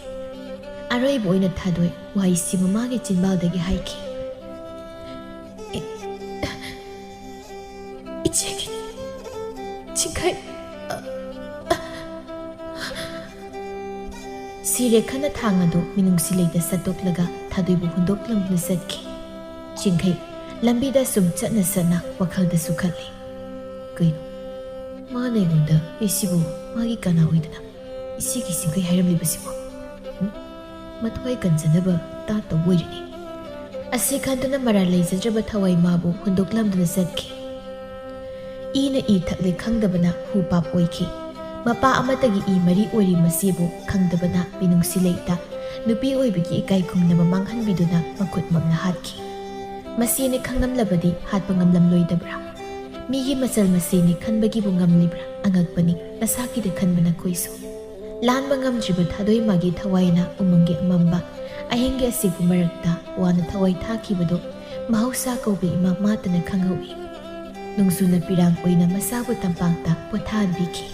ꯑꯔꯣꯏꯕ ꯑꯣꯏꯅ ꯊꯥꯗꯣꯏ ꯋꯥꯍꯩꯁꯤꯕꯨ ꯃꯥꯒꯤ ꯆꯤꯟꯕꯥꯜꯗꯒꯤ ꯍꯥꯏꯈꯤ ꯏꯆꯦꯒꯤ ꯆꯤꯡꯈꯩ ꯁꯤꯔꯦ ꯈꯟꯅ ꯊꯥꯡ ꯑꯗꯨ ꯃꯤꯅꯨꯡꯁꯤ ꯂꯩꯇ ꯁꯠꯇꯣꯛꯂꯒ ꯊꯥꯗꯣꯏꯕꯨ ꯍꯨꯟꯗꯣꯛꯂꯝꯗꯨꯅ ꯆꯠꯈꯤ ꯆꯤꯡꯈꯩ ꯂꯝꯕꯤꯗ ꯁꯨꯝ ꯆꯠꯅ ꯋꯥꯈꯜꯗꯁꯨ ꯈꯜꯂꯤ ꯀꯩꯅꯣ ꯃꯥꯅ ꯑꯩꯉꯣꯟꯗ ꯑꯩꯁꯤꯕꯨ ꯃꯥꯒꯤ ꯀꯅꯥ ꯑꯣꯏꯗꯅ ꯏꯆꯦꯒꯤ ꯆꯤꯡꯈꯩ ꯍꯥꯏꯔꯝꯂꯤꯕꯁꯤꯕꯨ ꯃꯊ꯭ꯋꯥꯏ ꯀꯟꯖꯅꯕ ꯇꯧꯕ ꯑꯣꯏꯔꯅꯤ ꯑꯁꯤ ꯈꯟꯗꯨꯅ ꯃꯔꯥꯜ ꯂꯩꯖꯗ꯭ꯔꯕ ꯊꯋꯥꯏ ꯃꯥꯕꯨ ꯍꯨꯟꯗꯣꯛꯂꯝꯗꯨꯅ ꯆꯠꯈꯤ ꯏꯅ ꯏ ꯊꯛꯂꯦ ꯈꯪꯗꯕꯅ ꯍꯨ ꯄꯥꯞ ꯑꯣꯏꯈꯤ ꯃꯄꯥ ꯑꯃꯇꯒꯤ ꯏ ꯃꯔꯤ ꯑꯣꯏꯔꯤ ꯃꯁꯤꯕꯨ ꯈꯪꯗꯕꯅ ꯃꯤꯅꯨꯡꯁꯤ ꯂꯩꯇ ꯅꯨꯄꯤ ꯑꯣꯏꯕꯒꯤ ꯏꯀꯥꯏ ꯈꯨꯝꯅꯕ ꯃꯥꯡꯍꯟꯕꯤꯗꯨꯅ ꯃꯈꯨꯠꯃꯛꯅ ꯍꯥꯠꯈꯤ ꯃꯁꯤꯅꯤ ꯈꯪꯂꯝꯂꯕꯗꯤ ꯍꯥꯠꯄ ꯉꯝꯂꯝꯂꯣꯏꯗꯕ꯭ꯔꯥ ꯃꯤꯒꯤ ꯃꯆꯜ ꯃꯁꯤꯅꯤ ꯈꯟꯕꯒꯤꯕꯨ ꯉꯝꯂꯤꯕ꯭ꯔꯥ ꯑꯉꯛꯄꯅꯤ ꯅꯁꯥꯒꯤꯗ ꯈꯟꯕꯅ ꯈꯣꯏꯁꯨ ꯂꯥꯟꯕ ꯉꯝꯗ꯭ꯔꯤꯕ ꯊꯥꯗꯣꯏ ꯃꯥꯒꯤ ꯊꯋꯥꯏꯅ ꯎꯃꯪꯒꯤ ꯑꯃꯝꯕ ꯑꯍꯤꯡꯒꯤ ꯑꯁꯤꯕꯨ ꯃꯔꯛꯇ ꯋꯥꯅ ꯊꯋꯥꯏ ꯊꯥꯈꯤꯕꯗꯨ ꯃꯍꯧꯁꯥ ꯀꯧꯕ ꯏꯃꯥ ꯃꯥꯇꯅ ꯈꯪꯍꯧꯏ ꯅꯨꯡꯖꯨꯅ ꯄꯤꯔꯥꯡ ꯑꯣꯏꯅ ꯃꯁꯥꯕꯨ ꯇꯝꯄꯥꯛꯇ ꯄꯣꯊꯥꯍꯟꯕꯤꯈꯤ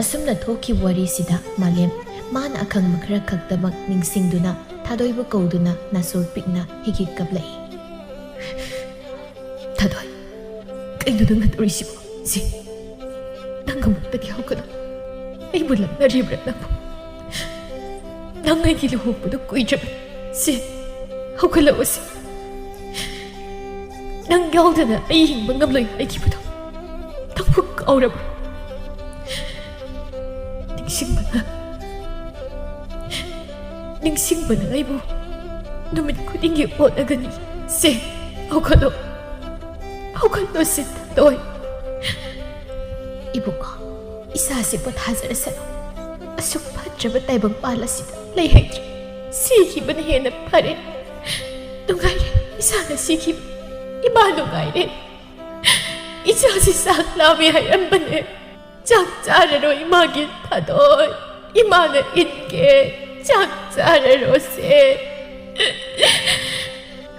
ꯑꯁꯨꯝꯅ ꯊꯣꯛꯈꯤꯕ ꯋꯥꯔꯤꯁꯤꯗ ꯃꯥꯂꯦꯝ ꯃꯥꯅ ꯑꯈꯪꯕ ꯈꯔ ꯈꯛꯇꯃꯛ ꯅꯤꯡꯁꯤꯡꯗꯨꯅ ꯊꯥꯗꯣꯏꯕꯨ ꯀꯧꯗꯨꯅ ꯅꯥꯁꯣꯜ ꯄꯤꯛꯅ ꯍꯤꯛ ꯀꯞꯂꯛꯏ ꯊꯥꯗꯣꯏ ꯀꯩꯅꯣ ꯅꯪꯅ ꯇꯧꯔꯤꯁꯤꯕꯣ ꯁꯤ ꯅꯪ ꯑꯃꯨꯛꯇꯗꯤ ꯍꯧꯒꯠꯂꯣ ꯑꯩꯕꯨ ꯂꯛꯅꯔꯤꯕ꯭ꯔꯥ ꯅꯪ ꯑꯩꯒꯤ ꯂꯨꯍꯣꯡꯕꯗꯨ ꯀꯨꯏꯗ꯭ꯔꯕꯅꯤ ꯁꯤ ꯍꯧꯒꯠꯂꯛꯑꯣꯁꯤ ꯅꯪ ꯌꯥꯎꯗꯅ ꯑꯩ ꯍꯤꯡꯕ ꯉꯝꯂꯣꯏ ꯍꯥꯏꯈꯤꯕꯗꯣ ꯅꯪꯕꯨ ꯀꯥꯎꯔꯕ꯭ꯔꯥ ꯅꯤꯡꯁꯤꯡꯕꯅ ꯑꯩꯕꯨ ꯅꯨꯃꯤꯠ ꯈꯨꯗꯤꯡꯒꯤ ꯑꯣꯠꯂꯒꯅꯤ ꯁꯦ ꯍꯧꯒꯠꯂꯣ ꯁꯤ ꯊꯥꯗꯣꯏ ꯏꯕꯨꯡꯉꯣ ꯏꯁꯥꯁꯦ ꯄꯣꯊꯥꯖꯔꯁꯅꯨ ꯑꯁꯨꯛ ꯐꯠꯇ꯭ꯔꯕ ꯇꯥꯏꯕꯪꯄꯥꯜ ꯑꯁꯤꯗ ꯂꯩꯍꯩꯗ꯭ꯔꯦ ꯁꯤꯈꯤꯕꯅ ꯍꯦꯟꯅ ꯐꯔꯦ ꯅꯨꯡꯉꯥꯏꯔꯦ ꯏꯁꯥꯅ ꯁꯤꯈꯤꯕ ꯏꯃꯥ ꯅꯨꯡꯉꯥꯏꯔꯦ ꯏꯆꯥꯁꯤ ꯆꯥꯛ ꯂꯥꯝꯃꯦ ꯍꯥꯏꯔꯝꯕꯅꯦ ꯆꯥꯛ ꯆꯥꯔꯔꯣꯏ ꯏꯃꯥꯒꯤ ꯊꯥꯗꯣꯏ ꯏꯃꯥꯅ ꯏꯟꯒꯦ ꯆꯥꯛ ꯆꯥꯔꯔꯣꯁꯦ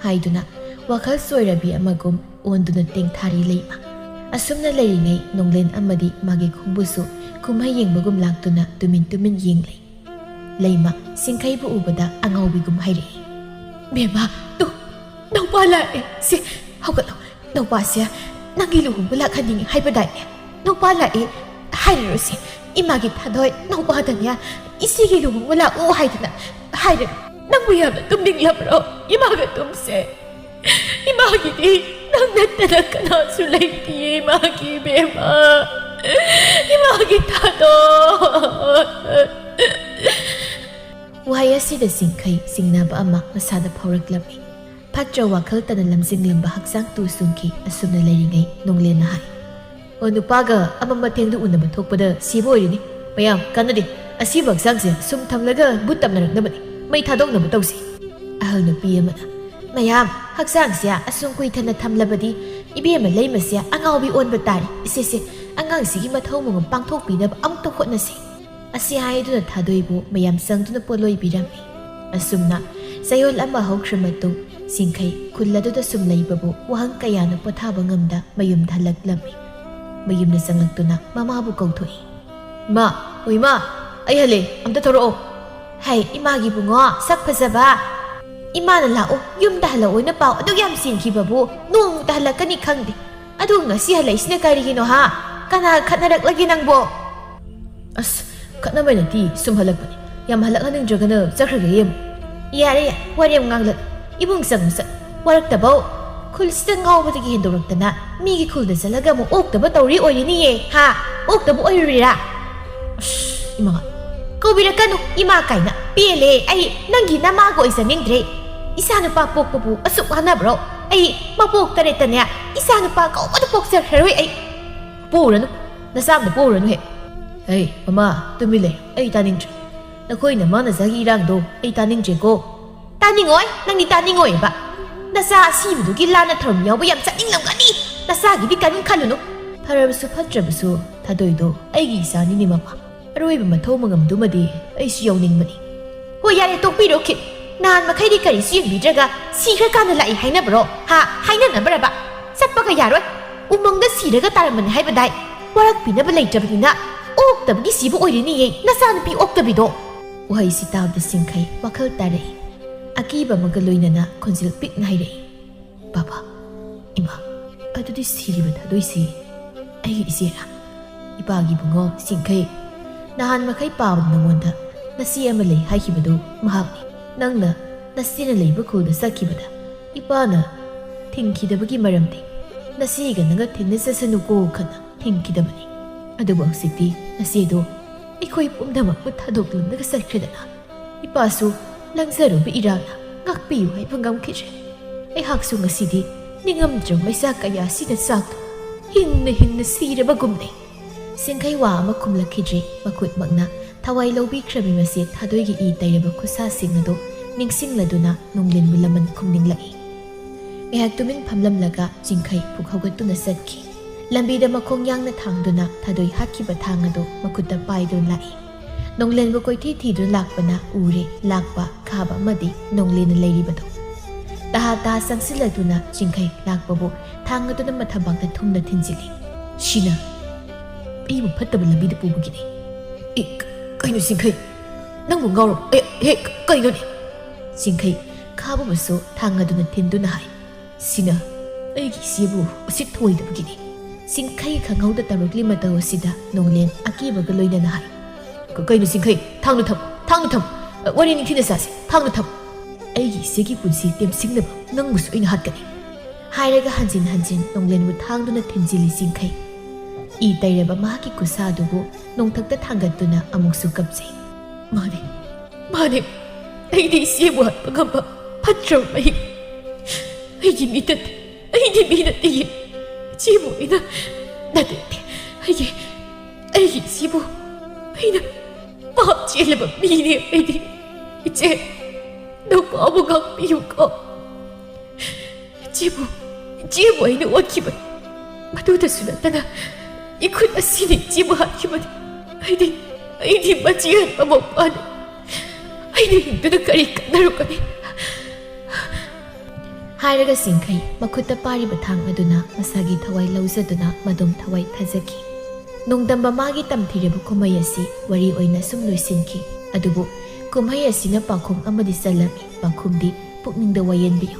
ꯍꯥꯏꯗꯨꯅ ꯋꯥꯈꯜ ꯁꯣꯏꯔꯕꯤ ꯑꯃꯒꯨꯝ ꯑꯣꯟꯗꯨꯅ ꯇꯦꯡꯊꯥꯔꯤ ꯂꯩꯃ ꯑꯁꯨꯝꯅ ꯂꯩꯔꯤꯉꯩ ꯅꯣꯡꯂꯦꯟ ꯑꯃꯗꯤ ꯃꯥꯒꯤ ꯈꯣꯡꯕꯨꯁꯨ ꯀꯨꯝꯍꯩ ꯌꯦꯡꯕꯒꯨꯝ ꯂꯥꯛꯇꯨꯅ ꯇꯨꯃꯤꯟ ꯌꯦꯡꯂꯩ ꯂꯩꯃ ꯆꯤꯡꯈꯩꯕꯨ ꯎꯕꯗ ꯑꯉꯥꯎꯕꯤꯒꯨꯝ ꯍꯥꯏꯔꯛꯏ ꯕꯦꯝꯃ ꯇꯨ ꯅꯧꯄꯥ ꯂꯥꯛꯑꯦ ꯁꯤ ꯍꯧꯒꯠꯂꯣ ꯅꯧꯄꯥꯁꯦ ꯅꯪꯒꯤ ꯂꯨꯍꯣꯡꯕ ꯂꯥꯛꯍꯟꯅꯤꯡꯉꯤ ꯍꯥꯏꯕꯗꯥꯏꯅꯦ ꯅꯧꯄꯥ ꯂꯥꯛꯑꯦ ꯍꯥꯏꯔꯔꯣꯁꯤ ꯏꯃꯥꯒꯤ ꯊꯥꯗꯣꯏ ꯅꯧꯄꯥꯗꯅꯦ ꯏꯆꯦꯒꯤ ꯂꯨꯍꯣꯡꯕ ꯂꯥꯛꯑꯣ ꯍꯥꯏꯗꯅ ꯍꯥꯏꯔꯒ ꯅꯪꯕꯨ ꯌꯥꯝꯅ ꯇꯨꯝꯅꯤꯡꯂꯕ꯭ꯔꯣ ꯏꯃꯥꯒ ꯇꯨꯝꯁꯦ ꯏꯃꯥꯒꯤꯗꯤ ꯅꯪ ꯅꯠꯇꯅ ꯀꯅꯥꯁꯨ ꯂꯩꯇꯤꯌꯦ ꯏꯃꯥꯒꯤ ꯕꯦꯝꯃ 이마기 타도 와이어시다 싱카이 싱나바 아마 마사다 파우락람이 팟저 와클따나 람징람바 학상 투순키 아숨나 레링이 농레나 하이 누파가 아마마 땡두 운나바 톡바다 시보이리니 mayam kanadi asiba hak상se sum thamlaga but tamnaraknabani mai thadoknaba tawsi ahal nupi amana mayam hak상se asum kui thana thamlabadi ibema leimasia angaubi onba tari isese angangsigi mathau mungam pangthokpinaba amta hotnasi asi haiduna thadoibu mayam sangduna poloi birami asumna sayol ama hokhramatung singkai khulladuda sum leibabu wahang kayana pothaba ngamda mayum thalaklami mayumna sangaktuna mamabu kauthoi Ma, oi ma, ai hale, amta thoro. Hai, imagi bungo, sak phajaba. Imana lao, yum da hala oina pau, adu yam sin ki babu, nung da hala kani khangde. Adu nga si hala isna kari hino ha. Kana khatnarak lagi nang bo. As, khatna mai nati sum halak pani. Yam halak nang jagana chakhraga yem. Yare ya, warem nganglat. Ibung sang sa, warak tabau. Khul sida ngawbadagi hindoraktana, migi khulda salaga mo oktaba tawri oini ye. Ha, oktaba oirira. Imaga Kaubirakkanu ima kaina pele ai nangi namago isaningdre isanu pa pokpabu asuk hanabro ai mapok taretanya isanu pa kaubadu poksar kharoi ai poranu nasamna poranu he hey mama tumile ai taningdre nakoi na mana zagi rangdo ai taningje ko taningoi nangi taningoi ba nasa asibudu gi lana throm yaw ba yam chaningamgani nasa gi di kanun khalunu pharabasu phatrabasu thadoido ai gi isani ni mama Aroiba mathau mangamdumadi ai si yawningmani ho yare tokpiro khit nan makhaidi kari siyengbidraga sikhra kana lai hainabro ha hainanabraba satpaga yaroi umangda siraga taramani haibadai warak pinaba leitrabadina oktabagi sibu oirini ye nasana pi oktabido wahai sitabda singkhai wakhal tare akiba magaloinana khonjil pikna haire baba ima adudi siriba thadoisi ai isera ipagi bungo singkhai nahan makai pawag nangonda nasi ama lay haikibado mahakni nangna nasina layba khulda sakibada ipana thingkidabagi maramdi nasiga nanga thinna sasanu ko khana thingkidabani adubu hausikti nasido ikoi pumdamak pu thadoklamnaga sakkhredana ipasu langzaruba irana ngakpiyu haiba ngamkhire ai haksu ngasidi ningamdra maisa kaya sina sakto hinna siraba gumne Singkai wa ama kumlakhidri makhut magna thawai lobi khrabi mase thadoi gi I tairaba khusa singnado ningsingladuna nonglen bulaman khumninglai ngak tumin phamlam laga jingkhai pukhagatuna satki lambi da makhong yangna thangduna thadoi hakki ba thangado makhutta paidun lai nonglen bu koi thi dun lakpana ure lakpa khaba madi nonglen leiribado ta sangsiladuna jingkhai lakpabu thangaduna mathabangda thumna thinjili shina ibu fattaba lambida pubugini kaino singkhai nangbu ngawro he kaino ni singkhai khaba baso thangaduna thinduna hai sina aigi sibu usit thoidabugini singkhai khangauda tarukli mataw sida nonglen akibaga loinana hai kaino singkhai thangnu tham wari ni thina sase thangnu tham aigi segi punsi temsingnaba nangbusu ina hatkani hairaga hanjin nonglen bu thangduna thinjili singkhai I tairaba mahaki kusadubu nongthakta thangatuna amuksu kapjai mane aidi sibu hatpagamba phatro mai aigi mitat aidi minati sibu ina nate aigi sibu aina pap chelaba mine aidi iche no pabu gak piyuka sibu aina wakiba maduda sunatana ikut asini jibu hakimani aidi bacian pamopan aidi hindu kari kanarukani hairaga singkhai makhutta pariba thang aduna masagi thawai lauzaduna madum thawai thajaki nongdamba magi tamthireba kumai asi wari oina sum loisinki adubu kumai asina pakhum amadi salami pakhumdi pukningda wayenbiyu